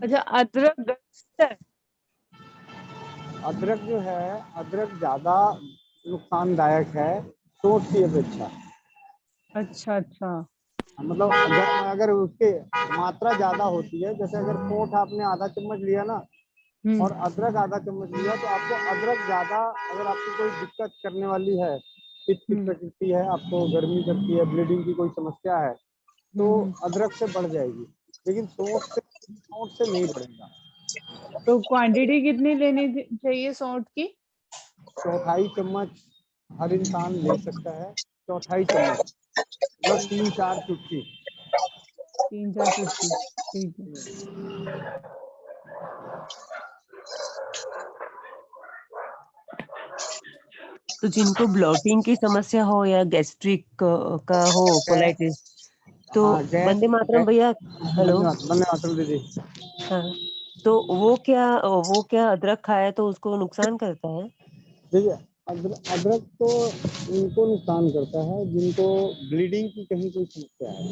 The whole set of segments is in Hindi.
अच्छा, अदरक गैस है। अदरक जो है, अदरक ज्यादा नुकसानदायक है सोंठ की अपेक्षा। अच्छा अच्छा। मतलब अगर उसके मात्रा ज्यादा होती है, जैसे अगर सोंठ आपने आधा चम्मच लिया ना हम्म और अदरक आधा चम्मच लिया, तो आपको अदरक ज्यादा, अगर आपको कोई दिक्कत करने वाली है, पित्त की हम्म प्रकृति है, आपको गर्मी करती है, ब्लीडिंग की कोई समस्या है, तो हम्म। अदरक से बढ़ जाएगी। लेकिन सौंठ से नहीं बढ़ेगा। तो क्वांटिटी कितनी लेनी चाहिए सौंठ की? चौथाई चम्मच हर इंसान ले सकता है। चौथाई चम्मच मतलब 3-4 चुटकी। 3-4 चुटकी, ठीक है। तो जिनको ब्लॉटिंग की समस्या हो या गैस्ट्रिक का हो, कोलाइटिस, तो हाँ, गैस। वंदे मातरम भैया। हेलो। धन्यवाद मातरम दीदी। हाँ, तो वो क्या अदरक खाए तो उसको नुकसान करता है? देखिए, अदरक तो उनको नुकसान करता है जिनको ब्लीडिंग की कहीं कोई समस्या है।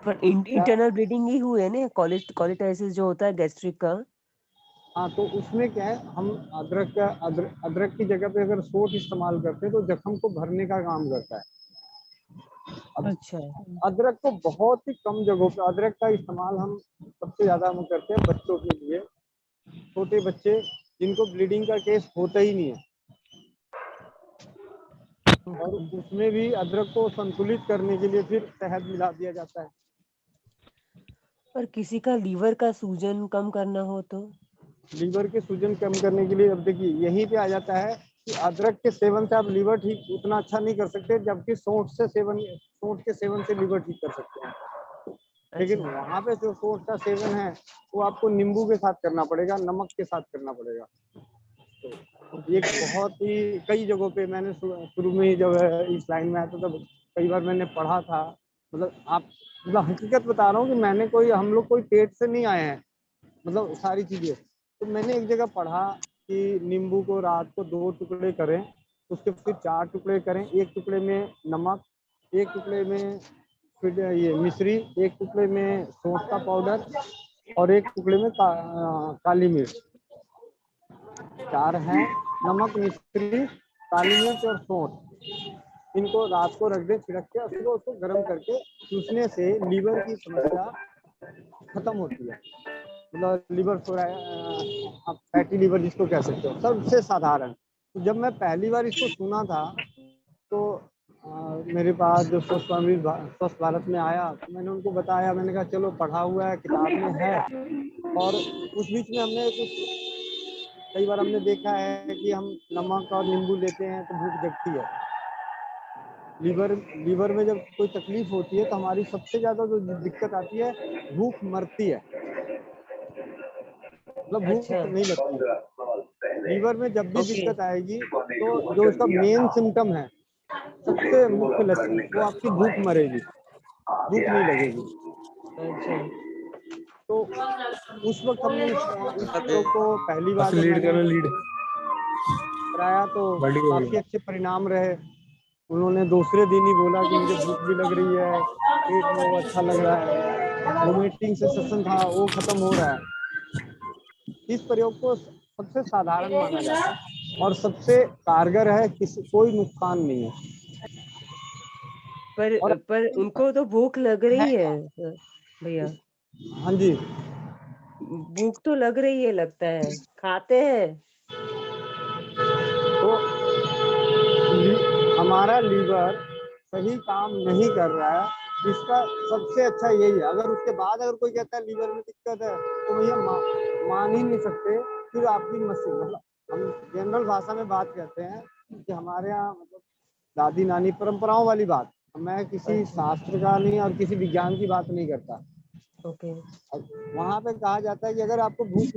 पर क्या? इंटरनल ब्लीडिंग ही हुई है ना, कोलिटाइसिस जो होता है गैस्ट्रिक का। हाँ, तो उसमें क्या है, हम अदरक की जगह पे अगर सोंठ इस्तेमाल करते हैं तो जख्म को भरने का काम करता है। अब अच्छा। अदरक को बहुत ही कम जगहों पे अदरक का इस्तेमाल हम सबसे ज्यादा हम करते हैं बच्चों के लिए। छोटे बच्चे जिनको ब्लीडिंग का केस होता ही नहीं है, और उसमें भी अदरक को संतुलित करने के लिए फिर शहद मिला दिया जाता है। पर किसी का लीवर का सूजन कम करना हो तो? लीवर के सूजन कम करने के लिए, अब देखिए यहीं पे आ जाता है कि अदरक के सेवन से आप लीवर ठीक उतना अच्छा नहीं कर सकते, जबकि सोंठ के सेवन से लीवर ठीक कर सकते हैं। लेकिन अच्छा। वहां पे जो सोंठ का सेवन है वो आपको नींबू के साथ करना पड़ेगा, नमक के साथ करना पड़ेगा। तो ये बहुत ही कई जगहों पे मैंने शुरू में ही जब इस लाइन में आया था तब कई बार मैंने पढ़ा था। मतलब हकीकत बता रहा हूँ कि मैंने कोई हम लोग कोई पेट से नहीं आए हैं, मतलब सारी चीजें। तो मैंने एक जगह पढ़ा कि नींबू को रात को 2 टुकड़े करें, उसके फिर 4 टुकड़े करें, एक टुकड़े में नमक, एक टुकड़े में फिर ये मिश्री, एक टुकड़े में सौंठ का पाउडर और एक टुकड़े में काली मिर्च। 4 हैं, नमक, मिश्री, काली मिर्च और सौंठ। इनको रात को रख दे छिड़क के, और सुबह उसको गर्म करके चूसने से लीवर की समस्या खत्म होती है। मतलब आप फैटी लीवर जिसको कह सकते हो, सबसे साधारण। तो जब मैं पहली बार इसको सुना था तो मेरे पास जो स्वस्थ भारत में आया तो मैंने उनको बताया, मैंने कहा चलो पढ़ा हुआ है, किताब में है। और उस बीच में हमने कई बार हमने देखा है कि हम नमक और नींबू लेते हैं तो भूख जगती है। लीवर में जब कोई तकलीफ होती है तो हमारी सबसे ज्यादा जो दिक्कत आती है, भूख मरती है, मतलब अच्छा। भूख नहीं लगती। लीवर में जब भी ओके। दिक्कत आएगी तो जो इसका मेन सिम्टम है, सबसे मुख्य लक्षण, वो आपकी भूख मरेगी, भूख नहीं लगेगी। अच्छा। तो उस वक्त हमने इस प्रयोग को पहली बार जब मैंने कराया तो काफी अच्छे परिणाम रहे। उन्होंने दूसरे दिन ही बोला कि मुझे भूख भी लग रही है, पेट में वो अच्छा लग रहा है, वोमिटिंग सेंसेशन था वो खत्म हो रहा है। इस प्रयोग को सबसे साधारण माना जाता है और सबसे कारगर है, किसी कोई नुकसान नहीं है। और पर उनको तो भूख लग है रही है क्या? भैया। हाँ जी। भूख तो लग रही है, लगता है खाते हैं। तो हमारा लीवर सही काम नहीं कर रहा है, इसका सबसे अच्छा यही है। अगर उसके बाद अगर कोई कहता है लीवर में दिक्कत है, तो भैया मान ही नहीं सकते कि आपकी मशीन, मतलब हम जनरल भाषा में बात कहते हैं कि हमारे यहाँ मतलब दादी नानी परंपराओं वाली बात। मैं किसी अच्छा। शास्त्र का नहीं और किसी विज्ञान की बात नहीं करता। ओके। वहां पे कहा जाता है कि अगर आपको भूख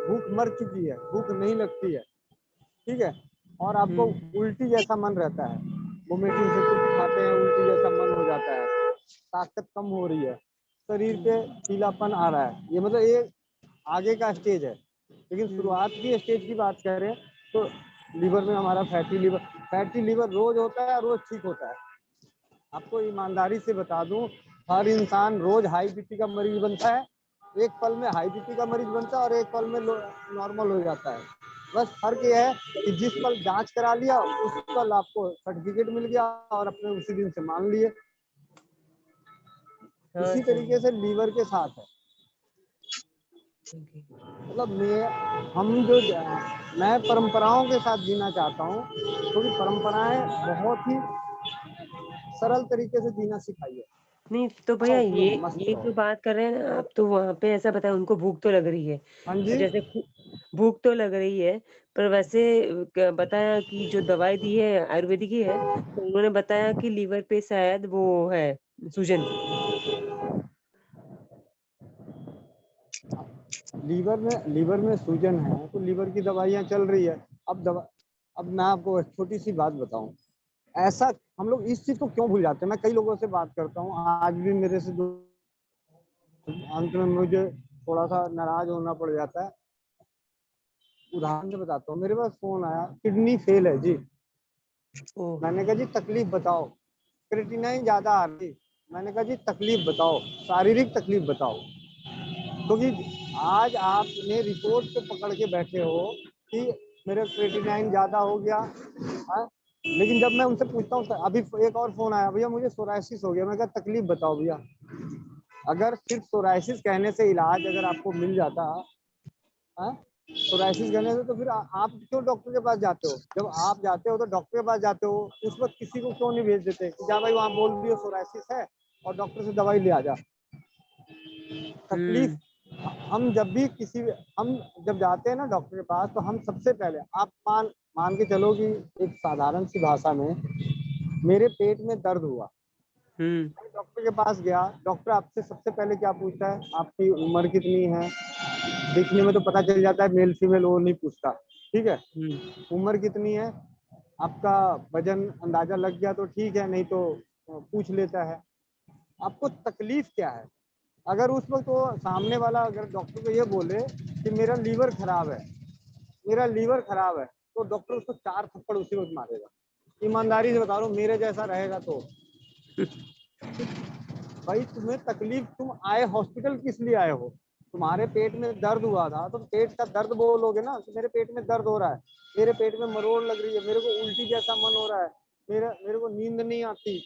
भूख मर चुकी है, भूख नहीं लगती है, ठीक है, और आपको उल्टी जैसा मन रहता है, वोमिटिंग से कुछ खाते हैं उल्टी जैसा मन हो जाता है, ताकत कम हो रही है, शरीर पे पीलापन आ रहा है, ये मतलब ये आगे का स्टेज है। लेकिन शुरुआत की स्टेज की बात करें तो लीवर में हमारा फैटी लीवर रोज होता है, रोज ठीक होता है। आपको ईमानदारी से बता दूं, हर इंसान रोज हाई बीपी का मरीज बनता है एक पल में हाई बीपी का मरीज बनता है और एक पल में नॉर्मल हो जाता है। बस फर्क ये है कि जिस पल जांच करा लिया उस पल आपको सर्टिफिकेट मिल गया और अपने उसी दिन से मान लिए। हाँ इसी सर। तरीके से लीवर के साथ है। ओके। मतलब मैं परंपराओं के साथ जीना चाहता हूँ, क्योंकि परंपराएं बहुत ही सरल तरीके से जीना सिखाई है। नहीं तो भैया उसमें ये मस्त जो रहो। बात कर रहे हैं ना आप, तो वहाँ पे ऐसा बताया उनको भूख तो लग रही है, हाँ और जी। जैसे भूख तो लग रही है, पर वैसे बताया कि जो दवाई दी है आयुर्वेदिक ही है, तो उन्होंने बताया कि लीवर पे शायद वो है सूजन। लीवर में सूजन है तो लीवर की दवाइयाँ चल रही है। अब मैं आपको एक छोटी सी बात बताऊं, ऐसा हम लोग इस चीज को क्यों भूल जाते हैं। मैं कई लोगों से बात करता हूँ, आज भी मेरे से अंत में मुझे थोड़ा सा नाराज होना पड़ जाता है। उदाहरण से बताता हूँ, मेरे पास फोन आया, किडनी फेल है जी। ओह। मैंने कहा जी तकलीफ बताओ। क्रिएटिनिन ज्यादा आ रही। मैंने कहा जी तकलीफ बताओ, शारीरिक तकलीफ बताओ। क्योंकि आज आपने रिपोर्ट पे पकड़ के बैठे हो कि मेरा क्रिएटिनिन ज्यादा हो गया है? लेकिन जब मैं उनसे पूछता हूँ, अभी एक और फोन आया, भैया मुझे सोराइसिस हो गया। मैं कहा तकलीफ बताओ भैया। अगर सिर्फ सोराइसिस कहने से इलाज अगर आपको मिल जाता है, सोराइसिस कहने से, तो फिर आप क्यों डॉक्टर के पास जाते हो? जब आप जाते हो तो डॉक्टर के पास जाते हो, उस वक्त किसी को क्यों नहीं भेज देते कि जा भाई वहाँ बोल दियो सोराइसिस है और डॉक्टर से दवाई ले आ जा। तकलीफ हम जब जाते हैं ना डॉक्टर के पास, तो हम सबसे पहले आप मान के चलो कि एक साधारण सी भाषा में मेरे पेट में दर्द हुआ, डॉक्टर के पास गया, डॉक्टर आपसे सबसे पहले क्या पूछता है? आपकी उम्र कितनी है? देखने में तो पता चल जाता है, मेल फीमेल वो नहीं पूछता, ठीक है। उम्र कितनी है, आपका वजन अंदाजा लग गया तो ठीक है, नहीं तो पूछ लेता है आपको तकलीफ क्या है। अगर उस वक्त वो सामने वाला अगर डॉक्टर को ये बोले कि मेरा लीवर खराब है, मेरा लीवर खराब है, तो डॉक्टर उसको 4 थप्पड़ उसी वक्त मारेगा। ईमानदारी से बता रहा हूँ, मेरे जैसा रहेगा तो भाई तुम्हें तकलीफ, तुम आए हॉस्पिटल किस लिए आए हो? तुम्हारे पेट में दर्द हुआ था तो पेट का दर्द बोलोगे ना कि मेरे पेट में दर्द हो रहा है, मेरे पेट में मरोड़ लग रही है, मेरे को उल्टी जैसा मन हो रहा है, मेरे को नींद नहीं आती।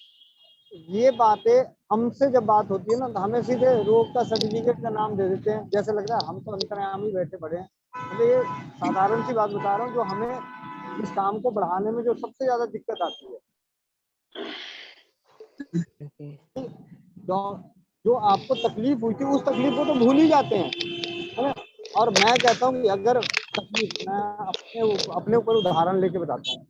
ये बातें हमसे जब बात होती है ना, तो हमें सीधे रोग का सर्टिफिकेट का नाम दे देते हैं, जैसे लग रहा है हम तो अंतर्यामी बैठे पड़े हैं। मतलब ये साधारण सी बात बता रहा हूँ, जो हमें इस काम को बढ़ाने में जो सबसे ज्यादा दिक्कत आती है। जो आपको तकलीफ हुई थी उस तकलीफ को तो भूल ही जाते हैं, है ना। और मैं कहता हूँ कि अगर तकलीफ, मैं अपने ऊपर उदाहरण लेके बताता हूँ।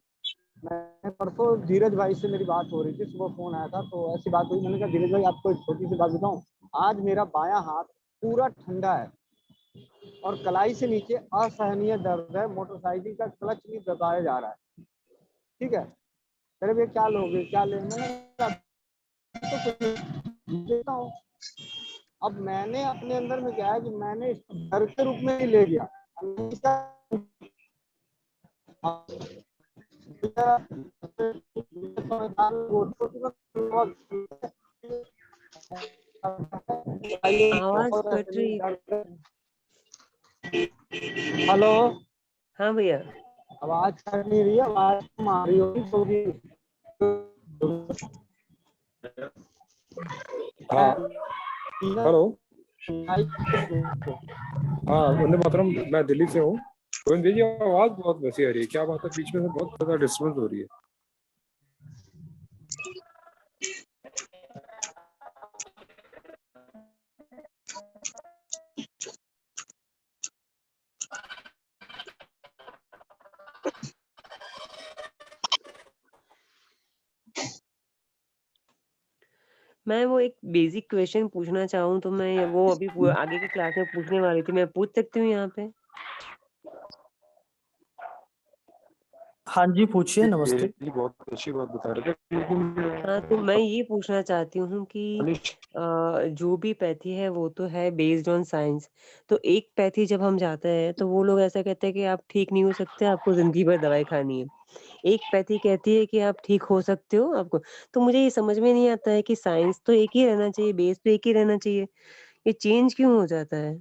मैं परसों धीरज भाई से मेरी बात हो रही थी, सुबह फोन आया था तो ऐसी बात हुई। मैंने कहा धीरज भाई आपको एक छोटी सी बात बताऊं, आज मेरा बायां हाथ पूरा ठंडा है और कलाई से नीचे असहनीय दर्द है, मोटरसाइकिल का क्लच नहीं दबाया जा रहा है, ठीक है। अरे भैया क्या लोगे, क्या ले? मैंने देता हूँ। अब मैंने अपने अंदर में क्या है कि मैंने इसको दर्द के रूप में ही ले लिया। आवाज कट रही है। हेलो, हाँ भैया। आवाज कट नहीं रही है, आवाज कम आ रही होगी क्योंकि हाँ हेलो। हाँ वंदे मातरम, मैं दिल्ली से हूँ। गोविंद जी आवाज बहुत वैसी आ रही है, क्या बात है? बीच में से बहुत ज्यादा डिस्टर्बेंस हो रही है। मैं वो एक बेसिक क्वेश्चन पूछना चाहूँ तो मैं वो अभी आगे की क्लास में पूछने वाली थी, मैं पूछ सकती हूँ यहाँ पे? हाँ जी, पूछिए। नमस्ते। जी बहुत अच्छी बात बता रहे थे, लेकिन हाँ, तो मैं ये पूछना चाहती हूँ कि जो भी पैथी है वो तो है बेस्ड ऑन साइंस। तो एक पैथी जब हम जाते हैं तो वो लोग ऐसा कहते हैं कि आप ठीक नहीं हो सकते, आपको ज़िंदगी भर दवाई खानी है। एक पैथी कहती है कि आप ठीक हो सकते हो आपको। तो मुझे ये समझ में नहीं आता है कि साइंस तो एक ही रहना चाहिए, बेस तो एक ही रहना चाहिए। ये चेंज क्यों हो जाता है?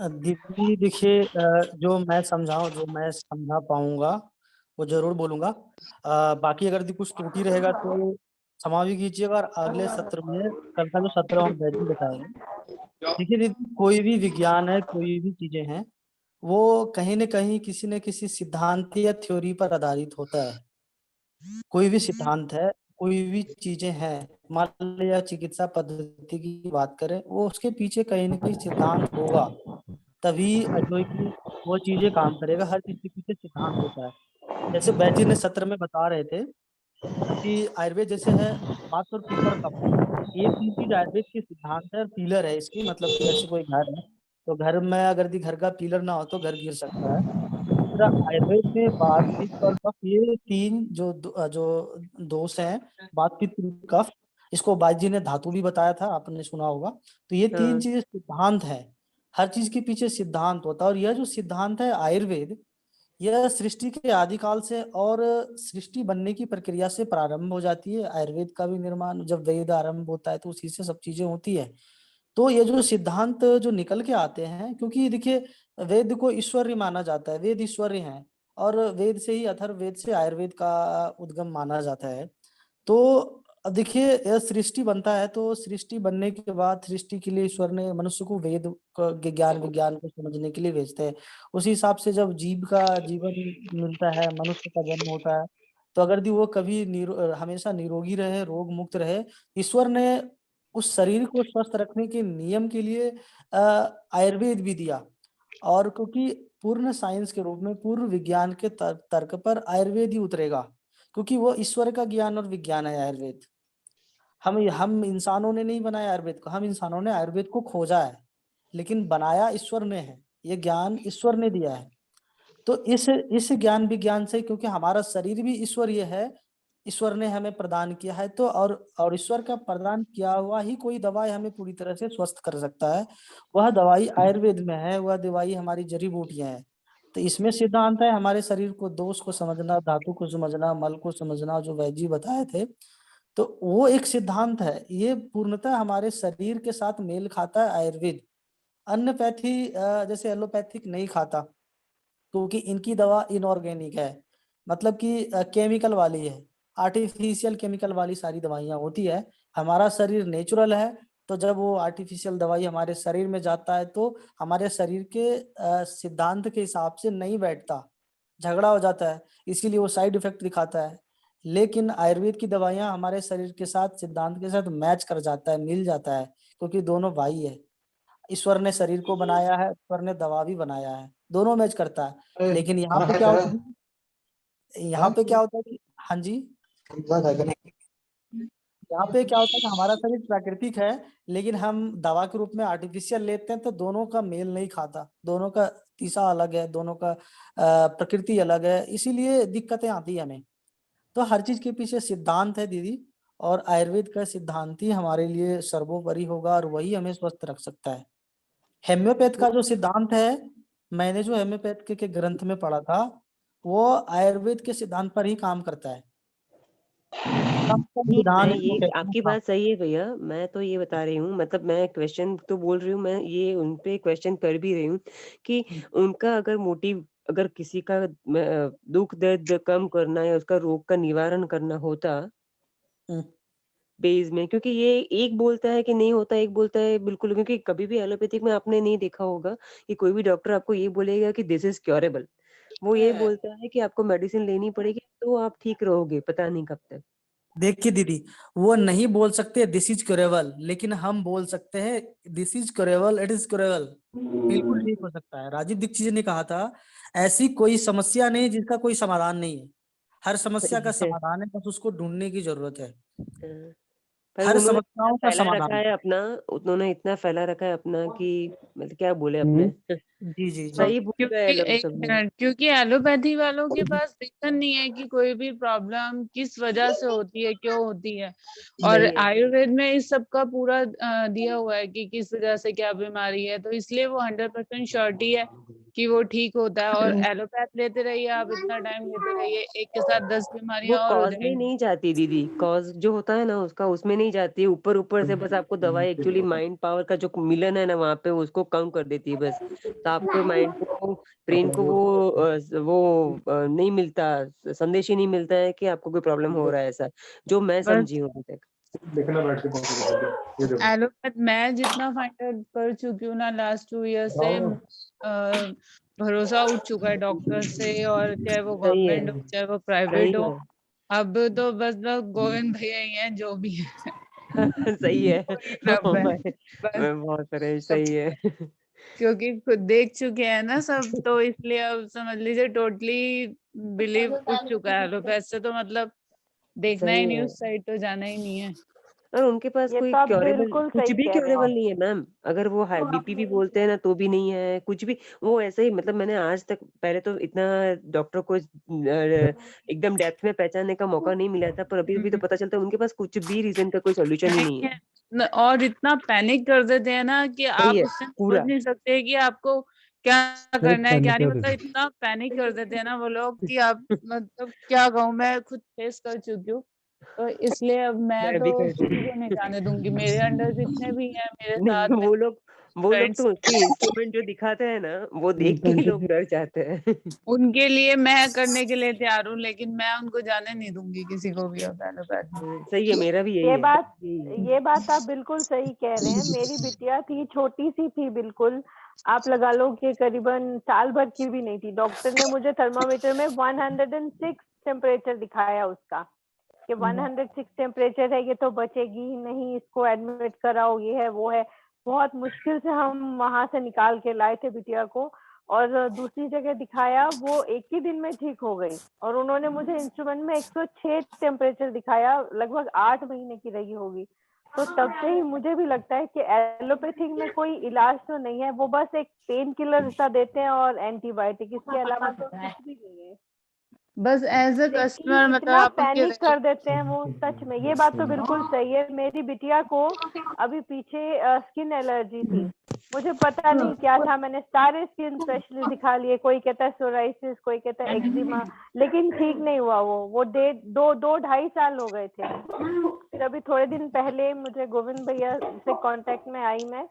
दीदी देखिए, जो मैं समझाऊं, जो मैं समझा पाऊंगा वो जरूर बोलूंगा। बाकी अगर कुछ त्रुटि रहेगा तो क्षमा भी कीजिएगा, और अगले सत्र में, कल का जो सत्र हम वैसे बताएंगे। देखिए दीदी, कोई भी विज्ञान है, कोई भी चीजें हैं, वो कहीं न कहीं किसी न किसी सिद्धांत या थ्योरी पर आधारित होता है। कोई भी सिद्धांत है, कोई भी चीजें हैं, मान लिया चिकित्सा पद्धति की बात करें, वो उसके पीछे कहीं न कहीं सिद्धांत होगा, तभी जो है कि वो चीजें काम करेगा। हर चीज के पीछे सिद्धांत होता है। जैसे वैद्य जी ने सत्र में बता रहे थे कि आयुर्वेद जैसे है, वात और पित्त और कफ, ये तीन चीज आयुर्वेद के सिद्धांत है और पिलर है इसकी। मतलब कि जैसे कोई घर है, तो घर में अगर घर का पिलर ना हो तो घर गिर सकता है। इस तरह आयुर्वेद में वात पित्त और कफ, ये तीन जो दोष हैं, वात पित्त कफ, इसको बाई जी ने धातु भी बताया था, आपने सुना होगा। तो ये तीन हाँ। चीजें सिद्धांत है। हर चीज के पीछे सिद्धांत होता है, और यह जो सिद्धांत है आयुर्वेद, यह सृष्टि के आदिकाल से और सृष्टि बनने की प्रक्रिया से प्रारंभ हो जाती है। आयुर्वेद का भी निर्माण जब वेद आरंभ होता है तो उसी से सब चीजें होती है। तो ये जो सिद्धांत जो निकल के आते हैं, क्योंकि देखिए वेद को ईश्वरीय माना जाता है, वेद ईश्वरीय हैं, और वेद से ही, अथर्ववेद से आयुर्वेद का उद्गम माना जाता है। तो अब देखिए, यह सृष्टि बनता है, तो सृष्टि बनने के बाद सृष्टि के लिए ईश्वर ने मनुष्य को वेद के ज्ञान विज्ञान को समझने के लिए भेजते हैं। उसी हिसाब से जब जीव का जीवन मिलता है, मनुष्य का जन्म होता है, तो अगर वो कभी हमेशा निरोगी रहे, रोग मुक्त रहे, ईश्वर ने उस शरीर को स्वस्थ रखने के नियम के लिए आयुर्वेद भी दिया। और क्योंकि पूर्ण साइंस के रूप में, पूर्ण विज्ञान के तर्क पर आयुर्वेद ही उतरेगा, क्योंकि वो ईश्वर का ज्ञान और विज्ञान है आयुर्वेद। हम इंसानों ने नहीं बनाया आयुर्वेद को, हम इंसानों ने आयुर्वेद को खोजा है, लेकिन बनाया ईश्वर ने है। ये ज्ञान ईश्वर ने दिया है। तो इस ज्ञान विज्ञान से, क्योंकि हमारा शरीर भी ईश्वरीय है, ईश्वर ने हमें प्रदान किया है, तो और ईश्वर का प्रदान किया हुआ ही कोई दवाई हमें पूरी तरह से स्वस्थ कर सकता है। वह दवाई आयुर्वेद में है, वह दवाई हमारी जड़ी बूटियां हैं। तो इसमें सिद्धांत है हमारे शरीर को, दोष को समझना, धातु को समझना, मल को समझना, जो वैद्य जी बताए थे। तो वो एक सिद्धांत है, ये पूर्णतः हमारे शरीर के साथ मेल खाता है आयुर्वेद। अन्य पैथी जैसे एलोपैथिक नहीं खाता, क्योंकि इनकी दवा इनऑर्गेनिक है, मतलब कि केमिकल वाली है, आर्टिफिशियल केमिकल वाली सारी दवाइयाँ होती है। हमारा शरीर नेचुरल है, तो जब वो आर्टिफिशियल दवाई हमारे शरीर में जाता है तो हमारे शरीर के सिद्धांत के हिसाब से नहीं बैठता, झगड़ा हो जाता है, इसीलिए वो साइड इफेक्ट दिखाता है। लेकिन आयुर्वेद की दवाइयाँ हमारे शरीर के साथ, सिद्धांत के साथ मैच कर जाता है, मिल जाता है, क्योंकि दोनों भाई है। ईश्वर ने शरीर को बनाया है, ईश्वर ने दवा भी बनाया है, दोनों मैच करता है। लेकिन यहाँ पे क्या होता है, यहाँ पे क्या होता है कि, हाँ जी, यहाँ पे क्या होता है कि हमारा शरीर प्राकृतिक है, लेकिन हम दवा के रूप में आर्टिफिशियल लेते हैं, तो दोनों का मेल नहीं खाता, दोनों का तीसा अलग है, दोनों का प्रकृति अलग है, इसीलिए दिक्कतें आती है हमें। तो हर चीज के पीछे सिद्धांत है दीदी, और आयुर्वेद का सिद्धांत ही हमारे लिए सर्वोपरि होगा, और वही हमें स्वस्थ रख सकता है। हेम्योपैथ का जो सिद्धांत है, मैंने जो हेम्योपैथ के ग्रंथ में पढ़ा था, वो आयुर्वेद के सिद्धांत पर ही काम करता है। नहीं, विधान मैं है वो ये कहते हैं, आपकी हाँ। बात सही है भैया, मैं तो ये बता रही हूँ, मतलब मैं क्वेश्चन तो बोल रही हूँ, मैं ये उन पे क्वेश्चन कर भी रही हूँ कि उनका अगर मोटिव, अगर किसी का दुख दर्द कम करना या उसका रोग का निवारण करना होता हम्म, बेस में, क्योंकि ये एक बोलता है कि नहीं होता, एक बोलता है बिल्कुल, क्योंकि कभी भी एलोपैथिक में आपने नहीं देखा होगा कि कोई भी डॉक्टर आपको ये बोलेगा कि दिस इज क्योरेबल। वो ये बोलता है कि आपको मेडिसिन लेनी पड़ेगी तो आप ठीक रहोगे, पता नहीं कब तक। देखिए दीदी, वो नहीं बोल सकते दिस इज क्योरेबल, लेकिन हम बोल सकते हैं this is curable, it is curable. बिल्कुल ठीक हो सकता है। राजीव दीक्षित ने कहा था, ऐसी कोई समस्या नहीं जिसका कोई समाधान नहीं है, हर समस्या का समाधान है, बस उसको ढूंढने की जरूरत है। हाँ, पर हर उन्होंने इतना समस्याओं का फैला रखा समाधान। है अपना, उन्होंने इतना फैला रखा है अपना कि मतलब क्या बोले हम्म। अपने जी जी जी। सही बोल रहे क्योंकि हैं लोग एक सब लोग। मिनट, क्योंकि एलोपैथी वालों के पास रीजन नहीं है कि कोई भी प्रॉब्लम किस वजह से होती है, क्यों होती है। और नहीं है। आयुर्वेद में इस सब का पूरा दिया हुआ है कि किस वजह से क्या बीमारी है, तो इसलिए वो 100% श्योरिटी है कि वो ठीक होता है, और एलोपैथ लेते रहिए आप, इतना टाइम लेते रहिए, एक के साथ 10 वो बीमारियां और हो कॉज में जाएंगी। नहीं जाती दीदी, कॉज जो होता है ना उसका उसमें नहीं जाती, ऊपर ऊपर से बस आपको दवाई एक्चुअली माइंड पावर का जो मिलन है ना वहाँ पे उसको कम कर देती है बस। तो आपको माइंड को, ब्रेन को नहीं मिलता, संदेश ही नहीं मिलता है कि आपको कोई प्रॉब्लम हो रहा है, ऐसा जो मैं बस समझी हूँ अभी तक। देखना बैठ के कौन सा ये देखो एलोपैथ मैं जितना फाइंड आउट कर चुकी हूँ ना लास्ट 2 ईयर से, अ, भरोसा उठ चुका है डॉक्टर से, और चाहे वो सही है, गवर्नमेंट हो चाहे वो सही प्राइवेट हो। है। अब तो बस लोग गोविंद भैया ही हैं जो भी है। सही है। वही सब है बस। मैं बहुत सही अब सही है। क्योंकि खुद देख चुके हैं ना सब, तो इसलिए अब समझ लीजिए टोटली बिलीव उठ चुका है एलोपैथ से, तो मतलब देखना ही सही नहीं, है। उस साइड तो जाना ही नहीं है। और उनके पास ये कोई तो आप क्योरेबल बिल्कुल कुछ सही भी कह रहे क्योरेबल हैं। नहीं है मैम। अगर वो हाई बीपी भी बोलते हैं ना तो भी नहीं है कुछ भी। वो ऐसे ही, मतलब मैंने आज तक पहले तो इतना डॉक्टर को एकदम डेप्थ में पहचानने का मौका नहीं मिला था, पर अभी अभी तो पता चलता है उनके पास कुछ भी रीजन का कोई सोल्यूशन ही नहीं नहीं है। है और इतना पैनिक कर देते हैं ना कि सही आप है उससे समझ पूरा। नहीं सकते कि आपको क्या करना है क्या नहीं, मतलब इतना पैनिक कर देते हैं ना वो लोग कि आप, मतलब क्या कहूँ, मैं खुद फेस कर चुकी हूँ। तो इसलिए अब मैं मैं तो भी कर किसी को नहीं जाने दूंगी, मेरे अंडर जितने भी हैं मेरे साथ नहीं, में वो लोग फ्रेंड्स, तो उसकी इंस्ट्रूमेंट जो दिखाते हैं ना वो देख के ही लोग डर जाते हैं। उनके लिए मैं करने के लिए तैयार हूँ, लेकिन मैं उनको जाने नहीं दूंगी किसी को भी अब एलोपैथ में। सही है, मेरा भी यही ये है। बात यही है। ये बात आप बिल्कुल सही कह रहे हैं। मेरी बिटिया थी, छोटी सी थी बिल्कुल, आप लगा लो कि करीबन साल भर की भी नहीं थी। डॉक्टर ने मुझे थर्मामीटर में 106 टेम्परेचर दिखाया उसका, कि 106 टेम्परेचर है, ये तो बचेगी ही नहीं, इसको एडमिट कराओ, ये है वो है। बहुत मुश्किल से हम वहां से निकाल के लाए थे बिटिया को, और दूसरी जगह दिखाया, वो एक ही दिन में ठीक हो गई। और उन्होंने मुझे इंस्ट्रूमेंट में 106 टेम्परेचर दिखाया, लगभग 8 महीने की रही होगी। तो तब से ही मुझे भी लगता है कि एलोपैथिक में कोई इलाज तो नहीं है, वो बस एक पेन किलर सा देते हैं और एंटीबायोटिक, इसके अलावा तो कुछ भी नहीं है। बस एज अ लेकिन कस्टमर मतलब इतना आप उनके पैनिक कर देते हैं वो, सच में ये बात तो बिल्कुल सही है। मेरी बिटिया को अभी पीछे स्किन एलर्जी थी, मुझे पता नहीं क्या था, मैंने सारे स्किन स्पेशलिस्ट दिखा लिए, कोई कहता है सोराइसिस, कोई कहता है एक्जिमा, लेकिन ठीक नहीं हुआ। वो 2-2.5 साल हो गए थे। फिर अभी थोड़े दिन पहले मुझे गोविंद भैया से कांटेक्ट में आई मैं,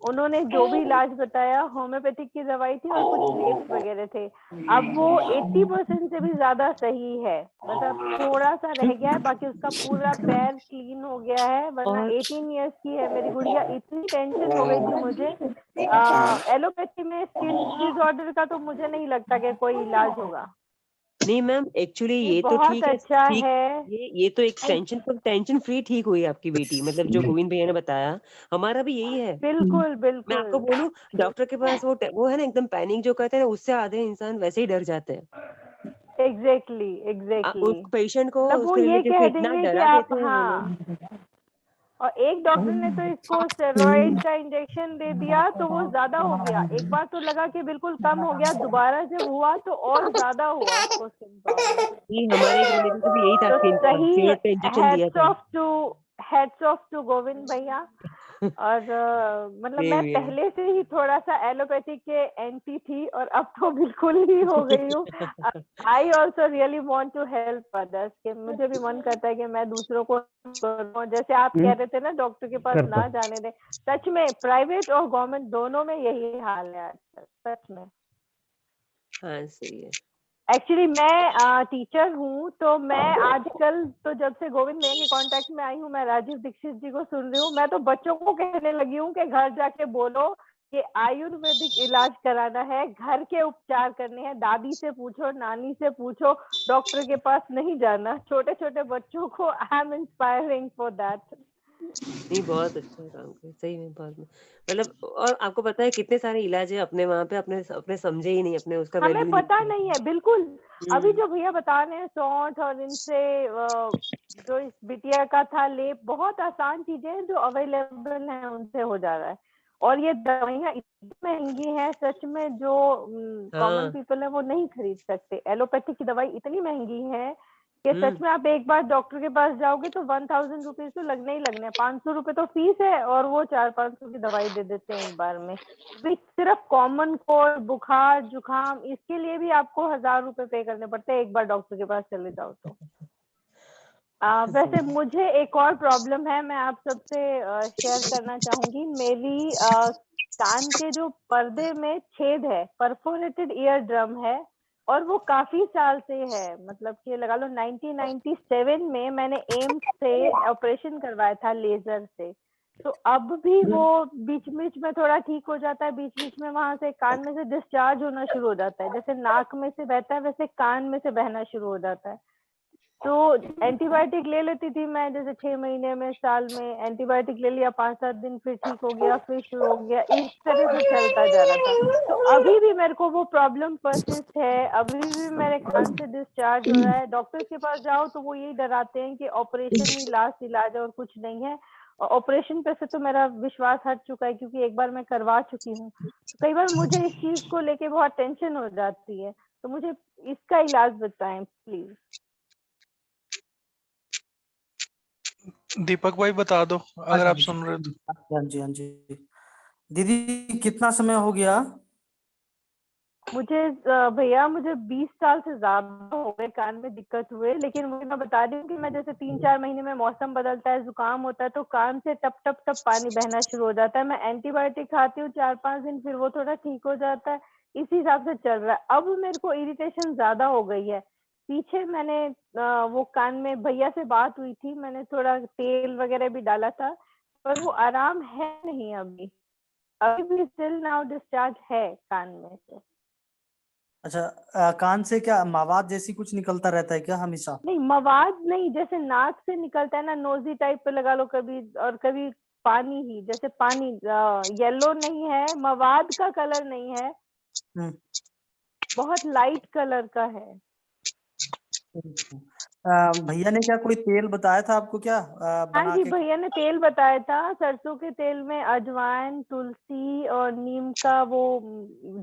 उन्होंने जो भी इलाज बताया, होम्योपैथिक की दवाई थी और कुछ लेप्स वगैरह थे। अब वो 80% से भी ज्यादा सही है, मतलब थोड़ा सा रह गया है, बाकी उसका पूरा पैर क्लीन हो गया है। वरना और 18 इयर्स की है मेरी गुड़िया, इतनी टेंशन हो गई थी मुझे। एलोपैथी में स्किन डिसऑर्डर का तो मुझे नहीं लगता कि कोई इलाज होगा। नहीं मैम, एक्चुअली ये ये तो बहुत ठीक है, अच्छा ठीक। है। ये तो एक टेंशन फ्री ठीक हुई आपकी बेटी, मतलब जो गोविंद भैया ने बताया। हमारा भी यही है। बिल्कुल मैं आपको बिल्कुल। बोलूं, डॉक्टर के पास वो है ना एकदम पैनिक जो कहते हैं ना, उससे आधे इंसान वैसे ही डर जाते हैं। Exactly exactly. उस पेशेंट को, मतलब वो उसके ये रिलेटिव को कह इतना देंगे कि डरा आप, देते हैं वो हाँ, लोग। और एक डॉक्टर ने तो इसको स्टेरॉइड का इंजेक्शन दे दिया तो वो ज्यादा हो गया। एक बार तो लगा कि बिल्कुल कम हो गया, दोबारा जब हुआ तो और ज्यादा हुआ उसको स्किन प्रॉब्लम। जी, हमारे एक रिलेटिव को भी यही था, तो सही, स्टेरॉइड का इंजेक्शन दिया था। हैट्स ऑफ टू गोविंद भैया। और मतलब मैं सेम हियर। पहले से ही थोड़ा सा एलोपैथिक के एंटी थी, और अब तो बिल्कुल ही हो गई हूँ। I also really want to help others, के मुझे भी मन करता है कि मैं दूसरों को करूं। जैसे आप कह रहे थे ना डॉक्टर के पास ना जाने दें, सच में प्राइवेट और गवर्नमेंट दोनों में यही हाल है आजकल, सच में। हाँ सही है। एक्चुअली मैं टीचर हूँ, तो मैं आजकल तो जब से गोविंद भैया के कांटेक्ट में आई हूँ, मैं राजीव दीक्षित जी को सुन रही हूँ। मैं तो बच्चों को कहने लगी हूँ कि घर जाके बोलो कि आयुर्वेदिक इलाज कराना है, घर के उपचार करने हैं, दादी से पूछो, नानी से पूछो, डॉक्टर के पास नहीं जाना। छोटे छोटे बच्चों को I am inspiring for that. नहीं, बहुत अच्छा काम किया सही में, बहुत मतलब। और आपको पता है कितने सारे इलाज है अपने वहां पे, अपने अपने समझे ही नहीं, अपने उसका हमें वैल्यू ही नहीं पता किया। नहीं है बिल्कुल। अभी हम्म। जो भैया बता रहे हैं सौंठ और इनसे जो इस बिटिया का था लेप, बहुत आसान चीजें हैं जो अवेलेबल हैं, उनसे हो जा रहा है। और ये दवाइयाँ इतनी महंगी हैं सच में, जो कॉमन हाँ पीपल है वो नहीं खरीद सकते। एलोपैथिक की दवाई इतनी महंगी है कि सच में आप एक बार डॉक्टर के पास जाओगे तो 1000 रुपीज तो लगने ही लगने हैं। 500 रुपए तो फीस है और वो 400-500 की दवाई दे देते हैं एक बार में। भी सिर्फ कॉमन कोल्ड, बुखार, जुकाम, इसके लिए भी आपको 1000 रुपए पे करने पड़ते हैं एक बार डॉक्टर के पास चले जाओ तो। वैसे मुझे एक और प्रॉब्लम है, मैं आप सबसे शेयर करना चाहूंगी। मेरी कान के जो पर्दे में छेद है, परफोरेटेड ईयर ड्रम है, और वो काफी साल से है, मतलब कि लगा लो 1997 में मैंने एम्स से ऑपरेशन करवाया था लेजर से। तो अब भी वो बीच बीच में थोड़ा ठीक हो जाता है, बीच बीच में वहां से कान में से डिस्चार्ज होना शुरू हो जाता है, जैसे नाक में से बहता है वैसे कान में से बहना शुरू हो जाता है। तो एंटीबायोटिक ले लेती थी मैं, जैसे 6 महीने में, साल में एंटीबायोटिक ले लिया, 5-7 दिन, फिर ठीक हो गया, फिर शुरू हो गया, इस तरह से चलता जा रहा था। तो अभी भी मेरे को वो प्रॉब्लम परसिस्ट है, अभी भी मेरे कान से डिस्चार्ज हो रहा है। डॉक्टर के पास जाओ तो वो यही डराते हैं कि ऑपरेशन ही लास्ट इलाज और कुछ नहीं है। ऑपरेशन पे से तो मेरा विश्वास हट चुका है, क्योंकि एक बार मैं करवा चुकी हूँ। कई बार मुझे इस चीज को लेके बहुत टेंशन हो जाती है, तो मुझे इसका इलाज बताएं प्लीज। दीपक भाई बता दो अगर आप सुन रहे हो तो। हाँ जी, हाँ जी। दीदी कितना समय हो गया? मुझे भैया मुझे 20 साल से ज्यादा हो गए कान में दिक्कत हुए, लेकिन मुझे मैं बता रही हूँ कि मैं जैसे 3-4 महीने में मौसम बदलता है, जुकाम होता है, तो कान से टप टप टप पानी बहना शुरू हो जाता है। मैं एंटीबायोटिक खाती हूँ 4-5 दिन, फिर वो थोड़ा ठीक हो जाता है, इसी हिसाब से चल रहा है। अब मेरे को इरिटेशन ज्यादा हो गई है। पीछे मैंने वो कान में भैया से बात हुई थी, मैंने थोड़ा तेल वगैरह भी डाला था, पर वो आराम है नहीं अभी भी स्टिल नाउ डिस्चार्ज है कान में से। अच्छा, कान से क्या मवाद जैसी कुछ निकलता रहता है क्या हमेशा? नहीं, मवाद नहीं, जैसे नाक से निकलता है ना, नोजी टाइप पे लगा लो कभी, और कभी पानी ही, जैसे पानी येलो नहीं है, मवाद का कलर नहीं है, बहुत लाइट कलर का है। भैया ने क्या कोई तेल बताया था आपको क्या हाँ बना जी, के? भैया ने तेल बताया था, सरसों के तेल में अजवाइन, तुलसी और नीम का वो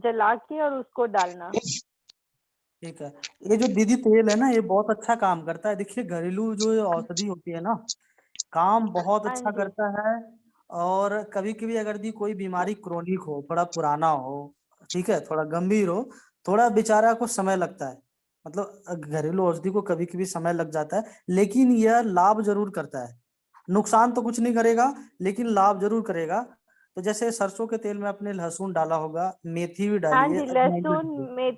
जला के और उसको डालना। ठीक है। ये जो दीदी तेल है ना, ये बहुत अच्छा काम करता है। देखिए, घरेलू जो औषधि होती है ना, काम बहुत हाँ अच्छा जी, करता है। और कभी कभी अगर दी कोई बीमारी क्रोनिक हो, थोड़ा पुराना हो, ठीक है, थोड़ा गंभीर हो, थोड़ा बेचारा को समय लगता है, मतलब घरेलू औषधि को कभी कभी समय लग जाता है, लेकिन यह लाभ जरूर करता है। नुकसान तो कुछ नहीं करेगा, लेकिन लाभ जरूर करेगा। तो जैसे सरसों के तेल में आपने लहसुन डाला होगा, मेथी भी हाँ डालिए, जी, अजवाइन भी लहसुन डालिए। में,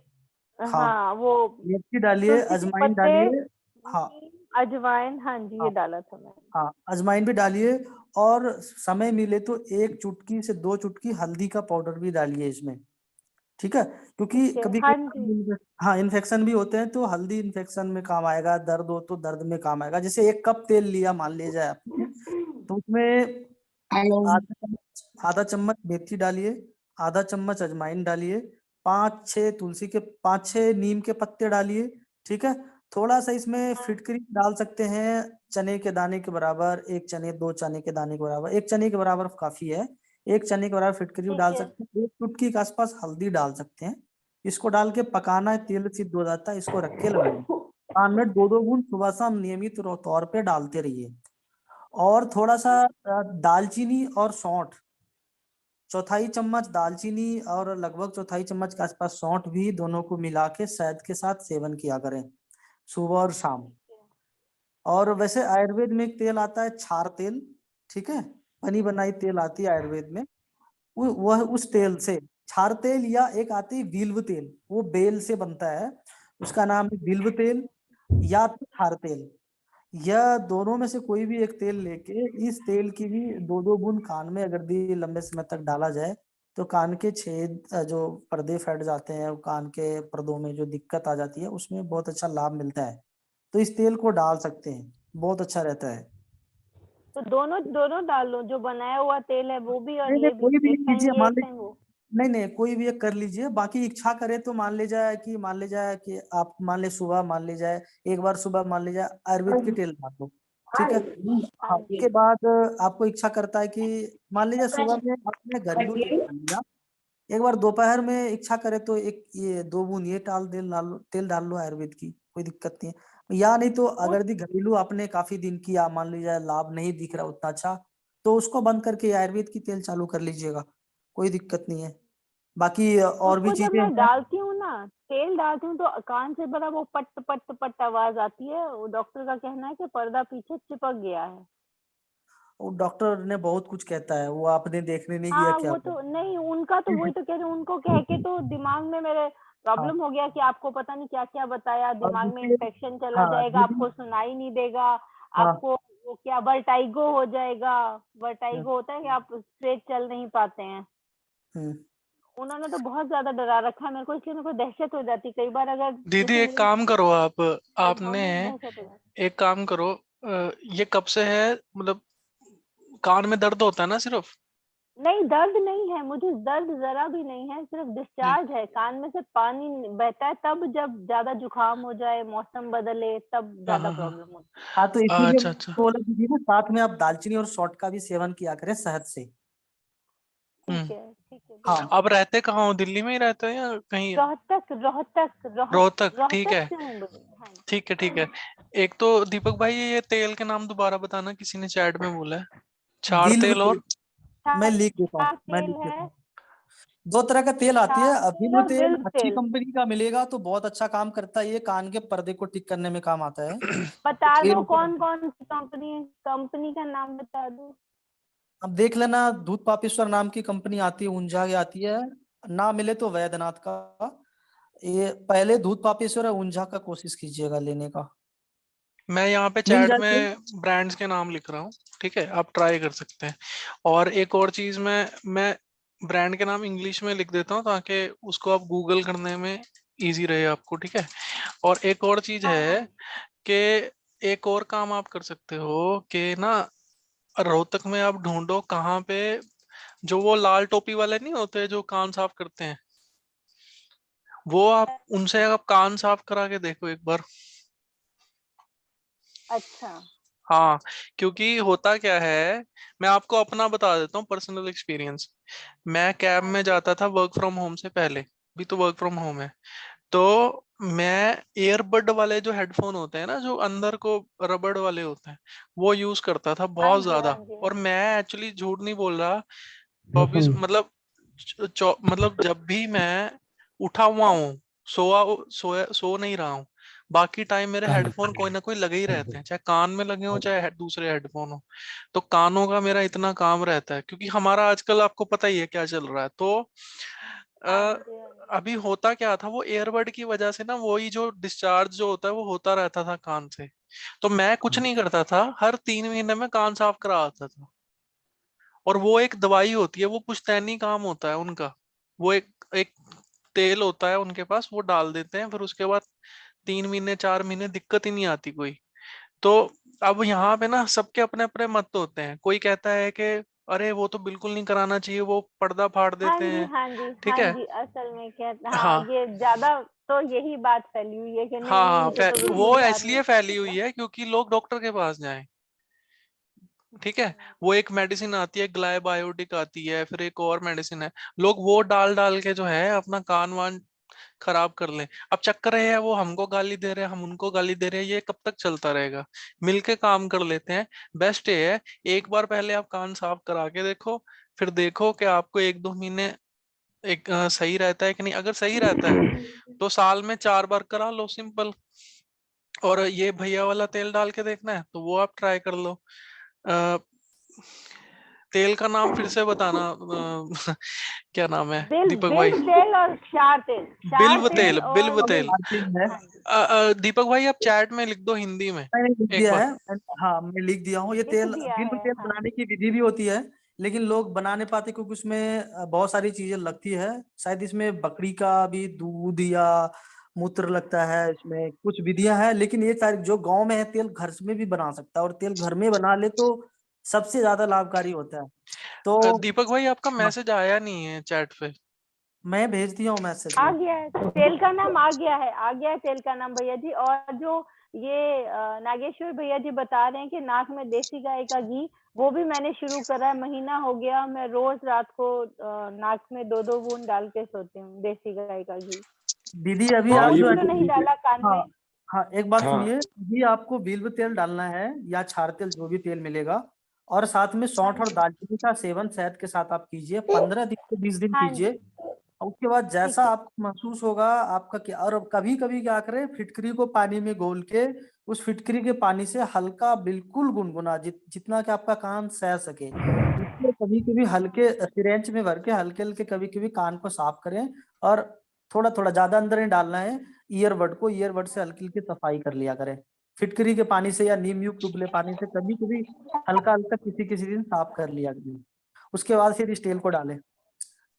हाँ, हाँ वो मेथी डालिए, तुलसी के अजवाइन पत्ते, डालिए। हाँ, अजवाइन, हाँ जी, ये हाँ, डाला था मैंने। हाँ, अजवाइन भी डालिए। और समय मिले तो 1 चुटकी से 2 चुटकी हल्दी का पाउडर भी डालिए इसमें, ठीक है? क्योंकि ठीक है, कभी हाँ जी। कभी हाँ, इन्फेक्शन भी होते हैं, तो हल्दी इन्फेक्शन में काम आएगा, दर्द हो तो दर्द में काम आएगा। जैसे 1 कप तेल लिया मान लीजिए आपने, तो उसमें आधा चम्मच मेथी डालिए, आधा चम्मच अजवाइन डालिए, 5-6 तुलसी के 5-6 नीम के पत्ते डालिए, ठीक है? थोड़ा सा इसमें फिटकरी डाल सकते हैं, चने के दाने के बराबर, 1 चने 2 चने के दाने के बराबर, 1 चने के बराबर काफी है, 1 चने के बराबर फिटकरी ठीक डाल है, सकते हैं, 1 चुटकी के आसपास हल्दी डाल सकते हैं। इसको डाल के पकाना है, तेल सिद्ध हो जाता है, इसको रख के लगाइए। कान में 2-2 बूंद सुबह शाम नियमित तौर पे डालते रहिए। और थोड़ा सा दालचीनी और सौंठ, चौथाई चम्मच दालचीनी और लगभग चौथाई चम्मच के आसपास सौंठ भी, दोनों को मिला के शहद के साथ सेवन किया करें सुबह और शाम। और वैसे आयुर्वेद में एक तेल आता है, क्षार तेल, ठीक है, बनी बनाई तेल आती है आयुर्वेद में, वह उस तेल से, क्षार तेल, या एक आती है बिल्व तेल, वो बेल से बनता है, उसका नाम है बिल्व तेल या तो क्षार तेल। यह दोनों में से कोई भी एक तेल लेके, इस तेल की भी 2-2 बूंद कान में अगर दी लंबे समय तक डाला जाए, तो कान के छेद जो पर्दे फट जाते हैं, कान के पर्दों में जो दिक्कत आ जाती है, उसमें बहुत अच्छा लाभ मिलता है। तो इस तेल को डाल सकते हैं, बहुत अच्छा रहता है। तो दोनों दोनों डाल लो, जो बनाया हुआ तेल है वो भी और नहीं नहीं, ये भी, कोई भी एक एक टाइम लीजिए, ये मान एक लीजिए, टाइम वो। नहीं नहीं, कोई भी एक कर लीजिए। बाकी इच्छा करे तो मान ले जाए कि आप मान ले सुबह, मान ले जाए एक बार सुबह, मान ले जाए आयुर्वेद की तेल डाल दो, ठीक है? हाँ, हाँ जी, उसके बाद आपको इच्छा करता है कि मान लीजिए सुबह में आपने घरेलू तेल डाल लिया, एक बार दोपहर में इच्छा करे तो एक ये 2 बूंद ये तेल डाल लो आयुर्वेद की, कोई दिक्कत नहीं है। या नहीं तो अगर यदि घरेलू आपने काफी दिन किया, मान लीजिए लाभ नहीं दिख रहा उतना अच्छा, तो उसको बंद करके आयुर्वेद की तेल चालू कर लीजिएगा, कोई दिक्कत नहीं है। बाकी और भी उसको जब चीजें मैं हैं। डालती हूँ ना, तेल डालती हूँ, तो कान से बड़ा वो पट पट पट आवाज आती है। वो डॉक्टर का कहना है कि पर्दा पीछे चिपक गया है। वो डॉक्टर ने बहुत कुछ कहता है, वो आपने देखने नहीं गया हाँ, क्या? वो तो नहीं, उनका तो वही तो कह रही हूँ, उनको कह के तो दिमाग में मेरे हाँ, प्रॉब्लम हो गया कि आपको पता नहीं क्या क्या बताया, और दिमाग में दूसरे, इन्फेक्शन चला हाँ जाएगा, दीदी, आपको सुनाई नहीं देगा, हाँ आपको वो क्या वर्टाइगो हो जाएगा। वर्टाइगो होता है कि आप स्ट्रेट चल नहीं पाते हैं। हम्म। उन्होंने तो बहुत ज्यादा डरा रखा है मेरे को, इसलिए मेरे को दहशत हो जाती कई बार। अगर दीदी जैसे एक मेरी काम करो आप, आपने नॉर्मल दहशत हो जाती। एक काम करो, ये कब से है, मतलब कान में दर्द होता है ना सिर्फ? नहीं, दर्द नहीं है मुझे, दर्द जरा भी नहीं है, सिर्फ डिस्चार्ज है, कान में से पानी बहता है, तब जब ज्यादा जुकाम हो जाए, मौसम बदले, तब हाँ ज्यादा हाँ हाँ। प्रॉब्लम होती है। हाँ, तो इसीलिए अच्छा अच्छा। बोला दीदी ना, साथ में आप दालचीनी और शॉट का भी सेवन किया करें शहद से। ठीक है, ठीक है हाँ, भैया। आप रहते कहाँ हो, दिल्ली में ही रहते हो या कहीं? रोहतक, रोहतक, रोहतक, ठीक रोहतक है। से हूँ भैया। हाँ जी। ठीक है ठीक है। एक तो दीपक भाई ये तेल के नाम दोबारा बताना, किसी ने चैट में बोला है। चार बिल्व तेल तेल, और? मैं लिख देता हूँ, क्या मैं तेल लिख देता है? हूँ। दो तरह का तेल आती है, छाछ तेल बिल्व और तेल बिल्व अच्छी तेल। कंपनी का मिलेगा तो बहुत अच्छा काम करता है, ये कान के पर्दे को ठीक करने में काम आता है। बता दो तेल, कौन कौन सी कंपनी है, कंपनी का नाम बता दो। अब देख लेना, दूध पापेश्वर नाम की कंपनी आती है, ऊंझा की आती है, ना मिले तो वैद्यनाथ का। ये पहले दूध पापेश्वर है ऊंझा का कोशिश कीजिएगा लेने का, मैं यहाँ पे मिल चैट जाएगा। में ब्रांड्स के नाम लिख रहा हूँ, ठीक है, आप ट्राई कर सकते हैं। और एक और चीज मैं ब्रांड के नाम इंग्लिश में लिख देता हूँ ताकि उसको आप गूगल करने में इजी रहे आपको, ठीक है। और एक और चीज हाँ है हाँ। कि एक और काम आप कर सकते हो कि ना, रोहतक में आप ढूंढो कहाँ पे, जो वो लाल टोपी वाले नहीं होते जो कान साफ करते हैं, वो आप उनसे आप कान साफ करा के देखो एक बार। अच्छा। हाँ, क्योंकि होता क्या है, मैं आपको अपना बता देता हूँ पर्सनल एक्सपीरियंस। मैं कैब हाँ में जी। जाता था वर्क फ्रॉम होम से पहले, भी तो वर्क फ्रॉम होम है, तो मैं ईयरबड वाले जो हेडफोन होते हैं ना, जो अंदर को रबड़ वाले होते हैं, वो यूज करता था हाँ बहुत जी। हाँ ज्यादा। जी। और मैं एक्चुअली झूठ नहीं बोल रहा, 24 मतलब मतलब जब भी मैं उठा हुआ हूँ, सो नहीं रहा हूँ, बाकी टाइम मेरे हेडफोन कोई ना कोई लगे ही रहते हैं, चाहे कान में लगे हो चाहे दूसरे हेडफोन हो। तो कानों का मेरा इतना काम रहता है, क्योंकि हमारा आजकल आपको पता ही है क्या चल रहा है। तो हाँ अ, जी। हाँ जी। अभी होता क्या था, वो एयरबड की वजह से ना वही जो डिस्चार्ज जो होता है वो होता रहता था कान से। तो मैं कुछ नहीं करता था, हर 3 महीने में कान साफ करा आता था। और वो एक दवाई होती है, वो पुश्तैनी काम होता है उनका। वो एक एक तेल होता है उनके पास, वो डाल देते हैं, फिर उसके बाद 3 महीने 4 महीने दिक्कत ही नहीं आती कोई। तो अब यहाँ पे ना सबके अपने अपने मत होते हैं, कोई कहता है कि अरे वो तो बिल्कुल नहीं कराना चाहिए, वो पर्दा फाड़ हाँ देते जी। हैं, हाँ जी। ठीक हाँ है। जी। असल में क्या, हाँ, हाँ ये ज्यादा तो यही बात फैली हुई है कि नहीं हाँ नहीं, हाँ, इसे तो बिल्कुल वो ध्यान नहीं इसलिए फैली रखना हुई है क्योंकि लोग डॉक्टर के पास जाएं, ठीक है। वो एक मेडिसिन आती है ग्लाइबायोटिक आती है, फिर एक और मेडिसिन है, लोग वो डाल डाल के जो है अपना कान वान खराब कर लें। अब चक्कर ये है, वो हमको गाली दे रहे हैं, हम उनको गाली दे रहे हैं, ये कब तक चलता रहेगा। मिलके काम कर लेते हैं। बेस्ट ये है, एक बार पहले आप कान साफ करा के देखो, फिर देखो कि आपको 1-2 महीने सही रहता है कि नहीं। अगर सही रहता है तो साल में 4 बार करा लो, सिंपल। और ये भैया वाला तेल डाल के देखना है तो वो आप ट्राई कर लो। अ, तेल का नाम फिर से बताना, क्या नाम है बिल्व दीपक भाई? बिल्व तेल और क्षार तेल, क्षार बिल्व तेल तेल, और बिल्व तेल। मार्टिन है, हाँ जी। दीपक भाई आप चैट में लिख दो हिंदी में मैंने लिख एक दिया बार। है। हाँ, मैं लिख दिया हूँ। ये लिख तेल, दिया बिल्व है। तेल हाँ बनाने की विधि भी होती है, लेकिन लोग बना नहीं पाते क्योंकि उसमें बहुत सारी चीजें लगती है। शायद इसमें बकरी का भी दूध या मूत्र लगता है, इसमें कुछ विधियां हैं, लेकिन ये सारी जो गांव में है तेल घर में भी बना सकता है, और तेल घर में बना ले तो सबसे ज्यादा लाभकारी होता है। तो दीपक भाई आपका हाँ, मैसेज आया नहीं है चैट पे। मैं भेज दिया हूँ मैसेज आ में। गया है, तेल का नाम आ गया है, आ गया है तेल का नाम भैया जी। और जो ये नागेश्वर भैया जी बता रहे हैं कि नाक में देसी गाय का घी, वो भी मैंने शुरू करा है, महीना हो गया। मैं रोज रात को नाक में 2-2 बूंद डाल के सोती हूँ, देसी गाय का घी। दीदी अभी और आप हाँ ये अभी जो है, तो बिल्कुल नहीं ठीक है। डाला कान हाँ, में। हाँ, एक बात हाँ। सुनिए, अभी आपको बिल्व तेल डालना है या क्षार तेल, जो भी तेल मिलेगा, और साथ में सौंठ और दालचीनी का सेवन शहद के साथ आप कीजिए, 15 दिन से 20 दिन हाँ कीजिए। जी, और उसके बाद ठीक जैसा है। आपको महसूस होगा आपका क्या, और कभी कभी क्या करें, फिटकरी को पानी में घोल के उस फिटकरी के पानी से हल्का बिल्कुल गुनगुना, जितना कि आपका कान सह सके, उसको कभी कभी हल्के सिरेंज में भर के हल्के हल्के कभी कभी कान को साफ करें। और थोड़ा थोड़ा, ज्यादा अंदर नहीं डालना है, ईयरबड से हल्की हल्की सफाई कर लिया करें, फिटकरी के पानी से या नीम युक्त उबले पानी से कभी कभी हल्का हल्का किसी किसी दिन साफ कर लिया करें। उसके बाद फिर इस तेल को डालें,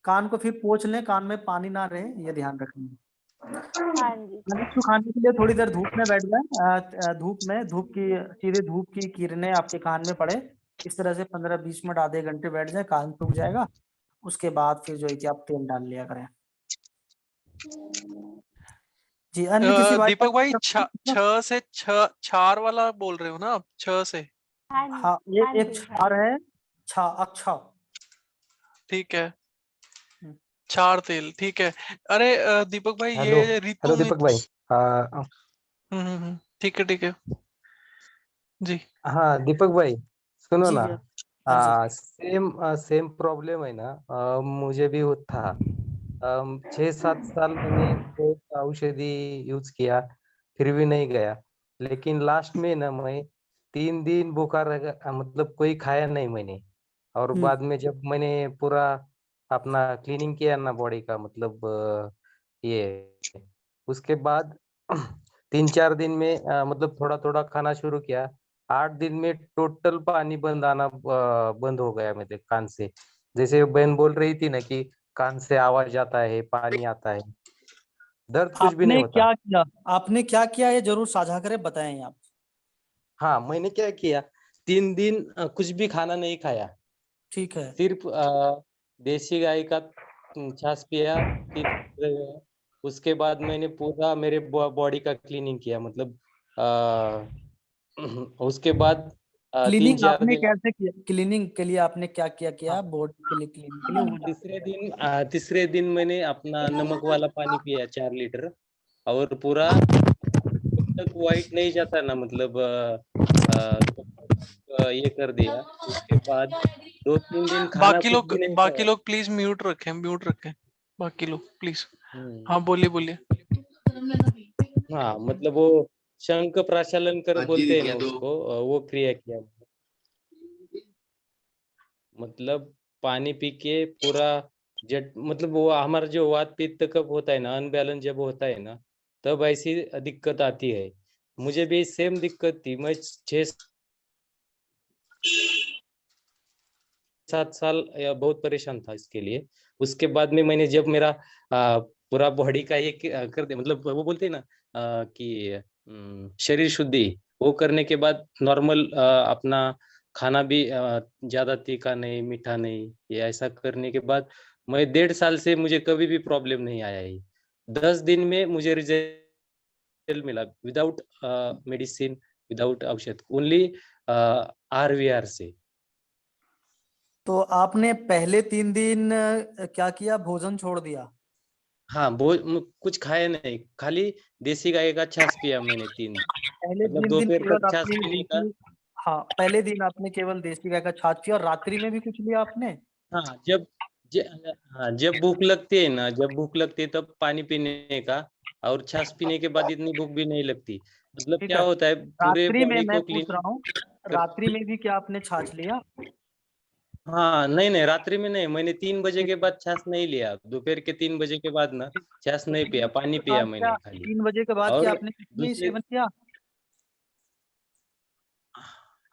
कान को फिर पोंछ लें, कान में पानी ना रहे, ये ध्यान रखना है। हाँ जी, पानी सुखाने के लिए थोड़ी देर धूप में बैठ जाए, सीधे धूप की किरणें आपके कान में पड़े, इस तरह से 15-20 मिनट, आधे घंटे बैठ जाए, कान सूख जाएगा। उसके बाद फिर जो है कि आप तेल डाल लिया करें। जी, अन्य किसी बात दीपक भाई, छार वाला बोल रहे हो ना आप? 6 से? हाँ जी, हाँ, हाँ एक जी, क्षार है, अच्छा। ठीक है, छार तेल, ठीक है। अरे दीपक भाई, हेलो ये ऋतु हेलो में दीपक भाई। ठीक है, ठीक है जी। हाँ दीपक भाई, सुनो जी ना। भैया। हाँ जी। सेम प्रॉब्लम है ना, मुझे भी था। 6-7 साल मैंने वो औषधि यूज किया, फिर भी नहीं गया। लेकिन लास्ट में ना मैं 3 दिन बुखार मतलब कोई खाया नहीं मैंने। और हम्म। बाद में जब मैंने पूरा अपना क्लीनिंग किया ना बॉडी का, मतलब ये, उसके बाद 3-4 दिन में मतलब थोड़ा थोड़ा खाना शुरू किया। 8 दिन में टोटल पानी बंद आना बंद हो गया मेरे कान से। जैसे बहन बोल रही थी ना कि कान से आवाज आता है, पानी आता है, दर्द कुछ भी नहीं होता। आपने क्या किया, ये जरूर साझा करें, बताएं आप। हाँ, मैंने क्या किया, 3 दिन कुछ भी खाना नहीं खाया, ठीक है। सिर्फ देसी गाय का छाछ पिया। फिर उसके बाद मैंने पूरा मेरे बॉडी का क्लीनिंग किया, मतलब उसके बाद तीन क्लीनिंग चार आपने दिन कैसे किया, क्लीनिंग के लिए आपने क्या क्या किया, बॉडी के लिए क्लीनिंग के लिए वो तीसरे दिन मैंने अपना नमक वाला पानी पिया 4 लीटर। और पूरा जब तक वाइट नहीं जाता ना, मतलब तब तक ये कर दिया। उसके बाद 2-3 दिन खाना कुछ भी नहीं बाकी खाया। लोग प्लीज म्यूट रखें, बाकी लोग प्लीज। हम्म। हाँ, बोलिए बोलिए। हाँ, मतलब वो शंख प्रचालन कर बोलते हैं ना उसको, वो क्रिया किया। मतलब पानी पी के पूरा जट, मतलब वो हमारा जो वात पित्त कब होता है ना, अनबैलेंस जब होता है ना, तब ऐसी दिक्कत आती है। मुझे भी सेम दिक्कत थी। मैं 6-7 साल बहुत परेशान था इसके लिए। उसके बाद में मैंने जब मेरा पूरा बॉडी का ये कर दिया, मतलब वो बोलते हैं ना कि शरीर शुद्धि, वो करने के बाद नॉर्मल अपना खाना भी ज्यादा तीखा नहीं, मीठा नहीं, ये ऐसा करने के बाद मैं 1.5 साल से मुझे कभी भी प्रॉब्लम नहीं आया है। 10 दिन में मुझे रिजल्ट मिला, विदाउट मेडिसिन, विदाउट औषध, ओनली RVR से। तो आपने पहले 3 दिन क्या किया, भोजन छोड़ दिया? हाँ, कुछ खाया नहीं, खाली देसी गाय का छाछ पिया मैंने 3 दिन, पहले मतलब 3 दिन दोपहर केवल तक छाछ आपने पीने का। देसी, हाँ, पहले दिन आपने केवल देसी गाय का छाछ पिया, और रात्रि में भी कुछ लिया आपने? हाँ, ज, हाँ, जब भूख लगती है ना, जब भूख लगती है तब पानी पीने का, और छाछ पीने के बाद इतनी भूख भी नहीं लगती। मतलब ठीक क्या है। होता है, पूरे रात्रि में बॉडी मैं को पूछ क्लीन रहा हूँ, कर। रात्रि में भी क्या आपने छाछ लिया? हाँ, नहीं नहीं, रात्रि में नहीं, मैंने 3 बजे ठीक के है। बाद छाछ नहीं लिया। दोपहर के 3 बजे के बाद ना छाछ तो नहीं पिया, 3 बजे पानी के पिया बाद क्या, मैंने खाली। 3 बजे के बाद क्या और आपने कुछ नहीं दूसरे, सेवन किया?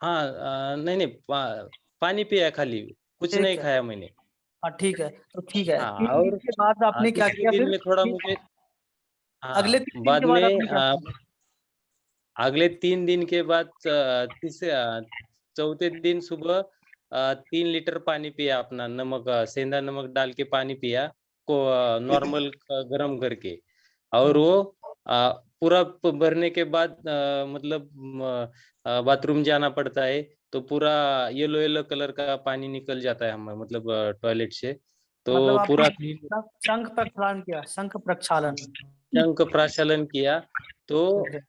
हाँ, नहीं नहीं, पानी पिया खाली, कुछ नहीं ठीक है। खाया मैंने। हाँ ठीक है, तो ठीक है, हाँ, 3 दिन और के बाद आपने क्या तीसरे किया दिन फिर? में थोड़ा मुझे, अगले हाँ, 3 दिन बाद के बाद में आपने क्या किया? अगले 3 दिन के बाद चौथे दिन सुबह 3 लीटर पानी पिया, अपना नमक, सेंधा नमक डाल के पानी पिया, को नॉर्मल गरम करके। और वो पूरा भरने के बाद मतलब बाथरूम जाना पड़ता है, तो पूरा येलो येलो कलर का पानी निकल जाता है हमें, मतलब टॉयलेट से, मतलब तो आपने पूरा क्लीन। शंख प्रक्षालन किया, शंख प्रक्षालन। शंख प्रचालन किया, तो ठीक है।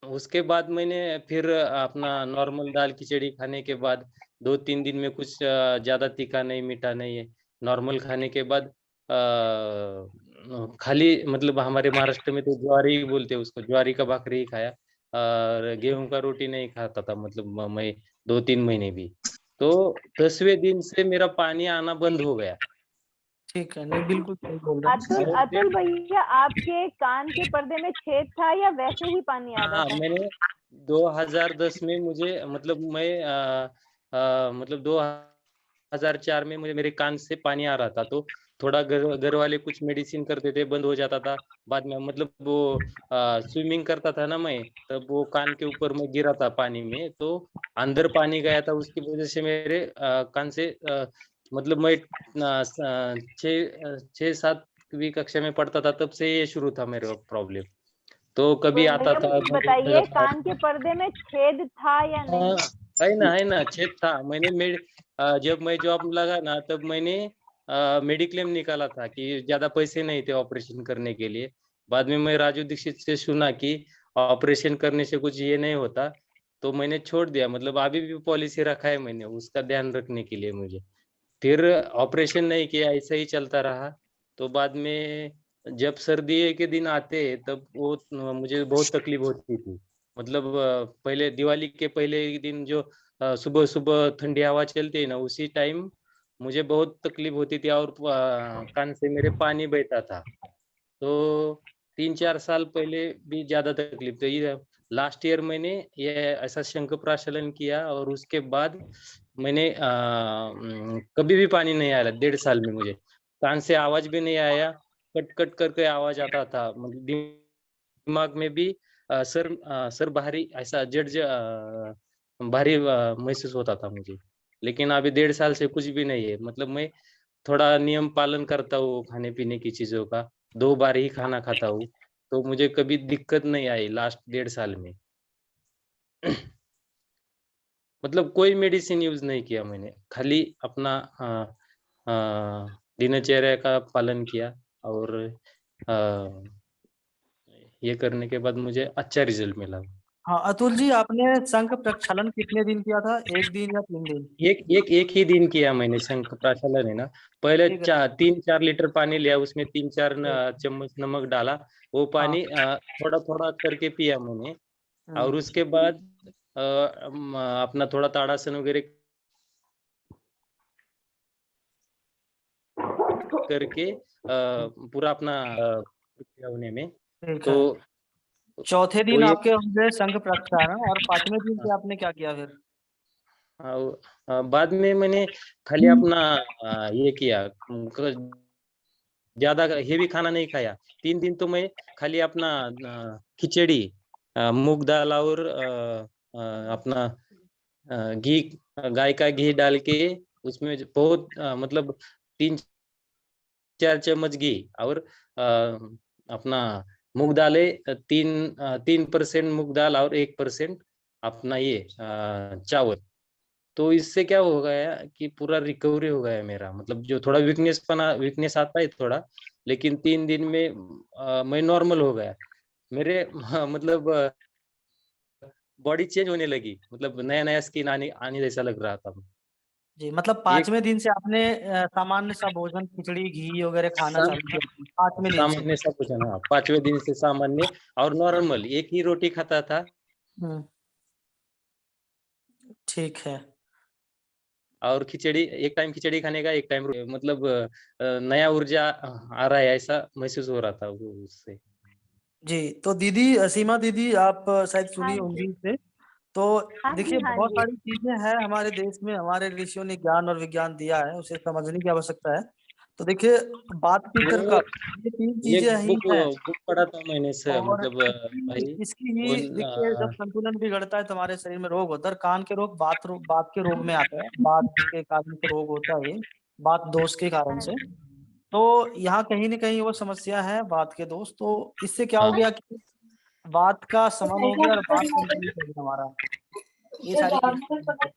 उसके बाद मैंने फिर अपना नॉर्मल दाल खिचड़ी खाने के बाद 2-3 दिन में कुछ ज्यादा तीखा नहीं मीठा नहीं है, नॉर्मल खाने के बाद खाली मतलब हमारे महाराष्ट्र में तो ज्वारी बोलते हैं उसको, ज्वारी का भाकरी ही खाया और गेहूं का रोटी नहीं खाता था, मतलब मैं 2-3 महीने भी। तो 10वें दिन से मेरा पानी आना बंद हो गया। ठीक है, नहीं बिल्कुल सही बोल रहे हैं। और अतुल भैया, आपके कान के पर्दे में छेद था या वैसे ही पानी आ रहा हाँ, था? मैंने 2010 में मुझे मतलब मैं मतलब 2004 में मुझे मेरे कान से पानी आ रहा था, तो थोड़ा घर वाले कुछ मेडिसिन करते थे, बंद हो जाता था। बाद में मतलब वो स्विमिंग करता था ना मैं, तब वो कान के ऊपर मैं गिरा था पानी में, तो अंदर पानी गया था, उसकी वजह से मेरे कान से मतलब मैं 6-7वीं कक्षा में पढ़ता था, तब से ये शुरू था मेरा प्रॉब्लम। तो कभी तो आता भैया था, मुझे कभी नहीं बताइए, आता कान के पर्दे में छेद था या था। नहीं? है ना छेद था। जब मैं जॉब लगा ना, तब मैंने मेडिक्लेम निकाला था कि ज्यादा पैसे नहीं थे ऑपरेशन करने के लिए। बाद में मैं राजू दीक्षित से सुना कि ऑपरेशन करने से कुछ ये नहीं होता, तो मैंने छोड़ दिया। मतलब अभी भी पॉलिसी रखा है मैंने, उसका ध्यान रखने के लिए मुझे। फिर ऑपरेशन नहीं किया, ऐसा ही चलता रहा। तो बाद में जब सर्दी के दिन आते तब वो मुझे बहुत तकलीफ होती थी। मतलब पहले दिवाली के पहले ही दिन जो सुबह सुबह ठंडी हवा चलती है ना, उसी टाइम मुझे बहुत तकलीफ होती थी और कान से मेरे पानी बहता था। तो 3-4 साल पहले भी ज्यादा तकलीफ थी। लास्ट ईयर मैंने ये ऐसा शंख प्राशलन किया और उसके बाद मैंने कभी भी पानी नहीं आया 1.5 साल में। मुझे कान से आवाज भी नहीं आया, कट कट करके आवाज आता था। मतलब दिमाग में भी सर भारी ऐसा जड भारी महसूस होता था मुझे। लेकिन अभी 1.5 साल से कुछ भी नहीं है। मतलब मैं थोड़ा नियम पालन करता हूँ खाने पीने की चीजों का, 2 बार ही खाना खाता हूँ, तो मुझे कभी दिक्कत नहीं आई लास्ट 1.5 साल में। मतलब कोई मेडिसिन यूज नहीं किया मैंने, खाली अपना दिनचर्या का पालन किया और ये करने के बाद मुझे अच्छा रिजल्ट मिला। हाँ अतुल जी, आपने शंख प्रक्षालन कितने दिन किया था, 1 दिन या 3 दिन? एक ही दिन किया मैंने शंख प्राशलन, है ना। पहले ठीक है। 3-4 लीटर पानी लिया, उसमें 3-4 चम्मच नमक डाला, वो हाँ। पानी थोड़ा थोड़ा करके पिया मैंने। और हम्म। उसके बाद अपना थोड़ा ताड़ासन वगैरह करके पूरा अपना होने में। ठीक तो है। चौथे वो दिन ये आपके हो गए शंख प्रक्षालन, और 5वें दिन पे आपने क्या किया फिर? बाद में मैंने खाली अपना ये किया, ज्यादा हेवी खाना नहीं खाया। 3 दिन तो मैं खाली अपना खिचड़ी, मूंग दाल और अपना घी, गाय का घी डाल के उसमें बहुत मतलब 3-4 चम्मच घी और अपना मूंग दाल है 3% मूंग दाल और 1% अपना ये चावल। तो इससे क्या हो गया कि पूरा रिकवरी हो गया मेरा। मतलब जो थोड़ा वीकनेस आता है थोड़ा, लेकिन 3 दिन में मैं नॉर्मल हो गया। मेरे मतलब बॉडी चेंज होने लगी, मतलब नया नया स्किन आने आने जैसा लग रहा था। जी, मतलब एक 5वें दिन से आपने सामान्य सा भोजन, खिचड़ी घी वगैरह खाना साम, चालू किया, 5वें दिन से? सामान्य सा भोजन, हाँ 5वें दिन से सामान्य और नॉर्मल एक ही रोटी खाता था। हम्म। ठीक है। और खिचड़ी, एक टाइम खिचड़ी खाने का, एक टाइम मतलब नया ऊर्जा आ रहा है ऐसा महसूस हो रहा था वो उससे। जी, तो दीदी, सीमा दीदी, आप शायद हाँ सुनी जी, होंगी इसे। तो हाँ देखिए, जी, हाँ बहुत जी। सारी चीजें हैं हमारे देश में, हमारे ऋषियों ने ज्ञान और विज्ञान दिया है, उसे समझने की आवश्यकता है। तो देखिए, बात पीकर का, वो ये 3 एक चीजें ही बुक हैं। बुक पढ़ा था मैंने से, और मतलब इसकी भाई इसकी वो ही देखिए, जब संतुलन बिगड़ता है तो हमारे शरीर में रोग होता है। और कान के रोग बात के रोग में आता है, बात के कारण से रोग होता है ये, बात दोष के कारण हाँ से। जी। तो यहाँ कहीं ना कहीं वो समस्या है, बात के दोष। तो इससे क्या हो हाँ गया कि बात का समन हो गया और बात संतुलित हो गया हमारा, ये सारी चीजें।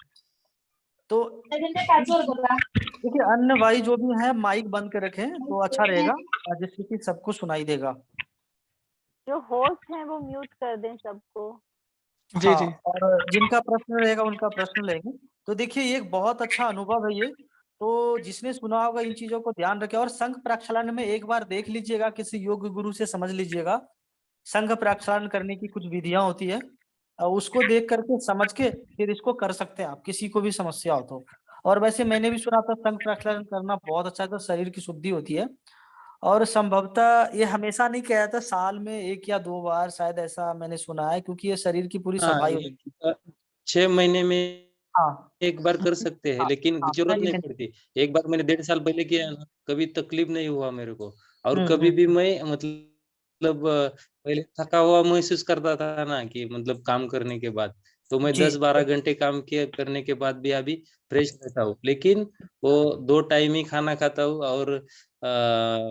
तो देखिए, अन्य भाई जो भी है, माइक बंद कर रखें तो अच्छा रहेगा, जिससे कि सबको सुनाई देगा। जो होस्ट हैं वो म्यूट कर दें सबको। जी जी। हाँ, और जिनका प्रश्न रहेगा उनका प्रश्न लेंगे। तो देखिए ये एक बहुत अच्छा अनुभव है ये। तो जिसने सुना होगा इन चीजों को ध्यान रखें और संघ प्रक्षालन में एक बार देख लीजिएगा, किसी योग्य गुरु से समझ लीजिएगा। संघ प्रक्षालन करने की कुछ विधियां होती है, उसको देख करके समझ के फिर इसको कर सकते हैं आप, किसी को भी समस्या हो तो। और वैसे मैंने भी सुना था संघ प्रक्षालन करना बहुत अच्छा है, तो शरीर की शुद्धि होती है। और संभवतः ये हमेशा नहीं किया जाता, साल में 1 या 2 बार शायद, ऐसा मैंने सुना है, क्योंकि ये शरीर की पूरी हाँ, सफाई ये होती 6 महीने में है। हाँ एक बार कर सकते हैं, हाँ लेकिन हाँ, जरूरत नहीं नहीं नहीं। पड़ती। एक बार मैंने 1.5 साल पहले किया ना, कभी तकलीफ नहीं हुआ मेरे को। और हम्म कभी हम्म भी मैं मतलब पहले थका हुआ महसूस करता था ना, कि मतलब काम करने के बाद, तो मैं जी 10-12 घंटे काम किया करने के बाद भी अभी फ्रेश रहता हूँ। लेकिन वो 2 टाइम ही खाना खाता हूँ, और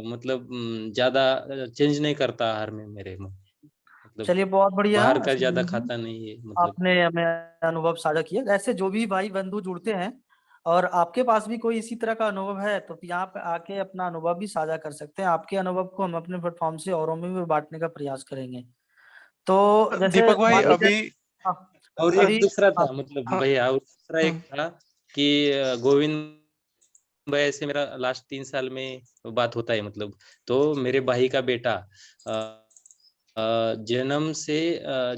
मतलब ज्यादा चेंज नहीं करता आहार में मेरे में, मतलब चलिए बहुत बढ़िया। बाहर का ज्यादा सुनील, खाता नहीं है मतलब। आपने हमें अनुभव साझा किया। ऐसे जो भी भाई बंधु जुड़ते हैं और आपके पास भी कोई इसी तरह का अनुभव है तो यहाँ पे आके अपना अनुभव भी साझा कर सकते हैं। आपके अनुभव को हम अपने प्लेटफॉर्म से औरों में भी बांटने का प्रयास करेंगे। तो जैसे दीपक भाई मान लीजिए, अभी हाँ, और एक अभी, दूसरा हाँ था मतलब हाँ, भैया, और दूसरा एक हम्म, था कि गोविंद भाई से मेरा लास्ट 3 साल में बात होता है मतलब। तो मेरे भाई का बेटा जन्म से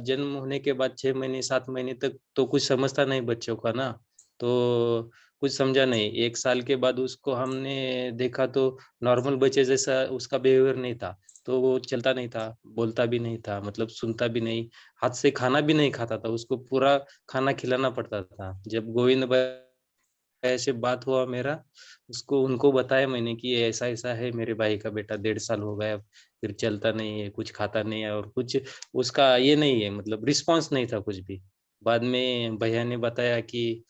जन्म होने के बाद 6 महीने 7 महीने तक तो कुछ समझता नहीं बच्चों का ना, तो कुछ समझा नहीं। 1 साल के बाद उसको हमने देखा तो नॉर्मल बच्चे जैसा उसका बिहेवियर नहीं था। तो वो चलता नहीं था, बोलता भी नहीं था, मतलब सुनता भी नहीं, हाथ से खाना भी नहीं खाता था, उसको पूरा खाना खिलाना पड़ता था। जब गोविंद भाई ऐसे बात हुआ मेरा, उसको उनको बताया मैंने कि ऐसा ऐसा है, मेरे भाई का बेटा 1.5 साल हो गया, फिर चलता नहीं है, कुछ खाता नहीं है, और कुछ उसका ये नहीं है, मतलब रिस्पांस नहीं था कुछ भी। बाद में भैया ने बताया कि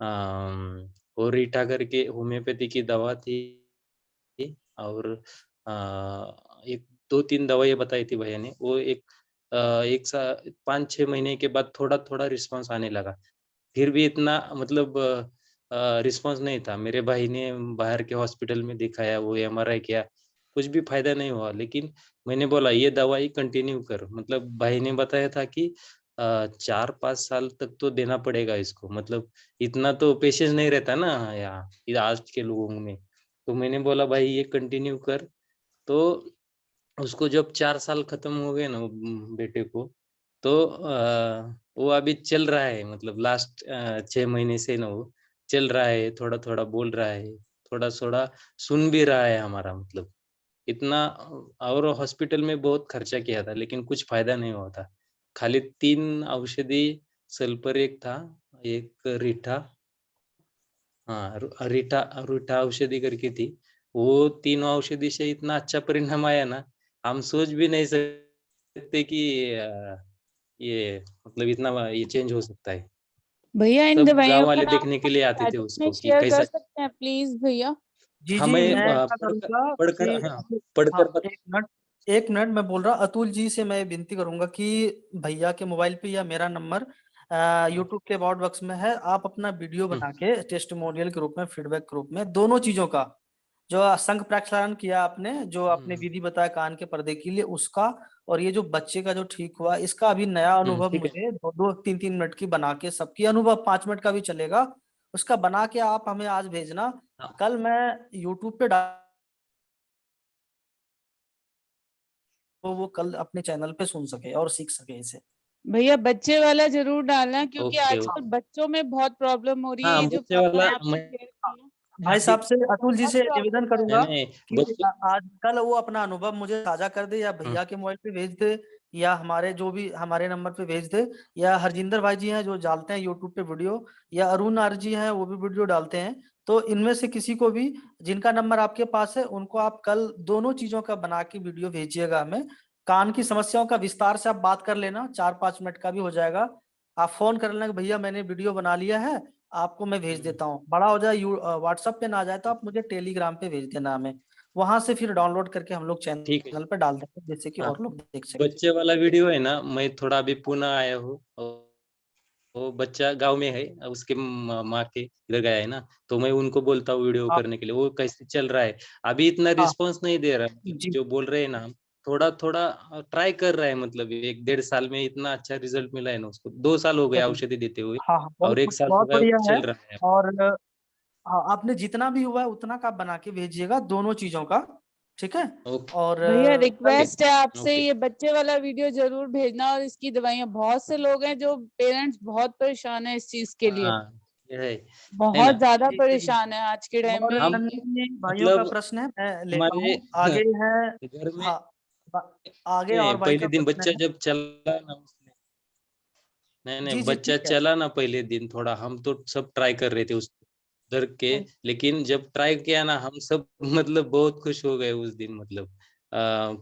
वो रीठा करके होम्योपैथी की दवा थी, और एक 2-3 दवाइयाँ बताई थी भैया ने। वो एक 5-6 महीने के बाद थोड़ा थोड़ा रिस्पांस आने लगा। फिर भी इतना मतलब रिस्पांस नहीं था। मेरे भाई ने बाहर के हॉस्पिटल में दिखाया, वो एमआरआई किया, कुछ भी फायदा नहीं हुआ। लेकिन मैंने बोला ये दवाई कंटिन्यू कर, मतलब भाई ने बताया था कि 4-5 साल तक तो देना पड़ेगा इसको, मतलब इतना तो पेशेंस नहीं रहता ना यहाँ आज के लोगों में। तो मैंने बोला भाई ये कंटिन्यू कर। तो उसको जब 4 साल खत्म हो गए ना बेटे को, तो वो अभी चल रहा है, मतलब लास्ट 6 महीने से ना वो चल रहा है, थोड़ा थोड़ा बोल रहा है, थोड़ा थोड़ा सुन भी रहा है हमारा, मतलब इतना। और हॉस्पिटल में बहुत खर्चा किया था, लेकिन कुछ फायदा नहीं हुआ था। खाली 3 औषधि, सल्फर था, एक रीठा, हाँ रीठा रीठा औषधि करके थी। वो तीनों औषधि से इतना अच्छा परिणाम आया ना, हम सोच भी नहीं सकते कि ये मतलब इतना ये चेंज हो सकता है। भैया इन सब गांव दवाइयों का वाले नाम देखने के आप लिए आते थे चैट में उसको कि शेयर कर कैसा। सकते हैं प्लीज भैया? जी जी, हमें मैं ऐसा पढ़कर करूंगा पढ़कर कि, हाँ हाँ पढ़कर एक मिनट मैं बोल रहा, अतुल जी से मैं विनती करूंगा कि भैया के मोबाइल पे या मेरा नंबर यूट्यूब के अबाउट बॉक्स में है, आप अपना वीडियो बना के टेस्टिमोनियल के रूप में, फीडबैक के रूप में, दोनों चीजों का, जो संघ प्रक्षालन किया आपने, जो आपने विधि बताया कान के पर्दे के लिए उसका, और ये जो बच्चे का जो ठीक हुआ इसका, अभी नया अनुभव ठीक है। मुझे 2-3 मिनट की बना के, सबकी अनुभव 5 मिनट का भी चलेगा, उसका बना के आप हमें आज भेजना। हाँ, कल मैं यूट्यूब पे डाल, तो वो कल अपने चैनल पे सुन सके और सीख सके इसे। भैया बच्चे वाला जरूर डालना, क्योंकि ओके आजकल बच्चों में बहुत प्रॉब्लम हो रही है। हाँ ये जो बच्चे वाला प्रॉब्लम आपने मैं शेयर की है, भाई साहब से, अतुल जी बहुत से निवेदन प्रॉब्लम है। नहीं करूंगा नहीं कि बच्चे आज कल वो अपना अनुभव मुझे साझा कर दे, या भैया के मोबाइल पे भेज दे, या हमारे जो भी हमारे नंबर पे भेज दे, या हरजिंदर भाई जी हैं जो डालते हैं यूट्यूब पे वीडियो, या अरुण आर जी हैं वो भी वीडियो डालते हैं। तो इनमें से किसी को भी, जिनका नंबर आपके पास है, उनको आप कल दोनों चीजों का बना के वीडियो भेजिएगा हमें। कान की समस्याओं का विस्तार से आप बात कर लेना, 4-5 मिनट का भी हो जाएगा। आप फोन कर लेना कि भैया मैंने वीडियो बना लिया है, आपको मैं भेज देता हूँ। बड़ा हो जाए व्हाट्सएप पे ना आ जाए तो आप मुझे टेलीग्राम पे भेज देना हमें, वहां से फिर डाउनलोड करके हम लोग ठीक है। चैनल पे डाल देंगे, जिससे कि हाँ और लोग देख सके। बच्चे वाला वीडियो है ना, मैं थोड़ा अभी पुणे आया हूँ, और वो बच्चा गांव में है, उसके माँ के इधर गया है ना, तो मैं उनको बोलता हूँ वीडियो हाँ करने के लिए, वो कैसे चल रहा है। अभी इतना हाँ रिस्पांस नहीं दे रहा, मतलब जी जो बोल रहे हैं ना, थोड़ा थोड़ा ट्राई कर रहा है, मतलब 1-1.5 साल में इतना अच्छा रिजल्ट मिला है ना उसको। 2 साल हो गए चलिए, औषधि देते हुए हाँ हाँ, और 1 साल बहुत हो गया बढ़िया है। चल रहा है। और हाँ, आपने जितना भी हुआ है उतना का आप बना के भेजिएगा, दोनों चीजों का, ठीक है। ओके और भैया कल रिक्वेस्ट है आपसे, ओके ये बच्चे वाला वीडियो जरूर भेजना, और इसकी दवाइयाँ, बहुत से लोग हैं जो पेरेंट्स बहुत परेशान है इस चीज के लिए, हाँ ये है बहुत ना। ज्यादा ठीक है जी। परेशान है आज के टाइम और में हम अन्य भाइयों का मतलब प्रश्न है, मैं लेता हमारे हूँ आगे है। घर में हाँ, आगे और भाई पहले का दिन प्रश्न बच्चा है। जब चला ना उसने, नहीं नहीं जी जी, बच्चा ठीक है। चला ना पहले दिन, थोड़ा हम तो सब ट्राई कर रहे थे उस डर के, लेकिन जब ट्राई किया ना हम सब मतलब बहुत खुश हो गए उस दिन, मतलब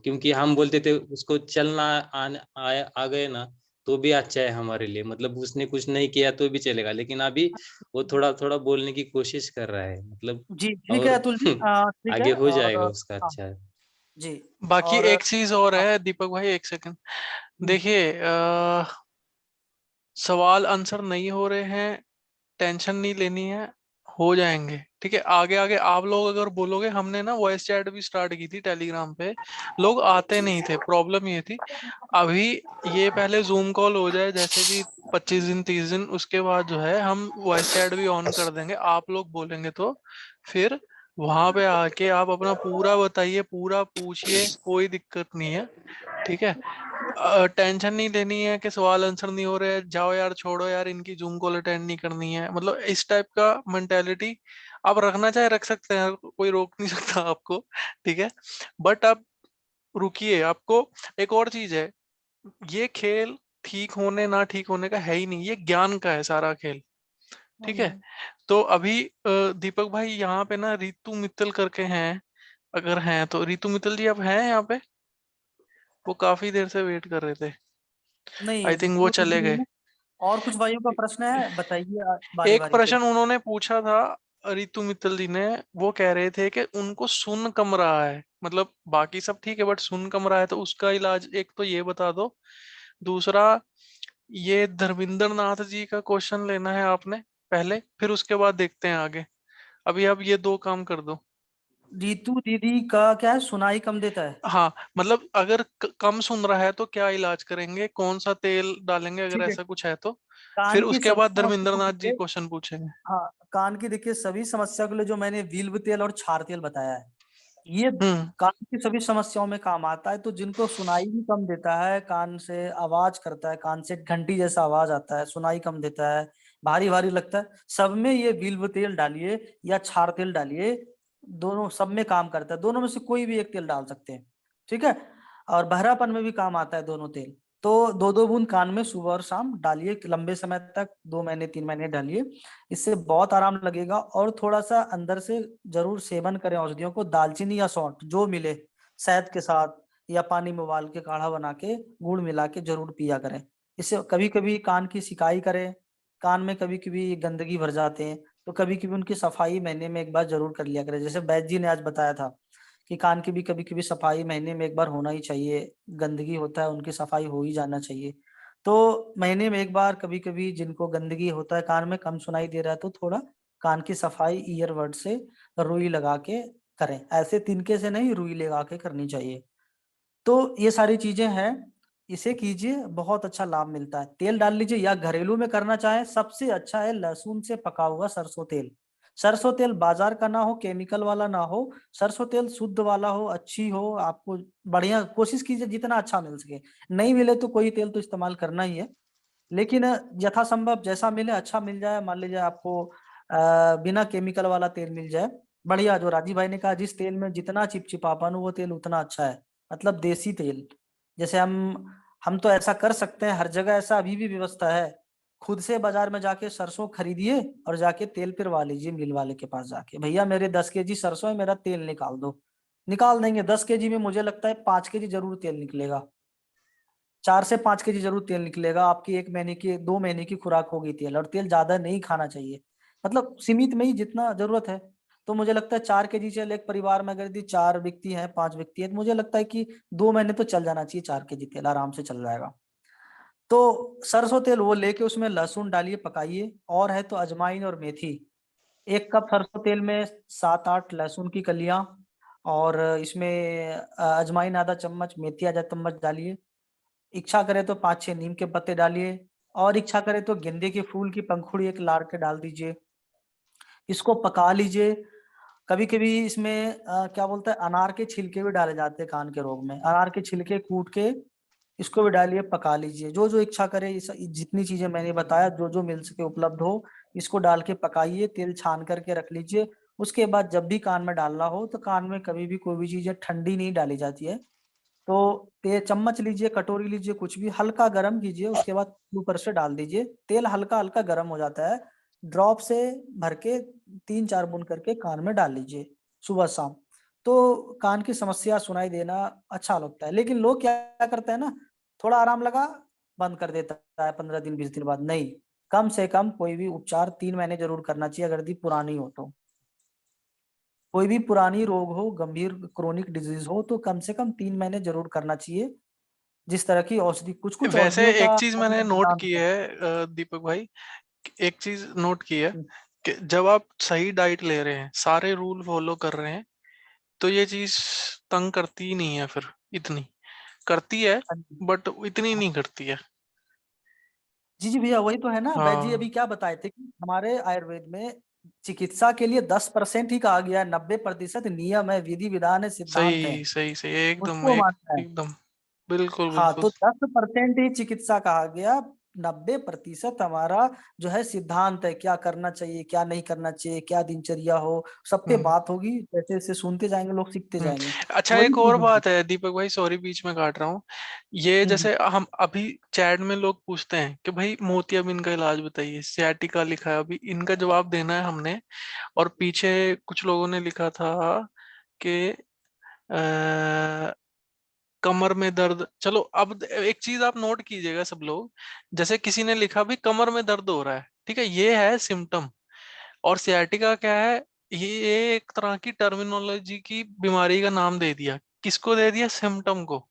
क्योंकि हम बोलते थे उसको चलना आ गए ना तो भी अच्छा है हमारे लिए, मतलब उसने कुछ नहीं किया तो भी चलेगा, लेकिन अभी वो थोड़ा थोड़ा बोलने की कोशिश कर रहा है, मतलब जी ठीक है और अतुल जी, ठीक है। आगे हो और जाएगा उसका हाँ अच्छा। जी। बाकी और एक चीज और हाँ, है दीपक भाई, एक सेकंड हम्म, देखिए, सवाल आंसर नहीं हो रहे हैं, टेंशन नहीं लेनी है, हो जाएंगे, ठीक है। आगे आगे आप लोग अगर बोलोगे, हमने ना वॉइस चैट भी स्टार्ट की थी टेलीग्राम पे, लोग आते नहीं थे, प्रॉब्लम ये थी। अभी ये पहले जूम कॉल हो जाए, जैसे कि 25 दिन 30 दिन, उसके बाद जो है हम वॉइस चैट भी ऑन कर देंगे, आप लोग बोलेंगे तो फिर वहां पे आके आप अपना पूरा बताइए, पूरा पूछिए, कोई दिक्कत नहीं है, ठीक है। टेंशन नहीं लेनी है कि सवाल आंसर नहीं हो रहे, जाओ यार छोड़ो यार, इनकी जूम कॉल अटेंड नहीं करनी है, मतलब इस टाइप का मेंटेलिटी आप रखना चाहे रख सकते हैं, कोई रोक नहीं सकता आपको, ठीक है। बट आप रुकिए, आपको एक और चीज है, ये खेल ठीक होने ना ठीक होने का है ही नहीं, ये ज्ञान का है सारा खेल, ठीक है। तो अभी दीपक भाई यहाँ पे ना रितु मित्तल करके हैं, अगर हैं तो रितु मित्तल जी आप हैं यहाँ पे, वो काफी देर से वेट कर रहे थे, नहीं आई थिंक वो वो तो चले नहीं गए। है। और कुछ भाइयों का प्रश्न है, बताइए बारी एक बारी से। प्रश्न उन्होंने पूछा था, रितु मित्तल जी ने, वो कह रहे थे कि उनको सुन कम रहा है, मतलब बाकी सब ठीक है बट सुन कम रहा है, तो उसका इलाज एक तो ये बता दो, दूसरा ये धर्मिंदर नाथ जी का क्वेश्चन लेना है आपने पहले, फिर उसके बाद देखते हैं आगे, अभी आप ये दो काम कर दो। रितु दीदी का क्या है, सुनाई कम देता है। हाँ, मतलब अगर कम सुन रहा है तो क्या इलाज करेंगे, कौन सा तेल डालेंगे, अगर ठीक है, ऐसा कुछ है तो फिर कान की उसके सभी बाद धर्मेंद्र समस्याओं नाथ के जी लिए, क्वेश्चन पूछेंगे। हाँ कान की देखिए सभी समस्या के लिए जो मैंने विल्व तेल और क्षार तेल बताया है, ये हम्म। कान की सभी समस्याओं में काम आता है। तो जिनको सुनाई भी कम देता है, कान से आवाज करता है, कान से घंटी जैसा आवाज आता है, सुनाई कम देता है, भारी भारी लगता है, सब में ये विल्व तेल डालिए या क्षार तेल डालिए, दोनों सब में काम करता है, दोनों में से कोई भी एक तेल डाल सकते हैं, ठीक है। और बहरापन में भी काम आता है दोनों तेल। तो 2-2 बूंद कान में सुबह और शाम डालिए लंबे समय तक, 2 महीने 3 महीने डालिए, इससे बहुत आराम लगेगा। और थोड़ा सा अंदर से जरूर सेवन करें औषधियों को, दालचीनी या सौंठ जो मिले शहद के साथ, या पानी में उबाल के काढ़ा बना के गुड़ मिला के जरूर पिया करें। इससे कभी कभी कान की सिकाई करें, कान में कभी कभी गंदगी भर जाते हैं, तो कभी कभी उनकी सफाई महीने में एक बार जरूर कर लिया करें। जैसे वैद्य जी ने आज बताया था कि कान की भी कभी कभी सफाई महीने में एक बार होना ही चाहिए, गंदगी होता है उनकी सफाई हो ही जाना चाहिए। तो महीने में एक बार कभी कभी जिनको गंदगी होता है, कान में कम सुनाई दे रहा है, तो थोड़ा कान की सफाई ईयरबड से रुई लगा के करें, ऐसे तिनके से नहीं, रुई लगा के करनी चाहिए। तो ये सारी चीजें हैं, इसे कीजिए, बहुत अच्छा लाभ मिलता है। तेल डाल लीजिए, या घरेलू में करना चाहे सबसे अच्छा है लहसुन से पका हुआ सरसों तेल। सरसों तेल बाजार का ना हो, केमिकल वाला ना हो, सरसों तेल शुद्ध वाला हो, अच्छी हो, आपको बढ़िया कोशिश कीजिए जितना अच्छा मिल सके। नहीं मिले तो कोई तेल तो इस्तेमाल करना ही है, लेकिन यथासंभव जैसा मिले अच्छा मिल जाए। मान लीजिए आपको बिना केमिकल वाला तेल मिल जाए, बढ़िया, जो राजीव भाई ने कहा जिस तेल में जितना चिपचिपापन हो वो तेल उतना अच्छा है, मतलब देसी तेल। जैसे हम तो ऐसा कर सकते हैं, हर जगह ऐसा अभी भी व्यवस्था है, खुद से बाजार में जाके सरसों खरीदिए और जाके तेल पिरवा लीजिए मिल वाले के पास जाके, भैया मेरे 10 kg सरसों है, मेरा तेल निकाल दो, निकाल देंगे। 10 kg में मुझे लगता है 5 kg जरूर तेल निकलेगा, 4 से 5 kg जरूर तेल निकलेगा। आपकी 1 महीने की 2 महीने की खुराक होगी तेल, और तेल ज्यादा नहीं खाना चाहिए, मतलब सीमित में ही जितना जरूरत है। तो मुझे लगता है 4 kg चल, एक परिवार में अगर यदि 4 व्यक्ति हैं 5 व्यक्ति हैं, तो मुझे लगता है कि 2 महीने तो चल जाना चाहिए, 4 kg तेल आराम से चल जाएगा। तो सरसों तेल वो लेके उसमें लहसुन डालिए, पकाइए, और है तो अजवाइन और मेथी। 1 कप सरसों तेल में 7-8 लहसुन की कलियां, और इसमें अजवाइन आधा चम्मच, मेथी आधा चम्मच डालिए। इच्छा करे तो 5-6 नीम के पत्ते डालिए, और इच्छा करे तो गेंदे के फूल की पंखुड़ी एक लार के डाल दीजिए। इसको पका लीजिए। कभी-कभी इसमें क्या बोलते हैं, अनार के छिलके भी डाले जाते हैं कान के रोग में। अनार के छिलके कूट के इसको भी डालिए, पका लीजिए। जो इच्छा करे, जितनी चीजें मैंने बताया, जो मिल सके उपलब्ध हो, इसको डाल के पकाइए, तेल छान करके रख लीजिए। उसके बाद जब भी कान में डालना हो तो कान में कभी भी कोई भी चीज ठंडी नहीं डाली जाती है। तो चम्मच लीजिए, कटोरी लीजिए, कुछ भी, हल्का गर्म कीजिए, उसके बाद ऊपर से डाल दीजिए। तेल हल्का हल्का गर्म हो जाता है, ड्रॉप से भर के 3-4 बूंद करके कान में डाल लीजिए सुबह शाम। तो कान की समस्या सुनाई देना अच्छा लगता है। लेकिन लोग क्या करते हैं ना, थोड़ा आराम लगा, बंद कर देता है 15 दिन 20 दिन बाद। नहीं, कम से कम कोई भी उपचार 3 महीने जरूर करना चाहिए, अगर यदि पुरानी हो तो। कोई भी पुरानी रोग हो, गंभीर क्रोनिक डिजीज हो, तो कम से कम 3 महीने जरूर करना चाहिए। जिस तरह की औषधि, कुछ कुछ वैसे औषधियों का एक चीज मैंने नोट सिद्धांत की है। है दीपक भाई, एक चीज नोट की है हम्म, कि जब आप सही डाइट ले रहे हैं, सारे रूल फॉलो कर रहे हैं, तो ये चीज तंग करती ही नहीं है फिर इतनी। करती है हाँ जी। बट इतनी नहीं करती है। जी जी भैया, वही तो है ना। वैद्य जी हाँ अभी क्या बताए थे कि हमारे आयुर्वेद में चिकित्सा के लिए 10% ही कहा गया है, 90% नियम है, विधि विधान है, सिद्धांत है, सही सही सही, एकदम उसको मानना है। एकदम बिल्कुल हाँ, बिल्कुल। तो 10% ही चिकित्सा कहा गया, 90% हमारा जो है सिद्धांत है, क्या करना चाहिए, क्या नहीं करना चाहिए, क्या दिनचर्या हो, सब पे हम्म बात होगी। जैसे जैसे सुनते जाएंगे लोग, सीखते जाएंगे। अच्छा, वही एक और चीज है। बात है दीपक भाई, सॉरी बीच में काट रहा हूँ। ये हम्म, जैसे हम अभी चैट में लोग पूछते हैं कि भाई मोतियाबिंद का इलाज बताइए, सियाटिका लिखा है, अभी इनका जवाब देना है हमने। और पीछे कुछ लोगों ने लिखा था कि कमर में दर्द। चलो अब एक चीज आप नोट कीजिएगा सब लोग, जैसे किसी ने लिखा भी कमर में दर्द हो रहा है, ठीक है, ये है सिम्टम। और सियाटिका क्या है, ये एक तरह की टर्मिनोलॉजी की बीमारी का नाम दे दिया। किसको दे दिया? सिम्टम को।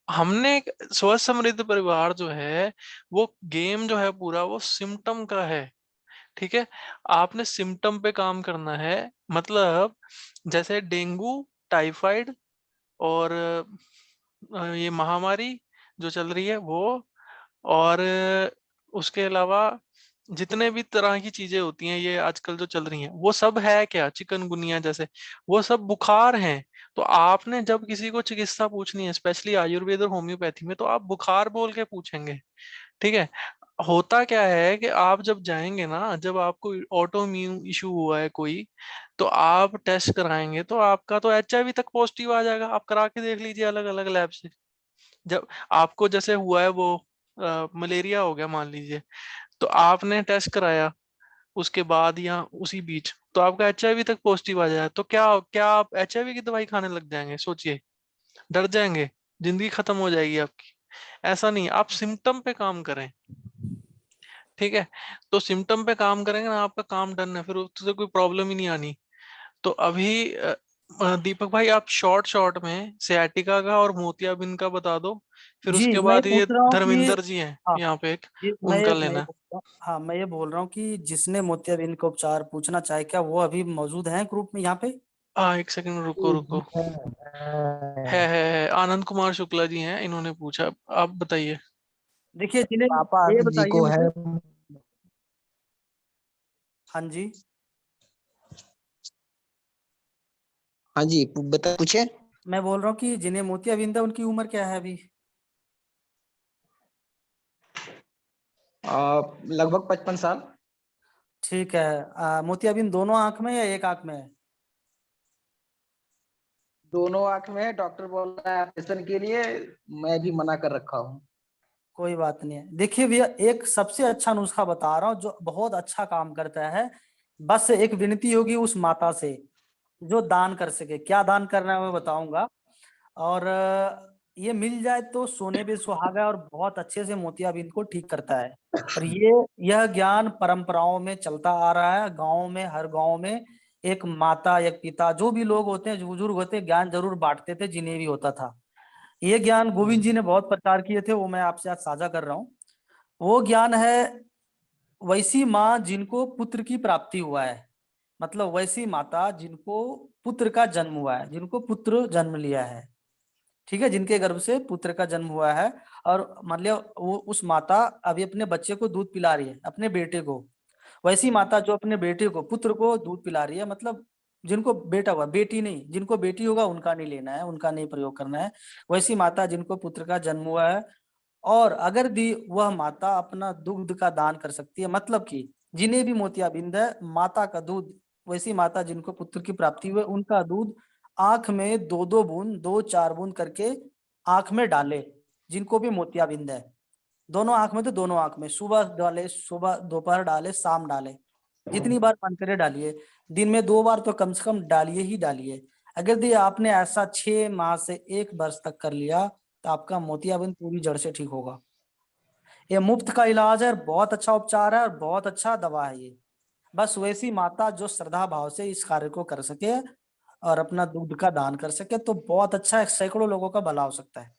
हमने स्वस्थ समृद्ध परिवार जो है, वो गेम जो है पूरा वो सिम्टम का है। ठीक है, आपने सिम्टम पे काम करना है। मतलब जैसे डेंगू, टाइफाइड और ये महामारी जो चल रही है वो, और उसके अलावा जितने भी तरह की चीजें होती हैं ये आजकल जो चल रही हैं, वो सब है क्या, चिकनगुनिया जैसे, वो सब बुखार हैं। तो आपने जब किसी को चिकित्सा पूछनी है, स्पेशली आयुर्वेद और होम्योपैथी में, तो आप बुखार बोल के पूछेंगे। ठीक है। होता क्या है कि आप जब जाएंगे ना, जब आपको ऑटो इम्यून इशू हुआ है कोई, तो आप टेस्ट कराएंगे तो आपका तो HIV तक पॉजिटिव आ जाएगा। आप करा के देख लीजिए अलग अलग लैब से। जब आपको जैसे हुआ है वो मलेरिया हो गया मान लीजिए, तो आपने टेस्ट कराया उसके बाद या उसी बीच, तो आपका HIV तक पॉजिटिव आ जाए, तो क्या क्या आप HIV की दवाई खाने लग जाएंगे? सोचिए, डर जाएंगे, जिंदगी खत्म हो जाएगी आपकी। ऐसा नहीं, आप सिम्टम पे काम करें। ठीक है, तो सिम्टम पे काम करेंगे ना, आपका काम डन है, फिर उससे कोई प्रॉब्लम ही नहीं आनी। तो अभी दीपक भाई आप शॉर्ट शॉर्ट में सियाटिका का और मोतियाबिंद का बता दो, फिर जी, उसके मैं ये बाद पूछ ये रहा हूँ कि, धर्मेंद्र जी हैं हाँ, यहाँ पे एक, जी, उनका मैं ये लेना है। पूछ रहा हूँ, हाँ, मैं ये बोल रहा हूँ कि जिसने मोतियाबिंद का उपचार पूछना चाहे, क्या वो अभी मौजूद हैं ग्रुप में यहाँ पे? हाँ एक सेकंड रुको रुको। है आनंद कुमार शुक्ला जी हैं, इन्होंने पूछा, आप बताइए। देखिए जिन्हें, पापा ये जी बताइए को है। मुझे। हाँ जी, हाँ जी, बता, पूछे। मैं बोल रहा हूँ कि जिन्हें मोतियाबिंद है उनकी उम्र क्या है अभी? लगभग 55 साल। ठीक है। मोतियाबिंद दोनों आंख में या एक आंख में है? दोनों आंख में है, डॉक्टर बोल रहा है ऑपरेशन के लिए। मैं भी मना कर रखा हूँ। कोई बात नहीं है। देखिए भैया, एक सबसे अच्छा नुस्खा बता रहा हूँ जो बहुत अच्छा काम करता है। बस एक विनती होगी उस माता से जो दान कर सके। क्या दान करना है मैं बताऊंगा। और ये मिल जाए तो सोने पे सुहागा, और बहुत अच्छे से मोतियाबिंद को ठीक करता है। और यह ज्ञान परंपराओं में चलता आ रहा है। गांव में, हर गांव में एक माता, एक पिता, जो भी लोग होते हैं, जो बुजुर्ग होते हैं, ज्ञान जरूर बांटते थे, जिन्हें भी होता था। ये ज्ञान गोविंद जी ने बहुत प्रचार किए थे, वो मैं आपसे आज साझा कर रहा हूँ। वो ज्ञान है, वैसी माँ जिनको पुत्र की प्राप्ति हुआ है, मतलब वैसी माता जिनको पुत्र का जन्म हुआ है, जिनको पुत्र जन्म लिया है, ठीक है, जिनके गर्भ से पुत्र का जन्म हुआ है, और मतलब वो उस माता अभी अपने बच्चे को दूध पिला रही है, अपने बेटे को। वैसी माता जो अपने बेटे को, पुत्र को दूध पिला रही है, मतलब जिनको बेटा हुआ, बेटी नहीं, जिनको बेटी होगा उनका नहीं लेना है, उनका नहीं प्रयोग करना है। वैसी माता जिनको पुत्र का जन्म हुआ है, और अगर दी वह माता अपना दुग्ध का दान कर सकती है, मतलब कि जिन्हें भी मोतियाबिंद है, माता का दूध, वैसी माता जिनको पुत्र की प्राप्ति हुई, उनका दूध आंख में 2-2 बूंद, 2-4 बूंद करके आंख में डाले, जिनको भी मोतियाबिंद है। दोनों आंख में तो दोनों आंख में, सुबह डाले, सुबह दोपहर डाले, शाम डाले, जितनी बार मन करे डालिए। दिन में 2 बार तो कम से कम डालिए ही डालिए। अगर ये आपने ऐसा 6 माह से 1 वर्ष तक कर लिया तो आपका मोतियाबिंद पूरी जड़ से ठीक होगा। ये मुफ्त का इलाज है, बहुत अच्छा उपचार है और बहुत अच्छा दवा है ये। बस वैसी माता जो श्रद्धा भाव से इस कार्य को कर सके और अपना दूध का दान कर सके तो बहुत अच्छा है, सैकड़ों लोगों का भला हो सकता है।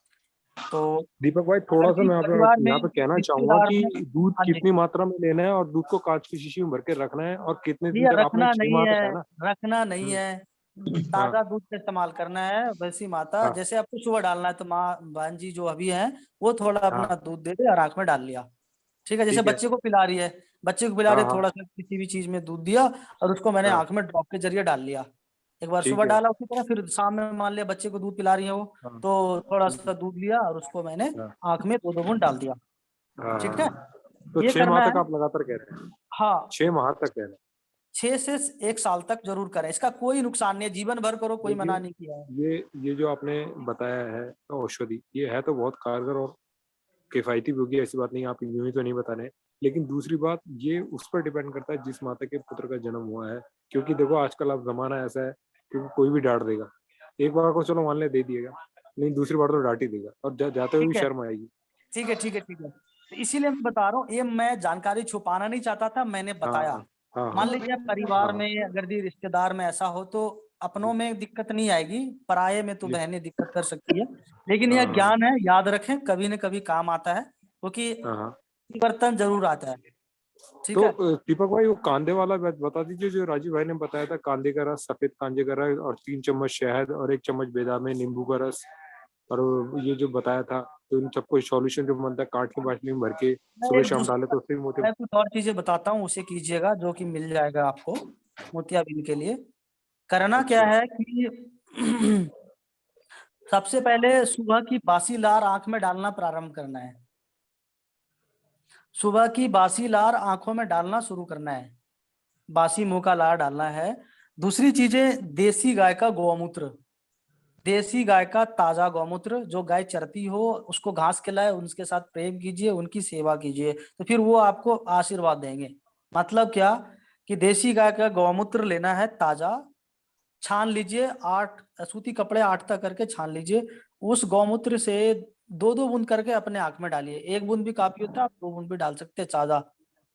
तो दीपक भाई थोड़ा सा मैं परिवार में, यहाँ पे कहना चाहूंगा रिश्तेदार कि में, दूध हाँ जी, कितनी मात्रा में लेना है और दूध को कांच की शीशी में भर के रखना है और कितने दिन ये तक, आपने रखना 6 नहीं माह तक है, है ना? रखना नहीं है, हाँ ताजा दूध का इस्तेमाल करना है। वैसी माता हाँ जैसे आपको सुबह डालना है तो माँ बहन जी जो अभी हैं वो थोड़ा अपना हाँ दूध दे दे और आंख में डाल लिया, ठीक है। जैसे ठीक है। बच्चे को पिला रही है, बच्चे को पिला हाँ रही है, हाँ थोड़ा सा किसी भी चीज में दूध दिया और उसको मैंने हाँ आंख में ड्रॉप के जरिए डाल लिया। एक बार सुबह ठीक है। डाला उसी तरह, फिर शाम में मान लिया बच्चे को दूध पिला रही है वो, हाँ तो थोड़ा ठीक सा है। दूध लिया और उसको मैंने हाँ आंख में 2-2 बूंद डाल दिया, ठीक है। हाँ तो ये 6 माह करना तक है, आप लगातार कह रहे हैं? हाँ। 6 माह तक कह रहे हैं? 6 से 1 साल तक जरूर करें, इसका कोई नुकसान नहीं है, जीवन भर करो, कोई देखिए मना नहीं किया है। ये जो आपने बताया है औषधि, ये है तो बहुत कारगर और किफायती भी होगी, ऐसी बात नहीं, आप यूं ही तो नहीं बता रहे। लेकिन दूसरी बात, ये उस पर डिपेंड करता है जिस माता के पुत्र का जन्म हुआ है, क्योंकि देखो आजकल अब जमाना ऐसा है क्योंकि कोई भी डांट देगा। एक बार को चलो मान ले दे दिएगा, लेकिन दूसरी बार तो डांट ही देगा और जाते हुए भी ठीक है, शर्म आएगी। ठीक है, ठीक है, ठीक है, तो इसीलिए मैं बता रहा हूँ, ये मैं जानकारी छुपाना नहीं चाहता था, मैंने हाँ बताया। हाँ हाँ मान हाँ लीजिए परिवार हाँ में अगर भी रिश्तेदार में ऐसा हो तो अपनों में दिक्कत नहीं आएगी, पराये में तो ये बहनें दिक्कत कर सकती है, लेकिन यह हाँ ज्ञान है, याद रखें, कभी न कभी काम आता है, क्योंकि हाँ हाँ। परिवर्तन जरूर आता है, ठीक तो है। दीपक भाई वो कांदे वाला बता दीजिए जो राजीव भाई ने बताया था, कांदे का रस, सफेद कांदे का रस और 3 चम्मच शहद और 1 चम्मच बेदामे नींबू का रस, और ये जो बताया था, तो इन सबको सॉल्यूशन जो बनता है काट के बाटली में भर के मैं सुबह एक शाम डाले तो दूसरा, उससे भी मोटे। मैं कुछ और चीजें बताता हूँ, उसे कीजिएगा, जो कि मिल जाएगा आपको मोतियाबिंद के लिए। करना क्या अच्छा है कि सबसे पहले सुबह की बासी लार आंख में डालना प्रारंभ करना है, सुबह की बासी लार आंखों में डालना शुरू करना है, बासी मुंह का लार डालना है। दूसरी चीजें, देसी गाय का गौमूत्र, देसी गाय का ताजा गौमूत्र, जो गाय चरती हो उसको घास खिलाए, उनके साथ प्रेम कीजिए, उनकी सेवा कीजिए, तो फिर वो आपको आशीर्वाद देंगे। मतलब क्या कि देसी गाय का गौमूत्र लेना है ताजा, छान लीजिए, 8 सूती कपड़े 8 तक करके छान लीजिए, उस गौमूत्र से 2-2 बूंद करके अपने आंख में डालिए, 1 बूंद भी काफी होता है, आप 2 बूंद भी डाल सकते हैं ताजा,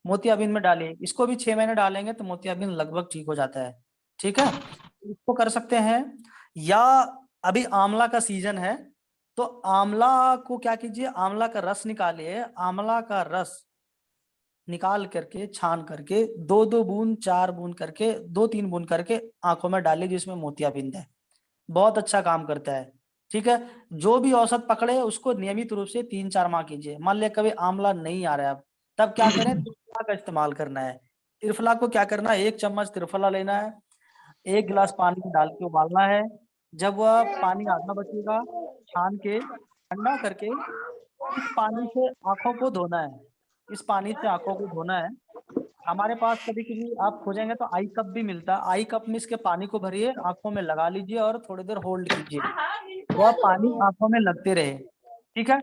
मोतियाबिंद में डालिए। इसको भी 6 महीने डालेंगे तो मोतियाबिंद लगभग ठीक हो जाता है, ठीक है। इसको कर सकते हैं। या अभी आंवला का सीजन है तो आंवला को क्या कीजिए, आंवला का रस निकालिए, आंवला का रस निकाल करके छान करके 2-2 बूंद 4 बूंद करके 2-3 बूंद करके आंखों में डालिए, जिसमें मोतियाबिंद है, बहुत अच्छा काम करता है, ठीक है। जो भी औसत पकड़े उसको नियमित रूप से 3-4 माह कीजिए। मान लिया कभी आंवला नहीं आ रहा है, अब तब क्या करें, त्रिफला का इस्तेमाल करना है। त्रिफला को क्या करना है, 1 चम्मच त्रिफला लेना है, 1 गिलास पानी में डाल के उबालना है, जब वह पानी आधा बचेगा छान के ठंडा करके इस पानी से आंखों को धोना है, इस पानी से आंखों को धोना है। हमारे पास कभी कभी आप खोजेंगे तो आई कप भी मिलता है, आई कप में इसके पानी को भरिए, आंखों में लगा लीजिए और थोड़ी देर होल्ड कीजिए, वह पानी आंखों में लगते रहे, ठीक है।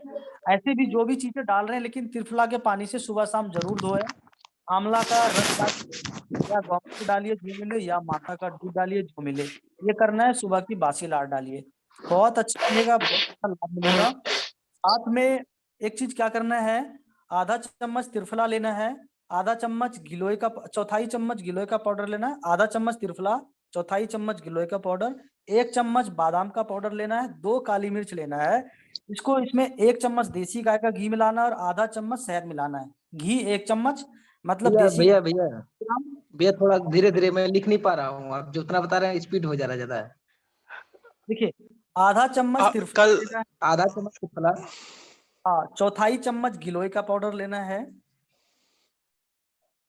ऐसे भी जो भी चीजें डाल रहे हैं, लेकिन त्रिफला के पानी से सुबह शाम जरूर धोए। आंवला का रस डालिए या गौमूत्र डालिए जो मिले, या माता का दूध डालिए जो मिले, ये करना है। सुबह की बासी लार डालिए, बहुत अच्छा मिलेगा, बहुत अच्छा लाभ मिलेगा। साथ में एक चीज क्या करना है, आधा चम्मच त्रिफला लेना है, आधा चम्मच गिलोय का, चौथाई चम्मच गिलोय का पाउडर लेना है, आधा चम्मच त्रिफला, चौथाई चम्मच गिलोय का पाउडर, 1 चम्मच बादाम का पाउडर लेना है, 2 काली मिर्च लेना है। इसको इसमें 1 चम्मच देसी गाय का घी मिलाना है और आधा चम्मच शहद मिलाना है। घी 1 चम्मच, मतलब भैया देसी भैया भैया भैया थोड़ा धीरे धीरे, मैं लिख नहीं पा रहा हूँ, आप जो उतना बता रहे हैं स्पीड हो जा रहा है ज्यादा है। देखिए, आधा चम्मच त्रिफला कल लेना है, आधा चम्मच त्रिफला, हाँ, चौथाई चम्मच गिलोय का पाउडर लेना है,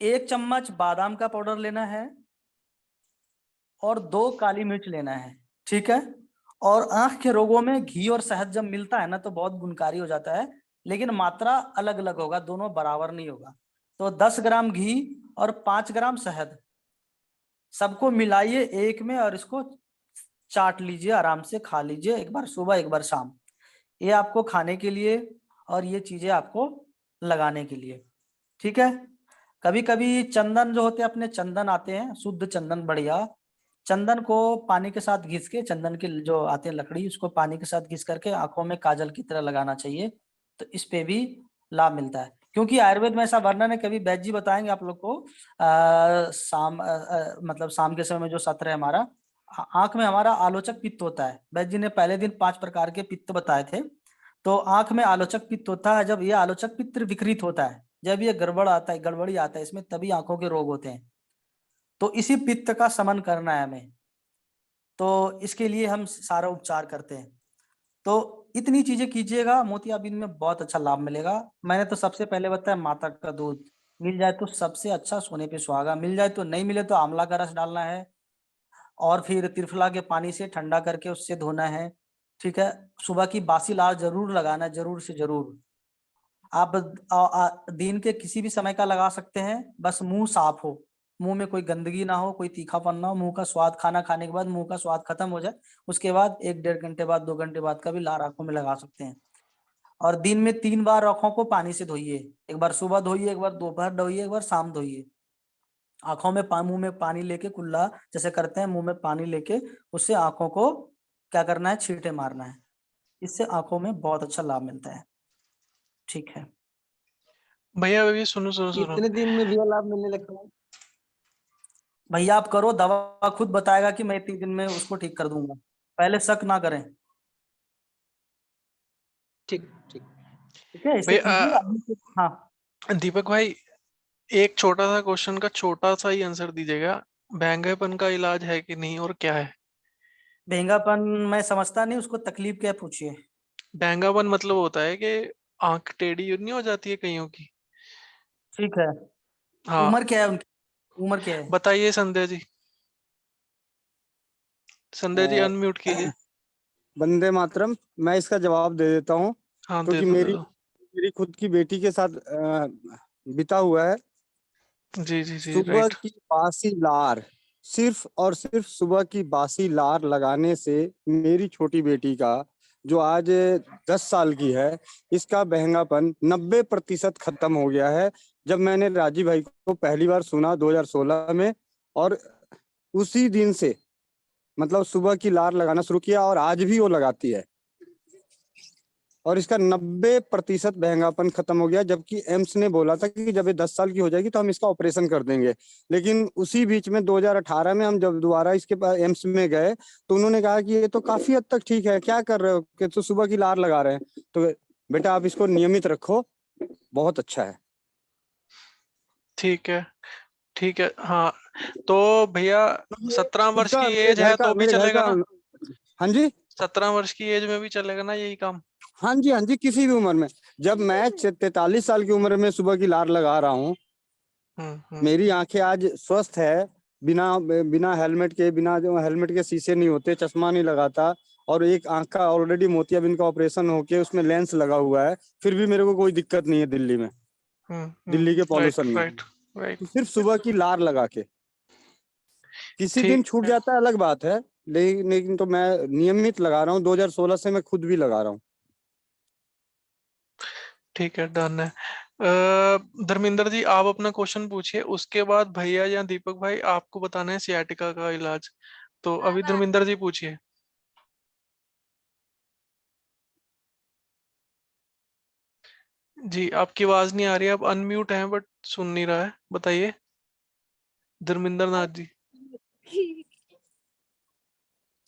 1 चम्मच बादाम का पाउडर लेना है और 2 काली मिर्च लेना है। ठीक है। और आंख के रोगों में घी और शहद जब मिलता है ना तो बहुत गुणकारी हो जाता है, लेकिन मात्रा अलग अलग होगा, दोनों बराबर नहीं होगा। तो 10 ग्राम घी और 5 ग्राम शहद सबको मिलाइए एक में और इसको चाट लीजिए, आराम से खा लीजिए, एक बार सुबह एक बार शाम। ये आपको खाने के लिए और ये चीजें आपको लगाने के लिए। ठीक है। कभी कभी चंदन जो होते हैं अपने, चंदन आते हैं शुद्ध चंदन बढ़िया, चंदन को पानी के साथ घिस के, चंदन के जो आते हैं लकड़ी, उसको पानी के साथ घिस करके आंखों में काजल की तरह लगाना चाहिए, तो इस पे भी लाभ मिलता है। क्योंकि आयुर्वेद में ऐसा वर्णन है, कभी वैद्य जी बताएंगे आप लोग को, मतलब शाम के समय में जो सत्र है हमारा, आंख में हमारा आलोचक पित्त होता है। वैद्य जी ने पहले दिन 5 प्रकार के पित्त बताए थे। तो आंख में आलोचक पित्त होता है, जब ये आलोचक पित्त विकृत होता है, जब ये गड़बड़ी आता है इसमें, तभी आंखों के रोग होते हैं। तो इसी पित्त का शमन करना है हमें, तो इसके लिए हम सारा उपचार करते हैं। तो इतनी चीजें कीजिएगा, मोतियाबिंद में बहुत अच्छा लाभ मिलेगा। मैंने तो सबसे पहले बताया, माता का दूध मिल जाए तो सबसे अच्छा, सोने पे सुहागा, मिल जाए तो, नहीं मिले तो आंवला का रस डालना है और फिर त्रिफला के पानी से ठंडा करके उससे धोना है। ठीक है। सुबह की बासी लाल जरूर लगाना है, जरूर से जरूर। आप दिन के किसी भी समय का लगा सकते हैं, बस मुंह साफ हो, मुंह में कोई गंदगी ना हो, कोई तीखापन ना हो, मुंह का स्वाद, खाना खाने के बाद मुंह का स्वाद खत्म हो जाए, उसके बाद 1-1.5 घंटे बाद, 2 घंटे बाद का भी लार आंखों में लगा सकते हैं। और दिन में 3 बार आंखों को पानी से धोइए, एक बार सुबह धोइए, एक बार दोपहर धोइए, एक बार शाम धोइए। आंखों में मुंह में पानी लेके, कुल्ला जैसे करते हैं, मुंह में पानी लेके उससे आंखों को क्या करना है, छींटे मारना है। इससे आंखों में बहुत अच्छा लाभ मिलता है। ठीक है भैया अभी सुनो सुनो सुनो, कितने दिन में भैया लाभ मिलने लगता है? भैया, आप करो, दवा खुद बताएगा कि मैं इतने दिन में उसको ठीक कर दूंगा, पहले शक ना करें। ठीक ठीक। ठीक है, इसे भैया कीजिए अभी। हाँ, दीपक भाई, एक छोटा सा क्वेश्चन का छोटा सा ही आंसर दीजिएगा, बैंगेपन का इलाज है कि नहीं और क्या है? भेंगापन मैं समझता नहीं, उसको तकलीफ क्या है, पूछिए। बैंगापन मतलब होता है कि आंख टेढ़ी नहीं हो जाती है कईयों की। ठीक है। हाँ, उम्र क्या है उनकी, उम्र क्या है? बताइए संध्या जी। संध्या जी अनम्यूट कीजिए। वंदे मातरम। मैं इसका जवाब दे देता हूँ, हाँ दे क्योंकि दो दे मेरी दो। मेरी खुद की बेटी के साथ बीता हुआ है। जी जी जी, सुबह राइट। की बासी लार, सिर्फ और सिर्फ सुबह की बासी लार लगाने से मेरी छोटी बेटी का, जो आज 10 साल की है, इसका बहंगापन 90% खत्म हो गया है। जब मैंने राजीव भाई को पहली बार सुना 2016 में, और उसी दिन से मतलब सुबह की लार लगाना शुरू किया और आज भी वो लगाती है, और इसका 90% महंगापन खत्म हो गया। जबकि एम्स ने बोला था कि जब ये 10 साल की हो जाएगी तो हम इसका ऑपरेशन कर देंगे। लेकिन उसी बीच में 2018 में हम जब दोबारा इसके पास एम्स में गए तो उन्होंने कहा कि ये तो काफी हद तक ठीक है, क्या कर रहे हो, कि तो सुबह की लार लगा रहे हैं। तो बेटा आप इसको नियमित रखो, बहुत अच्छा है। ठीक है ठीक है। हाँ, तो भैया 17 वर्ष इसका की एज है तो भी मेरे घर चलेगा का, ना? हाँ जी, 17 वर्ष की एज में भी चलेगा ना यही काम? हाँ जी, हाँ जी, किसी भी उम्र में। जब मैं 43 साल की उम्र में सुबह की लार लगा रहा हूँ, मेरी आंखें आज स्वस्थ है, बिना बिना हेलमेट के, बिना जो हेलमेट के शीशे नहीं होते, चश्मा नहीं लगाता, और एक आंख का ऑलरेडी मोतियाबिंद का ऑपरेशन होके उसमें लेंस लगा हुआ है, फिर भी मेरे को कोई दिक्कत नहीं है दिल्ली में, दिल्ली के राइट पॉल्यूशन में। Right right. तो सिर्फ सुबह की लार लगा के, किसी दिन ठीक छूट है जाता है अलग बात है, लेकिन तो मैं नियमित लगा रहा हूँ, 2016 से मैं खुद भी लगा रहा हूँ। ठीक है, डन है। धर्मेंद्र जी आप अपना क्वेश्चन पूछिए, उसके बाद भैया या दीपक भाई आपको बताना है सियाटिका का इलाज। तो अभी धर्मेंद्र जी पूछिए। जी आपकी आवाज नहीं आ रही है, आप अनम्यूट हैं बट सुन नहीं रहा है, बताइए धर्मेंद्र नाथ जी।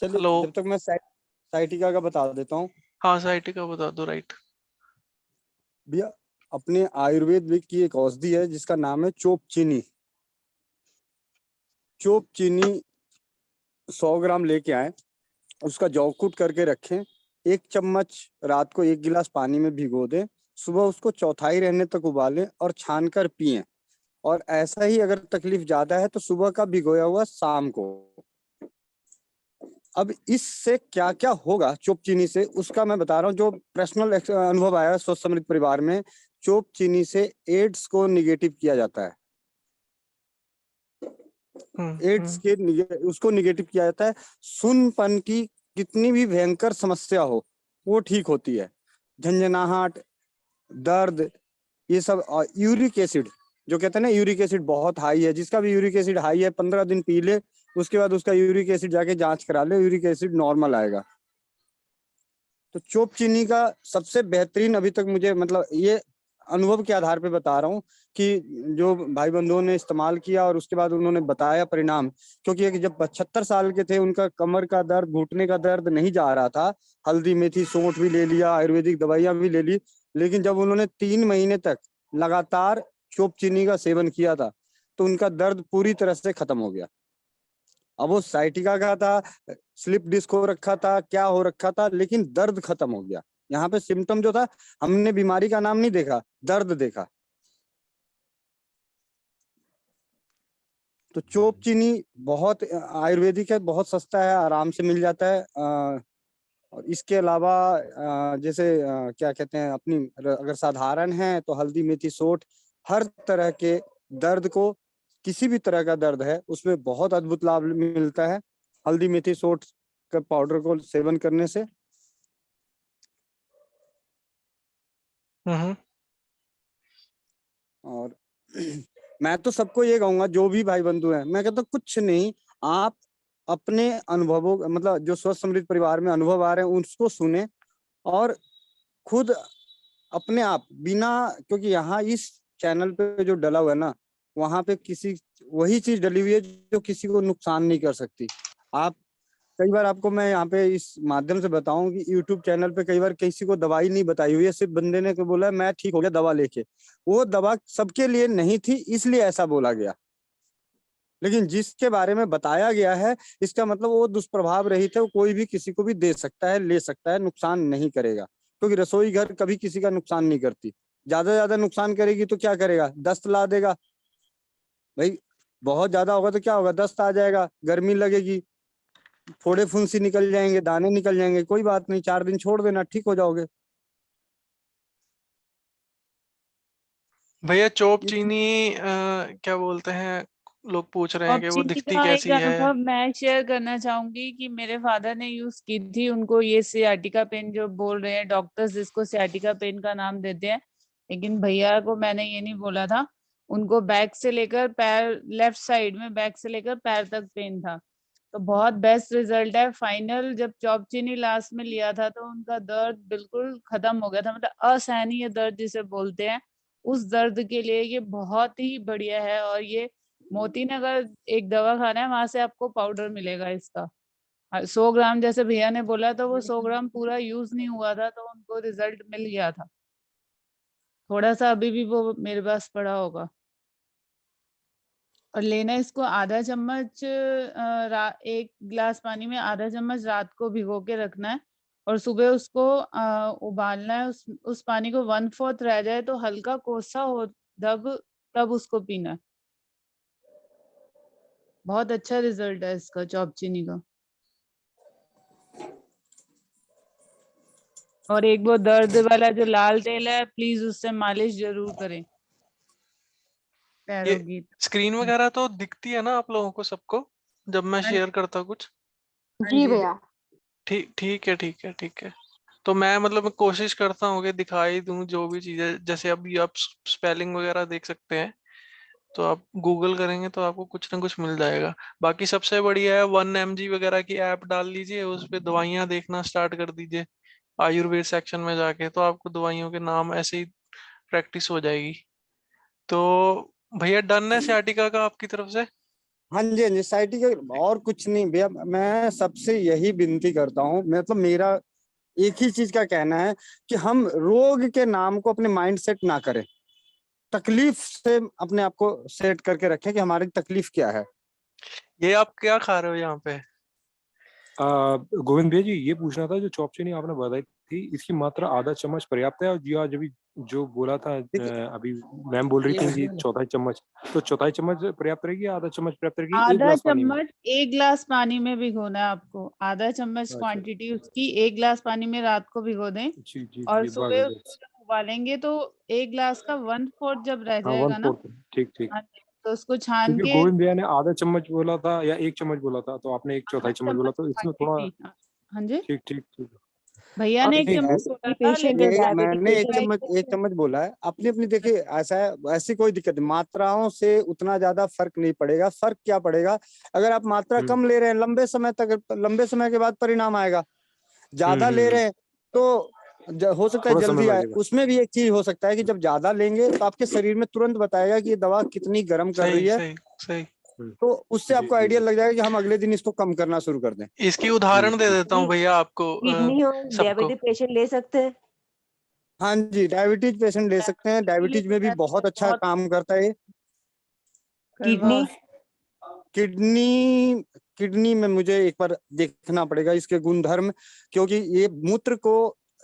चलिए, हेलो। जब तक मैं साइटिका का बता देता हूँ हाँ साइटिका बता दो, राइट। भैया। अपने आयुर्वेद की एक औषधि है जिसका नाम है चोप चीनी। चोप चीनी 100 ग्राम लेके आए, उसका जौ कूट करके रखें, 1 चम्मच रात को 1 गिलास पानी में भिगो दें, सुबह उसको चौथाई रहने तक उबालें और छान कर पिएं। और ऐसा ही अगर तकलीफ ज्यादा है तो सुबह का भिगोया हुआ शाम को। अब इससे क्या क्या होगा चोप चीनी से, उसका मैं बता रहा हूँ। जो पर्सनल अनुभव आया स्वस्थ समृद्ध परिवार में, चोप चीनी से एड्स को निगेटिव किया जाता है। एड्स के उसको निगेटिव किया जाता है। सुन्नपन की कितनी भी भयंकर समस्या हो वो ठीक होती है। झंझनाहट, दर्द, ये सब। यूरिक एसिड, जो कहते हैं ना यूरिक एसिड बहुत हाई है, जिसका भी यूरिक एसिड हाई है 15 दिन पी ले, उसके बाद उसका यूरिक एसिड जाके जांच करा ले, यूरिक एसिड नॉर्मल आएगा। तो चोप चीनी का सबसे बेहतरीन अभी तक मुझे, मतलब ये अनुभव के आधार पे बता रहा हूँ कि जो भाई बंधुओं ने इस्तेमाल किया और उसके बाद उन्होंने बताया परिणाम। क्योंकि जब 75 साल के थे, उनका कमर का दर्द, घुटने का दर्द नहीं जा रहा था। हल्दी मेथी सौंठ भी ले लिया, आयुर्वेदिक दवाइयां भी ले ली, लेकिन जब उन्होंने 3 महीने तक लगातार चोप चीनी का सेवन किया था तो उनका दर्द पूरी तरह से खत्म हो गया। अब वो साइटिका का था, स्लिप डिस्क हो रखा था, क्या हो रखा था, लेकिन दर्द खत्म हो गया। यहाँ पे सिम्टम जो था, हमने बीमारी का नाम नहीं देखा, दर्द देखा। तो चोप चीनी बहुत आयुर्वेदिक है, बहुत सस्ता है, आराम से मिल जाता है। और इसके अलावा जैसे क्या कहते हैं, अपनी अगर साधारण है तो हल्दी मेथी सौंठ, हर तरह के दर्द को, किसी भी तरह का दर्द है उसमें बहुत अद्भुत लाभ मिलता है हल्दी मेथी सौंठ का पाउडर को सेवन करने से। और मैं तो सबको ये कहूंगा, जो भी भाई बंधु हैं, मैं कहता हूँ कुछ नहीं, आप अपने अनुभवों, मतलब जो स्वस्थ समृद्ध परिवार में अनुभव आ रहे हैं उसको सुने और खुद अपने आप बिना, क्योंकि यहाँ इस चैनल पे जो डला हुआ है ना, वहां पे किसी वही चीज डली हुई है जो किसी को नुकसान नहीं कर सकती। आप कई बार, आपको मैं यहाँ पे इस माध्यम से बताऊं कि YouTube चैनल पे कई बार किसी को दवाई नहीं बताई हुई है, सिर्फ बंदे ने बोला मैं ठीक हो गया दवा लेके। वो दवा सबके लिए नहीं थी, इसलिए ऐसा बोला गया। लेकिन जिसके बारे में बताया गया है, इसका मतलब वो दुष्प्रभाव रहित है, वो कोई भी किसी को भी दे सकता है, ले सकता है, नुकसान नहीं करेगा। क्योंकि रसोई घर कभी किसी का नुकसान नहीं करती। ज्यादा नुकसान करेगी तो क्या करेगा, दस्त ला देगा भाई। बहुत ज्यादा होगा तो क्या होगा, दस्त आ जाएगा, गर्मी लगेगी, फोड़े फुंसी निकल जाएंगे, दाने निकल जाएंगे, कोई बात नहीं, 4 दिन छोड़ देना, ठीक हो जाओगे। भैया चोप चीनी क्या बोलते हैं, लोग पूछ रहे हैं चोप कि वो चीनी दिखती का एक कैसी है। अनुभव मैं शेयर करना चाहूंगी कि मेरे फादर ने यूज की थी। उनको ये सियाटिका पेन जो बोल रहे हैं डॉक्टर्स, जिसको सियाटिका पेन का नाम देते हैं, लेकिन भैया को मैंने ये नहीं बोला था। उनको बैक से लेकर पैर, लेफ्ट साइड में बैक से लेकर पैर तक पेन था। तो बहुत बेस्ट रिजल्ट है। फाइनल जब चोप चीनी लास्ट में लिया था तो उनका दर्द बिल्कुल खत्म हो गया था। मतलब असहनीय दर्द जिसे बोलते हैं, उस दर्द के लिए ये बहुत ही बढ़िया है। और ये मोती नगर एक दवा खाना है, वहां से आपको पाउडर मिलेगा इसका। 100 ग्राम जैसे भैया ने बोला, तो वो 100 ग्राम पूरा यूज नहीं हुआ था, तो उनको रिजल्ट मिल गया था। थोड़ा सा अभी भी वो मेरे पास पड़ा होगा। और लेना इसको आधा चम्मच, 1 गिलास पानी में आधा चम्मच रात को भिगो के रखना है और सुबह उसको उबालना है। उस पानी को 1/4 रह जाए तो हल्का कोसा हो तब उसको पीना है। बहुत अच्छा रिजल्ट है इसका चोप चीनी का। और एक वो दर्द वाला जो लाल तेल है, प्लीज उससे मालिश जरूर करें पैरों की। स्क्रीन वगैरह तो दिखती है ना आप लोगों को सबको जब मैं शेयर करता हूँ कुछ? जी भैया। ठीक है। तो मैं मतलब कोशिश करता हूँ कि दिखाई दूं जो भी चीजें। जैसे अभी आप स्पेलिंग वगैरह देख सकते हैं, तो आप गूगल करेंगे तो आपको कुछ ना कुछ मिल जाएगा। बाकी सबसे बढ़िया है 1mg वगैरह की ऐप डाल लीजिए, उस पे दवाइयां देखना स्टार्ट कर दीजिए आयुर्वेद सेक्शन में जाके, तो आपको दवाइयों के नाम ऐसे ही प्रैक्टिस हो जाएगी। तो भैया डन है सियाटिका का आपकी तरफ से? हाँ जी, हाँ जी, साइटिका और कुछ नहीं भैया। मैं सबसे यही विनती करता हूँ, मतलब मेरा एक ही चीज का कहना है कि हम रोग के नाम को अपने माइंड सेट ना करें, तकलीफ से अपने आप को सेट करके रखें कि हमारी तकलीफ क्या है। ये आप क्या खा रहे हो यहाँ पे? गोविंद भैया जी, ये पूछना था, जो चॉप चीनी आपने बताई थी, इसकी मात्रा आधा चम्मच पर्याप्त है? और जी आज अभी जो बोला था, अभी मैम बोल रही थी कि चौथाई चम्मच, तो चौथाई चम्मच पर्याप्त रहेगी या आधा चम्मच पर्याप्त रहेगी एक आधा गिलास पानी में? चम्मच 1 गिलास पानी में भिगोना है आपको। आधा चम्मच अच्छा। क्वांटिटी उसकी 1 गिलास पानी में रात को भिगो दें जी जी और जी, सुबह बस उसको जब उबालेंगे तो 1 गिलास का 1/4 जब रह हाँ, जाएगा ना, 1/4। ठीक ठीक। हाँ जी, तो उसको छान क्योंकि के गोविंद भैया ने आधा चम्मच बोला था या 1 चम्मच बोला था, तो आपने 1 आधा चौथाई चम्मच बोला, चम्मच तो इसमें थोड़ा क्वांटिटी। हाँ जी, ठीक ठीक ठीक। भैया ने 1 नहीं, चम्मच ऐसे बोला था, पेशेंट लेकिन है, डायबिटिक मैंने एक पेशेंट चम्मच बोला है। अपनी अपनी देखिए, ऐसा है, ऐसी कोई दिक्कत नहीं, मात्राओं से उतना ज्यादा फर्क नहीं पड़ेगा। फर्क क्या पड़ेगा, अगर आप मात्रा कम ले रहे हैं, लंबे समय के बाद परिणाम आएगा। ज्यादा ले रहे हैं तो हो सकता है थोड़ा समय जल्दी आए। लगेगा। उसमें भी एक चीज हो सकता है कि जब ज्यादा लेंगे तो आपके शरीर में तुरंत बताएगा कि ये दवा कितनी गर्म कर रही सही है, सही सही। तो उससे जी आपको जी आइडिया जी। लग जाएगा कि हम अगले दिन इसको कम करना शुरू कर दें। इसकी उदाहरण दे जी देता हूँ भैया आपको, किडनी और सबको। डायबिटिक पेशेंट ले सकते हैं। हाँ जी, डायबिटीज पेशेंट ले सकते हैं। डायबिटीज में भी बहुत अच्छा काम करता है ये। किडनी किडनी में मुझे एक बार देखना पड़ेगा इसके गुणधर्म, क्योंकि ये मूत्र को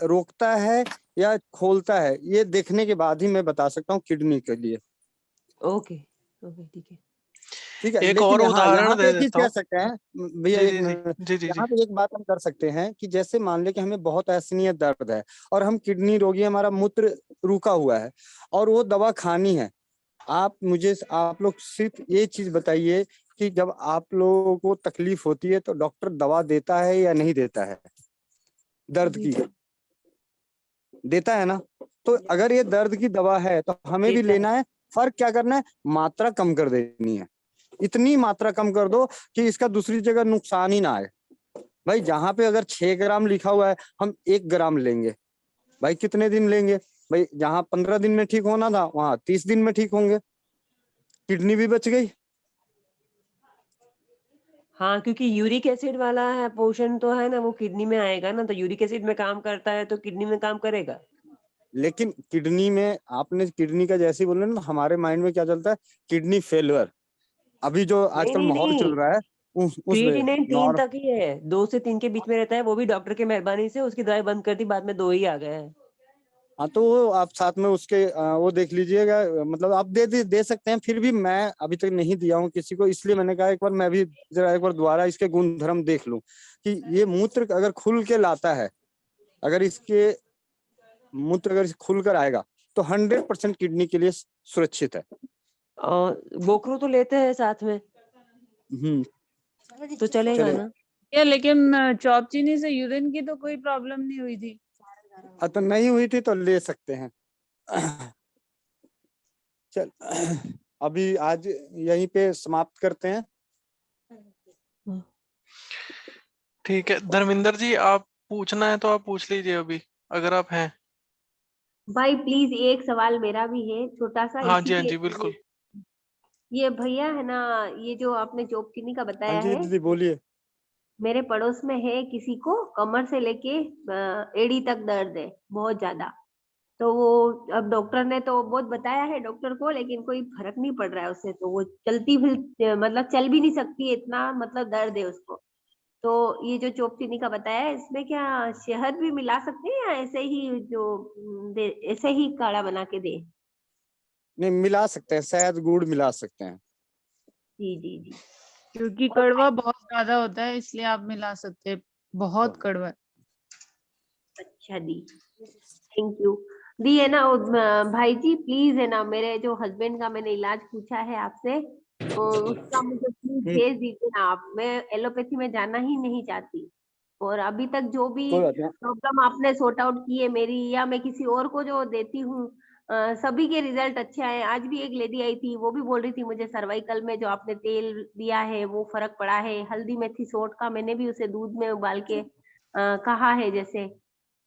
रोकता है या खोलता है, ये देखने के बाद ही मैं बता सकता हूँ किडनी के लिए। ओके ओके, ठीक है। ठीक है, एक लेकिन और हाँ, उदाहरण यहाँ पे दे एक चीज देता कह हूँ। सकते हैं भैया, जी एक जी जी मिनट। जी जी जी। यहाँ पे एक बात हम कर सकते हैं कि जैसे मान ले कि हमें बहुत असहनीय दर्द है और हम किडनी रोगी, हमारा मूत्र रुका हुआ है और वो दवा खानी है। आप लोग सिर्फ ये चीज बताइए कि जब आप लोगों को तकलीफ होती है तो डॉक्टर दवा देता है या नहीं देता है? दर्द की देता है ना? तो अगर ये दर्द की दवा है तो हमें भी देता है। लेना है। फर्क क्या करना है, मात्रा कम कर देनी है। इतनी मात्रा कम कर दो कि इसका दूसरी जगह नुकसान ही ना आए। भाई जहां पे अगर 6 ग्राम लिखा हुआ है, हम 1 ग्राम लेंगे। भाई कितने दिन लेंगे? भाई जहां 15 दिन में ठीक होना था, वहां 30 दिन में ठीक होंगे। किडनी भी बच गई। हाँ, क्योंकि यूरिक एसिड वाला है पोर्शन तो है ना, वो किडनी में आएगा ना, तो यूरिक एसिड में काम करता है तो किडनी में काम करेगा। लेकिन किडनी में, आपने किडनी का जैसे ही बोला ना, हमारे माइंड में क्या चलता है, किडनी फेलियर। अभी जो नहीं आजकल नहीं माहौल चल नहीं, रहा है उसमें क्रिएटिनिन 3 नॉर्म। तक ही है, 2 से 3 के बीच में रहता है। वो भी डॉक्टर की मेहरबानी से उसकी दवाई बंद कर दी, बाद में 2 ही आ गए हैं। हाँ, तो वो आप साथ में उसके वो देख लीजिएगा। मतलब आप दे सकते हैं। फिर भी मैं अभी तक नहीं दिया हूँ किसी को, इसलिए मैंने कहा एक बार मैं भी जरा एक बार दोबारा इसके गुणधर्म देख लूं कि ये मूत्र अगर खुल के लाता है, अगर इसके मूत्र अगर खुल कर आएगा तो 100% किडनी के लिए सुरक्षित है। और बोकरू तो लेते हैं साथ में, तो चलेगा चलेगा। ना। या लेकिन चॉप चीनी से यूरिन की तो कोई प्रॉब्लम नहीं हुई थी। तो नहीं हुई थी तो ले सकते हैं। चल, अभी आज यहीं पे समाप्त करते हैं। ठीक है धर्मेंद्र जी, आप पूछना है तो आप पूछ लीजिए अभी, अगर आप हैं। भाई प्लीज एक सवाल मेरा भी है, छोटा सा, हाँ इसी जी हाँ के। जी बिल्कुल। ये भैया है ना, ये जो आपने चॉप चीनी का हाँ बताया जी है, दीदी बोलिए। मेरे पड़ोस में है किसी को कमर से लेके एड़ी तक दर्द है बहुत ज्यादा। तो वो, अब डॉक्टर ने तो बहुत बताया है डॉक्टर को, लेकिन कोई फर्क नहीं पड़ रहा है उससे। तो वो चलती फिर मतलब चल भी नहीं सकती, इतना मतलब दर्द है उसको। तो ये जो चॉप चीनी का बताया है, इसमें क्या शहद भी मिला सकते हैं या ऐसे ही जो ऐसे ही काढ़ा बना के दे? नहीं, मिला सकते हैं, शहद गुड़ मिला सकते हैं। जी जी जी। क्योंकि और कड़वा बहुत ज्यादा होता है, इसलिए आप मिला सकते हैं। बहुत कड़वा है। अच्छा दी, थैंक यू दी। है ना भाई जी प्लीज, है ना, मेरे जो हस्बैंड का मैंने इलाज पूछा है आपसे, तो उसका मुझे प्लीज भेज दीजिए ना आप। मैं एलोपैथी में जाना ही नहीं चाहती। और अभी तक जो भी कोई बात नहीं। प्रॉब्लम आपने सॉर्ट आउट की है मेरी, या मैं किसी और को जो देती हूँ, सभी के रिजल्ट अच्छे आए। आज भी एक लेडी आई थी, वो भी बोल रही थी मुझे सर्वाइकल में जो आपने तेल दिया है वो फर्क पड़ा है। हल्दी मेथी सोट का मैंने भी उसे दूध में उबाल के कहा है जैसे,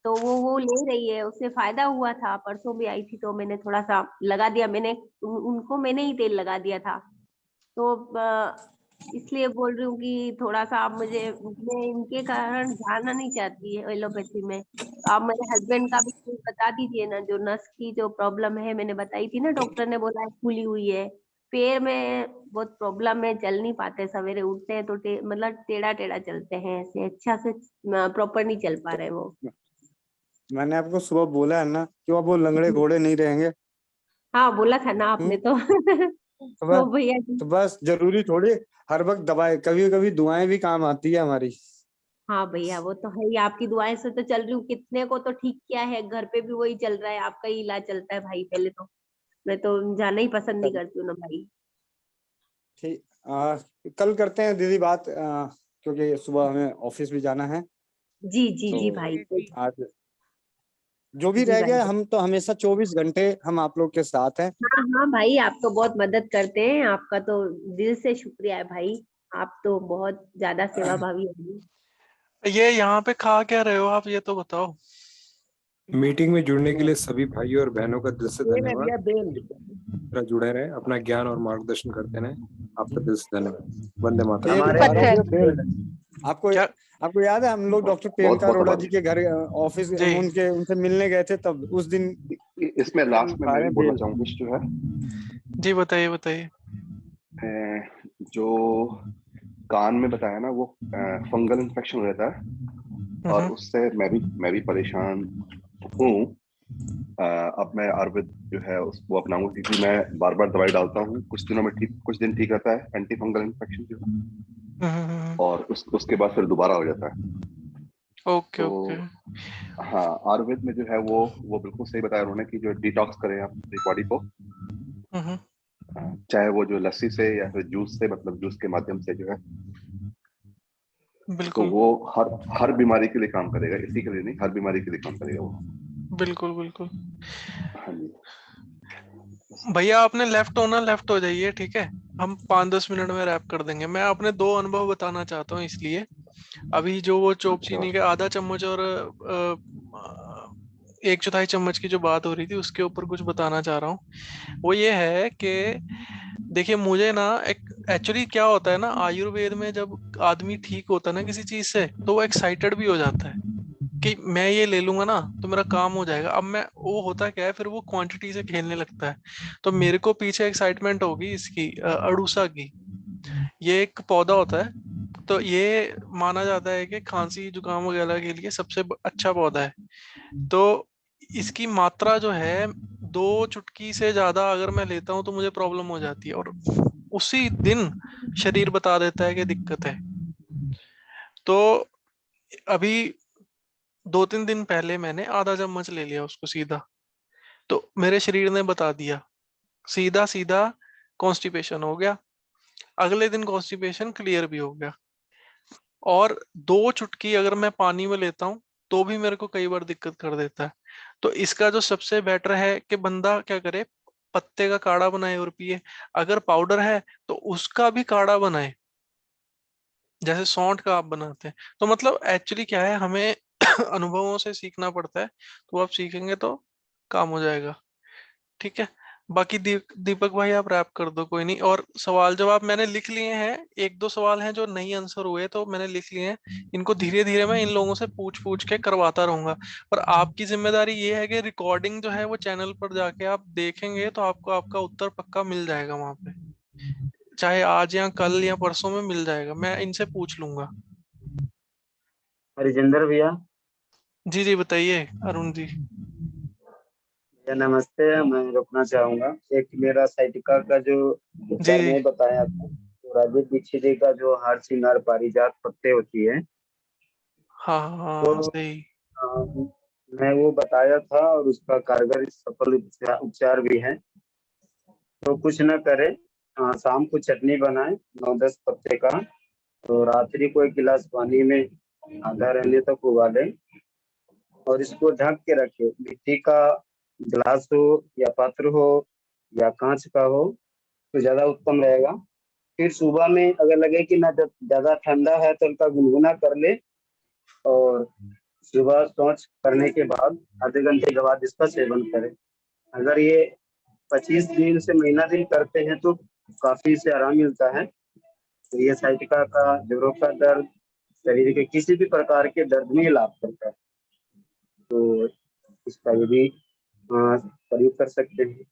तो वो ले रही है, उससे फायदा हुआ था। परसों भी आई थी तो मैंने थोड़ा सा लगा दिया, मैंने उनको मैंने ही तेल लगा दिया था। तो इसलिए बोल रही हूँ कि थोड़ा सा आप मुझे, मैं इनके कारण जाना नहीं चाहती है एलोपैथी में, तो आप मेरे हस्बैंड का भी कुछ बता दीजिए ना, जो नस की जो प्रॉब्लम है मैंने बताई थी ना, डॉक्टर ने बोला है फूली हुई है, पैर में बहुत प्रॉब्लम है, चल नहीं पाते, सवेरे उठते हैं तो मतलब टेढ़ा टेढ़ा चलते हैं, ऐसे अच्छा से प्रॉपर नहीं चल पा रहे वो। मैंने आपको सुबह बोला है ना कि वो लंगड़े घोड़े नहीं रहेंगे। हाँ बोला था ना आपने तो तो तो बस भैया जी, तो बस जरूरी थोड़ी हर वक्त दवाएं, कभी कभी दुआएं भी काम आती है हमारी। हाँ भैया वो तो है ही, आपकी दुआएं से तो चल रही हूँ, कितने को तो ठीक किया है, घर पे भी वही चल रहा है, आपका ही इलाज चलता है भाई, पहले तो मैं तो जाना ही पसंद नहीं करती हूँ ना भाई। ठीक, कल करते हैं दीदी बात, क्योंकि सुबह हमें ऑफिस भी जाना है। जी जी तो जी भाई, आज जो भी जी रह भाई। गया, हम तो हमेशा 24 घंटे हम आप लोग के साथ हैं। हाँ हाँ भाई, आप तो बहुत मदद करते हैं, आपका तो दिल से शुक्रिया है भाई, आप तो बहुत ज्यादा सेवा भावी है। ये यहाँ पे खा क्या रहे हो आप, ये तो बताओ। मीटिंग में जुड़ने के लिए सभी भाइयों और बहनों का दिल से बेल है भैया, धन्यवाद। बेल। तरह जुड़े रहे, अपना ज्ञान और मार्गदर्शन करते रहे, आपका दिल से धन्यवाद। वंदे मातरम। बेल हमारे खा रहे हो, पत्थर। बेल। आपको क्या? आपको याद है हम लोग डॉक्टर प्रियंका बहुत अरोड़ा आभार। जी के घर ऑफिस जी उनसे मिलने गए थे, तब उस दिन इसमें लास्ट में खा मैं रहे भी हैं बोलना बेल। चाहूंगा कुछ जो है जी, बताइए बताइए। जो कान में बताया ना, वो फंगल इन्फेक्शन हो जाता है और उससे मैं भी परेशान हूँ। अब मैं आयुर्वेद जो है उसको अपनाऊंगा, क्योंकि मैं बार बार दवाई डालता हूँ, कुछ दिनों में ठीक, कुछ दिन ठीक रहता है एंटी फंगल इन्फेक्शन जो है, और उसके बाद फिर दोबारा हो जाता है। ओके तो ओके। हाँ, आयुर्वेद में जो है वो बिल्कुल सही बताया उन्होंने कि जो डिटॉक्स करें आप अपनी बॉडी को, चाहे वो जो लस्सी से या फिर जूस से, मतलब जूस के माध्यम से जो है, तो बिल्कुल वो हर बीमारी के लिए काम करेगा, इसी के लिए नहीं, हर बीमारी के लिए काम करेगा वो। बिल्कुल बिल्कुल। हाँ जी। भैया आपने लेफ्ट होना, लेफ्ट हो जाइए, ठीक है, हम 5-10 मिनट में रैप कर देंगे। मैं अपने 2 अनुभव बताना चाहता हूँ, इसलिए अभी जो वो चोप अच्छा। चीनी के आधा चम्मच और 1/4 चम्मच की जो बात हो रही थी, उसके ऊपर कुछ बताना चाह रहा हूँ। वो ये है कि देखिए, मुझे ना एक एक्चुअली क्या होता है ना, आयुर्वेद में जब आदमी ठीक होता है ना किसी चीज से, तो वो एक्साइटेड भी हो जाता है कि मैं ये ले लूंगा ना तो मेरा काम हो जाएगा। अब मैं, वो होता क्या है, फिर वो क्वांटिटी से खेलने लगता है। तो मेरे को पीछे एक्साइटमेंट होगी इसकी, अड़ूसा की। ये एक पौधा होता है, तो ये माना जाता है कि खांसी जुकाम वगैरह के लिए सबसे अच्छा पौधा है। तो इसकी मात्रा जो है, 2 चुटकी से ज्यादा अगर मैं लेता हूँ तो मुझे प्रॉब्लम हो जाती है, और उसी दिन शरीर बता देता है कि दिक्कत है। तो अभी 2-3 दिन पहले मैंने आधा चम्मच ले लिया उसको सीधा, तो मेरे शरीर ने बता दिया, सीधा सीधा कॉन्स्टिपेशन हो गया। अगले दिन कॉन्स्टिपेशन क्लियर भी हो गया। और 2 चुटकी अगर मैं पानी में लेता हूँ तो भी मेरे को कई बार दिक्कत कर देता है। तो इसका जो सबसे बेटर है कि बंदा क्या करे, पत्ते का काढ़ा बनाए और पिए। अगर पाउडर है तो उसका भी काढ़ा बनाए, जैसे सौंठ का आप बनाते हैं। तो मतलब एक्चुअली क्या है, हमें अनुभवों से सीखना पड़ता है, तो आप सीखेंगे तो काम हो जाएगा। ठीक है, बाकी दीपक भाई आप रैप कर दो, कोई नहीं। और सवाल जवाब मैंने लिख लिए हैं, 1-2 सवाल हैं जो नहीं आंसर हुए, तो मैंने लिख लिए हैं। इनको धीरे धीरे मैं इन लोगों से पूछ पूछ के करवाता रहूंगा। पर आपकी जिम्मेदारी ये है कि रिकॉर्डिंग जो है वो चैनल पर जाके आप देखेंगे, तो आपको आपका उत्तर पक्का मिल जाएगा वहां पे, चाहे आज या कल या परसों में मिल जाएगा, मैं इनसे पूछ लूंगा। हरिजिंदर भैया। जी जी बताइए अरुण जी। भैया नमस्ते, मैं रुकना चाहूंगा। एक मेरा साइटिका का जो जी उपचार मैं बताया था, तो राजीव दीक्षित जी का जो हार श्रृंगार पारिजात पत्ते होती है, हाँ हाँ तो सही। मैं वो बताया था, और उसका कारगर सफल उपचार भी है। तो कुछ न करे, शाम को चटनी बनाए 9-10 पत्ते का, तो रात्रि को 1 गिलास पानी में आधा रहने तक उबाले, और इसको ढक के रखे। मिट्टी का गिलास हो या पात्र हो या कांच का हो तो ज्यादा उत्तम रहेगा। फिर सुबह में अगर लगे कि ना ज्यादा ठंडा है तो हल्का गुनगुना कर ले, और सुबह शौच करने के बाद आधे घंटे के बाद इसका सेवन करें। अगर ये 25 दिन से महीना दिन करते हैं तो काफी इससे आराम मिलता है। तो ये साइटिका का जोड़ों का दर्द, शरीर के किसी भी प्रकार के दर्द में लाभ करता है। तो इसका ये भी प्रयोग कर सकते हैं।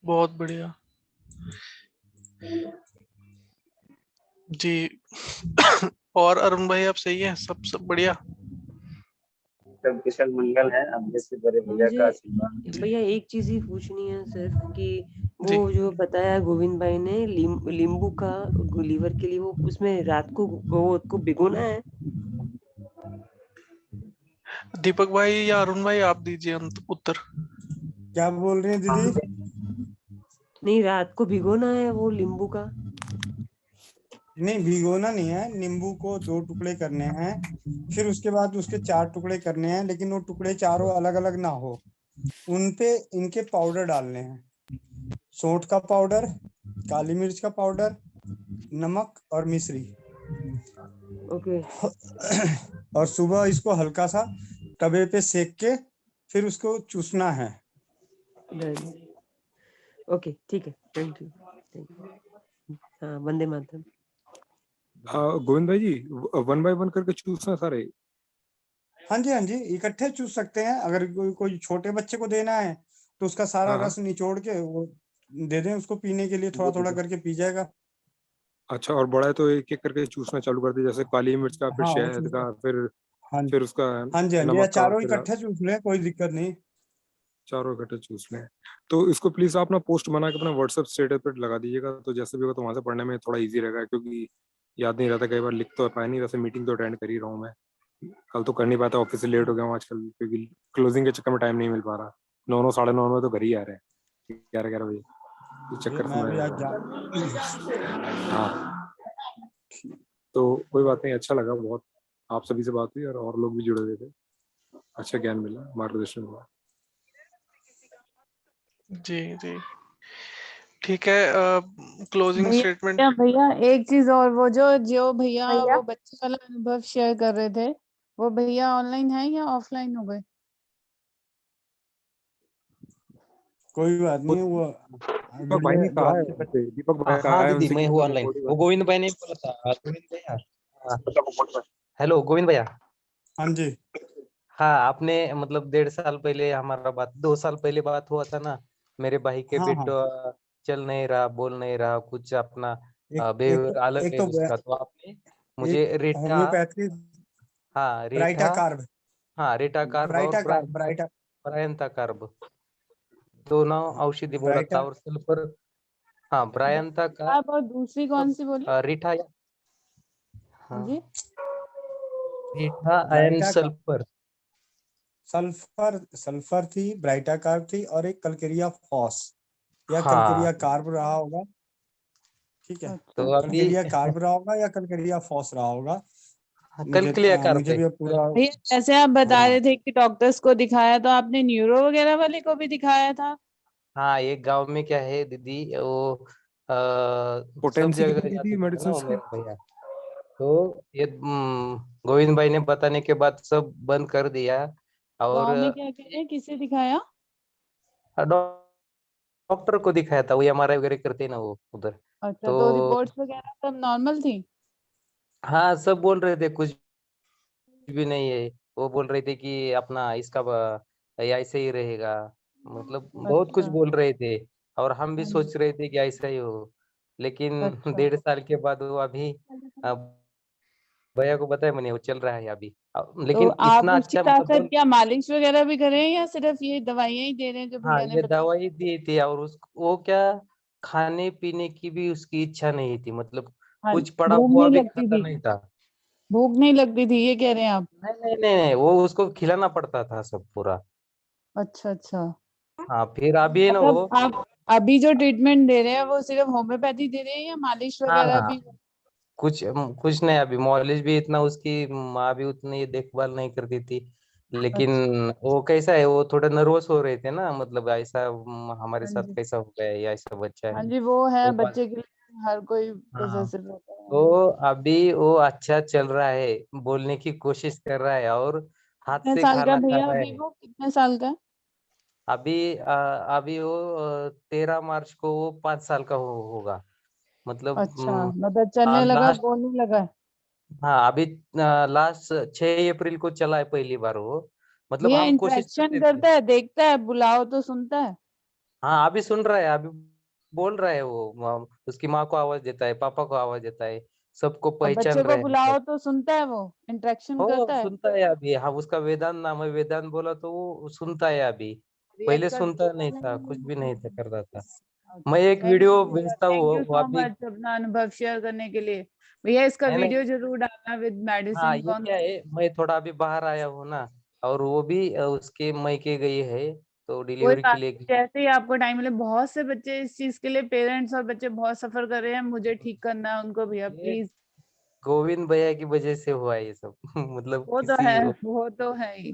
बहुत बढ़िया जी। और अरुण भाई आप सही है? सब बढ़िया? सब कुशल मंगल है। अब जैसे बड़े भैया का मुझे आशीर्वाद। भैया एक चीज ही पूछनी है सिर्फ कि जी। वो जो बताया गोविंद भाई ने नींबू का लीवर के लिए, वो उसमें रात को वो भिगोना है? दीपक भाई या अरुण भाई आप दीजिए उत्तर। क्या बोल रही हैं दीदी? नहीं, रात को भिगोना है वो नींबू का? नहीं, भिगोना नहीं है। नींबू को 2 टुकड़े करने हैं, फिर उसके बाद उसके 4 टुकड़े करने हैं, लेकिन वो टुकड़े चारों अलग अलग ना हो। उनपे इनके पाउडर डालने हैं, सौंठ का पाउडर, काली मिर्च का पाउडर, नमक और मिश्री। ओके। और सुबह इसको हल्का सा तवे पे सेक के फिर उसको चूसना है। ओके, ठीक है, थैंक यू। हाँ, वंदे मातरम। गोविंद भाई जी, 1 बाय 1 करके चूसना सारे? हाँ जी, हाँ जी, इकट्ठे चूस सकते हैं। अगर कोई छोटे बच्चे को देना है तो उसका सारा हाँ। रस निचोड़ के वो दे दें उसको पीने के लिए, थोड़ा थोड़ा करके पी जाएगा। अच्छा, और बड़ा है तो एक एक करके चूसना चालू कर दे, जैसे काली मिर्च का, फिर हाँ, वो शहद चूस का, फिर हाँ फिर उसका हाँ जी, हाँ जी, या नमक का, और चारों फिर इकट्ठे चूस लें, कोई दिक्कत नहीं। चारों इकट्ठे चूस लें। तो इसको प्लीज आप ना पोस्ट बना के अपना व्हाट्सएप स्टेटस पे लगा दीजिएगा, तो जैसे भी होगा तो वहां से पढ़ने में थोड़ा इजी रहेगा, क्योंकि याद नहीं रहता, कई बार लिख तो पाया नहीं। वैसे मीटिंग तो अटेंड कर ही रहा हूँ मैं, कल तो कर नहीं पाता, ऑफिस से लेट हो गया हूँ आजकल, क्योंकि क्लोजिंग के चक्कर में टाइम नहीं मिल पा रहा। 9 साढ़े 9 में तो घर ही आ रहे हैं, 11 बजे। इस ये चक्कर से मैं भी आज हाँ, तो कोई बात नहीं, अच्छा लगा बहुत, आप सभी से बात हुई और लोग भी जुड़े हुए थे, अच्छा ज्ञान मिला, मार्गदर्शन हुआ। जी जी, ठीक है। Closing statement. भैया एक चीज और, वो जो भैया भैया वो बच्चे वाला अनुभव शेयर कर रहे थे, वो भैया ऑनलाइन है या ऑफलाइन हो गए? कोई बात नहीं, वो दीपक भाई ने कहा है उनसे, दीपक भाई कहा हाँ है दीदी, उनसे मैं कि हूँ मतलब ऑनलाइन। recording वो गोविंद भाई ने बोला था। गोविंद भैया, हेलो गोविंद भैया। हाँ जी, हाँ, आपने मतलब 1.5 साल पहले हमारा बात, 2 साल पहले बात हुआ था ना। मेरे भाई के हाँ हाँ, बेटा चल नहीं रहा, बोल नहीं रहा, कुछ अपना एक बिहेवियर अलग एक है तो उसका, तो आपने मुझे एक रीठा, होम्योपैथी, हाँ ब्राइटा रीठा, कार्ब, हाँ रीठा कार्ब और ब्राइटा ब्रायंता कार्ब, दोनों औषधि बोला था, ब्राइटा और सल्फर। हाँ, ब्रायंता का आप और दूसरी कौन सी बोली? रीठा, हाँ जी, रीठा एंड ब्राइटा का सल्फर। सल्फर थी, ब्राइटा कार्ब थी, और एक कलकेरिया फॉस या हाँ, कलकेरिया कार्ब रहा होगा। ठीक है, तो अच्छा। अभी कलकेरिया कार्ब रहा होगा या कलकेरिया फॉस रहा होगा। कल क्लियर कर मुझे दे। भी अब पूरा भैया जैसे आप बता हाँ रहे थे कि डॉक्टर्स को दिखाया, तो आपने न्यूरो वगैरह वाले को भी दिखाया था? हाँ, ये गांव में क्या है दीदी, वो सब पोटेंसी जगह कितनी की थी जाते थे ना मेडिसिन वो की? मेरे भैया। तो ये गोविंद भाई ने बताने के बाद सब बंद कर दिया। और गांव में क्या कह रहे हैं, किसे दिखाया? डॉक्टर को दिखाया था, वो एमआरआई वगैरह करते हैं ना वो उधर। अच्छा, तो तो रिपोर्ट्स वगैरह सब नॉर्मल थी? हाँ, सब बोल रहे थे कुछ भी नहीं है। वो बोल रहे थे कि अपना इसका ऐसे ही रहेगा, मतलब बहुत कुछ अच्छा, बोल रहे थे। और हम भी हाँ जी, सोच रहे थे कि ऐसा ही हो, लेकिन अच्छा। 1.5 साल के बाद वो अभी अ, भैया को बताया मैंने, वो चल रहा है अभी। तो लेकिन आप इतना उसके अच्छा साथ साथ मतलब, क्या मालिश वगैरह भी कर रहे हैं, या सिर्फ ये दवाइयां ही दे रहे हैं जो हाँ भैया ने ये बताया? दवाई दी थी, और उस वो क्या, खाने पीने की भी उसकी इच्छा नहीं थी, मतलब हाँ, कुछ पड़ा भूख हुआ नहीं भी लगती खाता थी? नहीं था। भूख नहीं लगती थी ये कह रहे हैं आप? नहीं नहीं नहीं नहीं, वो उसको खिलाना पड़ता था सब पूरा। अच्छा अच्छा। हाँ, फिर अभी है ना वो, मतलब आप अभी जो ट्रीटमेंट दे रहे हैं वो सिर्फ होम्योपैथी दे रहे हैं या मालिश हाँ वगैरह हाँ, भी? कुछ नहीं, अभी मॉलिश भी इतना, उसकी माँ भी उतनी देखभाल नहीं करती थी। लेकिन अच्छा, वो कैसा है, वो थोड़ा नर्वस हो रहे थे ना, मतलब ऐसा हमारे हाँ साथ जी, कैसा हो गया या ऐसा बच्चा हाँ है। जी, वो है तो बच्चे के लिए, हर कोई हाँ, पोजेसिव होता है, हाँ। तो अभी वो अच्छा चल रहा है, बोलने की कोशिश कर रहा है, और हाथ कितने से साल का खाना खा भैया रहा अभी, है। वो कितने साल का है? अभी अभी वो 13 मार्च को वो 5 साल का होगा। मतलब अच्छा, मतलब चलने लगा, लास्ट, बोलने लगा। हाँ अभी लास्ट 6 अप्रैल को चला है पहली बार वो। मतलब भैया हम कोशिश इंटरेक्शन करते थे। करता है, देखता है, बुलाओ तो सुनता है। हाँ अभी सुन रहा है, अभी बोल रहा है वो। उसकी माँ को आवाज देता है, पापा को आवाज देता है, सबको अब पहचान बच्चे को रहे हैं बुलाओ सब। तो सुनता है, वो इंटरेक्शन हो करता है। सुनता है अभी। हाँ उसका वेदांत नाम है, वेदांत बोला तो वो सुनता है अभी। रिएक्ट पहले करता सुनता है। नहीं था, कुछ भी नहीं था कर रहा था। मैं अच्छा, एक नहीं वीडियो नहीं भैया, भेजता हूँ थैंक यू वो सो अभी। मच अपना अनुभव शेयर करने के लिए। भैया इसका नहीं नहीं, वीडियो जरूर डालना विद हाँ मेडिसिन ये कौन। क्या है, मैं थोड़ा अभी बाहर आया हूँ ना, और वो भी उसके मायके गई है तो कोई डिलीवरी के बात लिए नहीं, गई। जैसे ही आपको टाइम मिले। बहुत से बच्चे इस चीज के लिए, पेरेंट्स और बच्चे बहुत सफर कर रहे हैं, मुझे ठीक करना है उनको भैया, ये प्लीज। गोविंद भैया की वजह से हुआ है ये सब मतलब वो तो है, किसी वो तो है ही।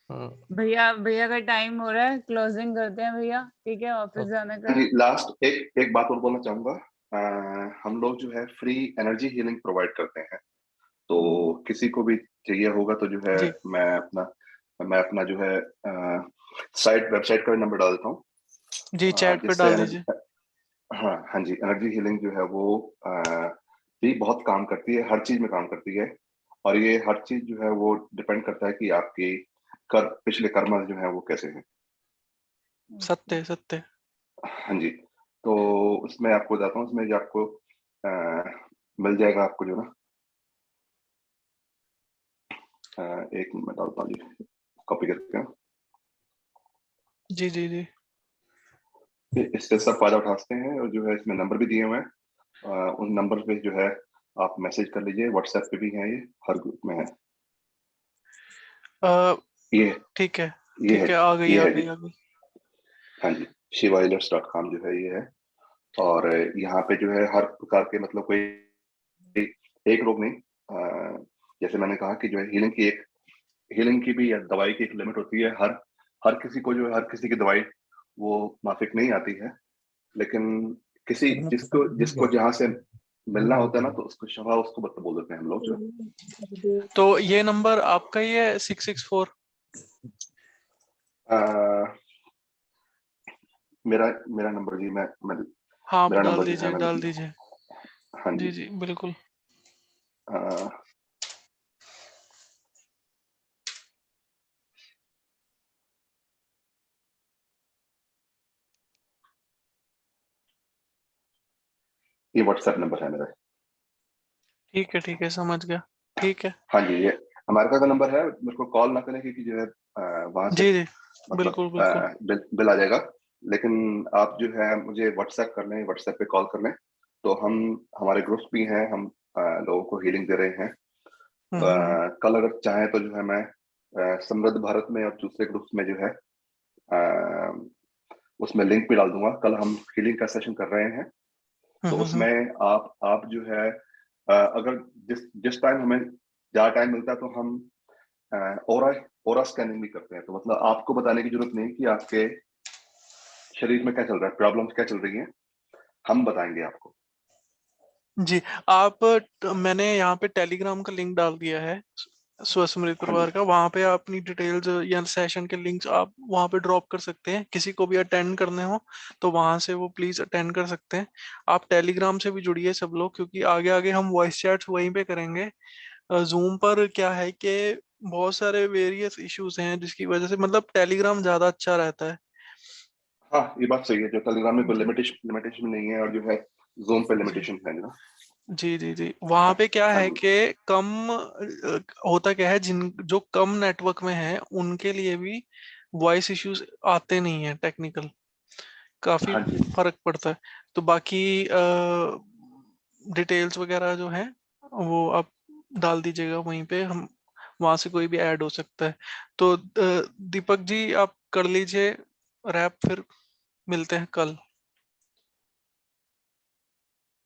हम्म, भैया भैया का टाइम हो रहा है, क्लोजिंग करते हैं भैया, ठीक है, ऑफिस जाने का है। लास्ट एक एक बात और बोलना चाहूंगा। हम लोग जो है फ्री एनर्जी हीलिंग प्रोवाइड करते हैं, तो किसी को भी चाहिए होगा तो जो है जी मैं अपना जो है वेबसाइट का भी नंबर डाल देता हूँ, जी, चैट पे जिससे डाल एनर्जी, दीजिए। हाँ हाँ जी, एनर्जी हीलिंग जो है वो भी बहुत काम करती है, हर चीज में काम करती है। और ये हर चीज जो है वो डिपेंड करता है कि आपकी पिछले कर्म जो है वो कैसे हैं। सत्य सत्य। हाँ जी, तो उसमें आपको बताता हूँ, उसमें जो आपको मिल जाएगा आपको जो ना, एक मिनट में डालता हूँ जी, कॉपी करके। जी जी जी। इससे सब फायदा उठा सकते हैं, और जो है इसमें नंबर भी दिए हुए हैं, उन नंबर पे जो है आप मैसेज कर लीजिए, व्हाट्सएप पे भी है, ये हर ग्रुप में है। ये ठीक है ये है ठीक है, आ गई ये आ है गई जी, आ गई। हाँ जी, shivahealers.com जो है ये है। और यहाँ पे जो है हर प्रकार के, मतलब कोई एक रोग नहीं, जैसे मैंने कहा कि जो है हीलिंग की भी या दवाई की एक लिमिट होती है। हर हर किसी को जो है, हर किसी की दवाई वो माफिक नहीं आती है, लेकिन किसी जिसको जिसको जहाँ से मिलना होता है ना, तो उसको शफा, उसको बत बोल देते हैं हम लोग जो तो ये नंबर आपका ही है 664? मेरा मेरा नंबर जी, मैं हाँ आप मेरा डाल नंबर जो है दीजिए, डाल मैं, दीजिए। हाँ जी जी, जी बिल्कुल। अ, ये व्हाट्सएप नंबर है मेरा। ठीक है, समझ गया। ठीक है। हाँ जी, ये अमेरिका का नंबर है, मेरे को कॉल ना करें क्योंकि जो है वहां से जी जी मतलब बिल्कुल बिल्कुल। बिल आ जाएगा। लेकिन आप जो है मुझे व्हाट्सएप कर लें, व्हाट्सएप पे कॉल कर लें, तो हमारे ग्रुप्स भी हैं, हम लोगों को हीलिंग दे रहे हैं। हम्म। कल अगर चाहें तो जो है मैं समृद्ध भारत में और दूसरे ग्रुप्स में जो है अ, उसमें लिंक भी डाल दूंगा। कल हम हीलिंग का सेशन कर रहे हैं, तो उसमें आप जो है अगर जिस जिस टाइम हमें ज्यादा टाइम मिलता है तो हम ओरा ओरा स्कैनिंग भी करते हैं। तो मतलब आपको बताने की जरूरत नहीं कि आपके शरीर में क्या चल रहा है, प्रॉब्लम्स क्या चल रही हैं, हम बताएंगे आपको। जी मैंने यहाँ पे टेलीग्राम का लिंक डाल दिया है स्वसमृत हाँ जी, परिवार का। वहां पे आप अपनी डिटेल्स या सेशन के लिंक्स आप वहां पे ड्रॉप कर सकते हैं। किसी को भी अटेंड करने हो तो वहां से वो प्लीज अटेंड कर सकते हैं। आप टेलीग्राम से भी जुड़िए सब लोग, क्योंकि आगे आगे हम वॉइस चैट्स वहीं पे करेंगे। जूम पर क्या है कि बहुत सारे वेरियस इश्यूज हैं, जिसकी वजह से मतलब टेलीग्राम ज्यादा अच्छा रहता है। हाँ ये बात सही है, जो टेलीग्राम में कोई जी लिमिटेशन नहीं है, और जो है जोन पे जी लिमिटेशन है ना। जी जी जी। वहां हाँ पे क्या हाँ है जी, कि कम होता क्या है, जिन जो कम नेटवर्क में है उनके लिए भी वॉइस इश्यूज आते नहीं है टेक्निकल, काफी हाँ जी, फर्क पड़ता है। तो बाकी डिटेल्स वगैरह जो है वो आप डाल दीजिएगा वहीं पे, हम वहां से कोई भी ऐड हो सकता है। तो दीपक जी आप कर लीजिए रैप, फिर मिलते हैं कल।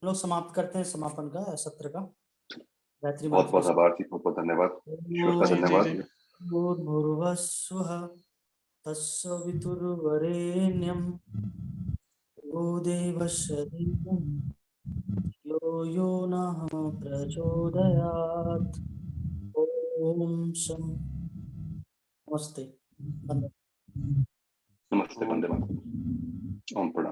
हम लोग समाप्त करते हैं समापन का सत्र का गायत्री बहुत मंत्र के बहुत साथ। आभार जी, बहुत बहुत धन्यवाद, ईश्वर का जी जी धन्यवाद जी। जी। भूर्भुवस्सुः तत्सवितुर्वरेण्यं भर्गो देवस्य धीमहि यो नः प्रचोदयात्। ओम शं नमस्ते। नमस्ते, वंदे मातरम, ओम प्रणाम।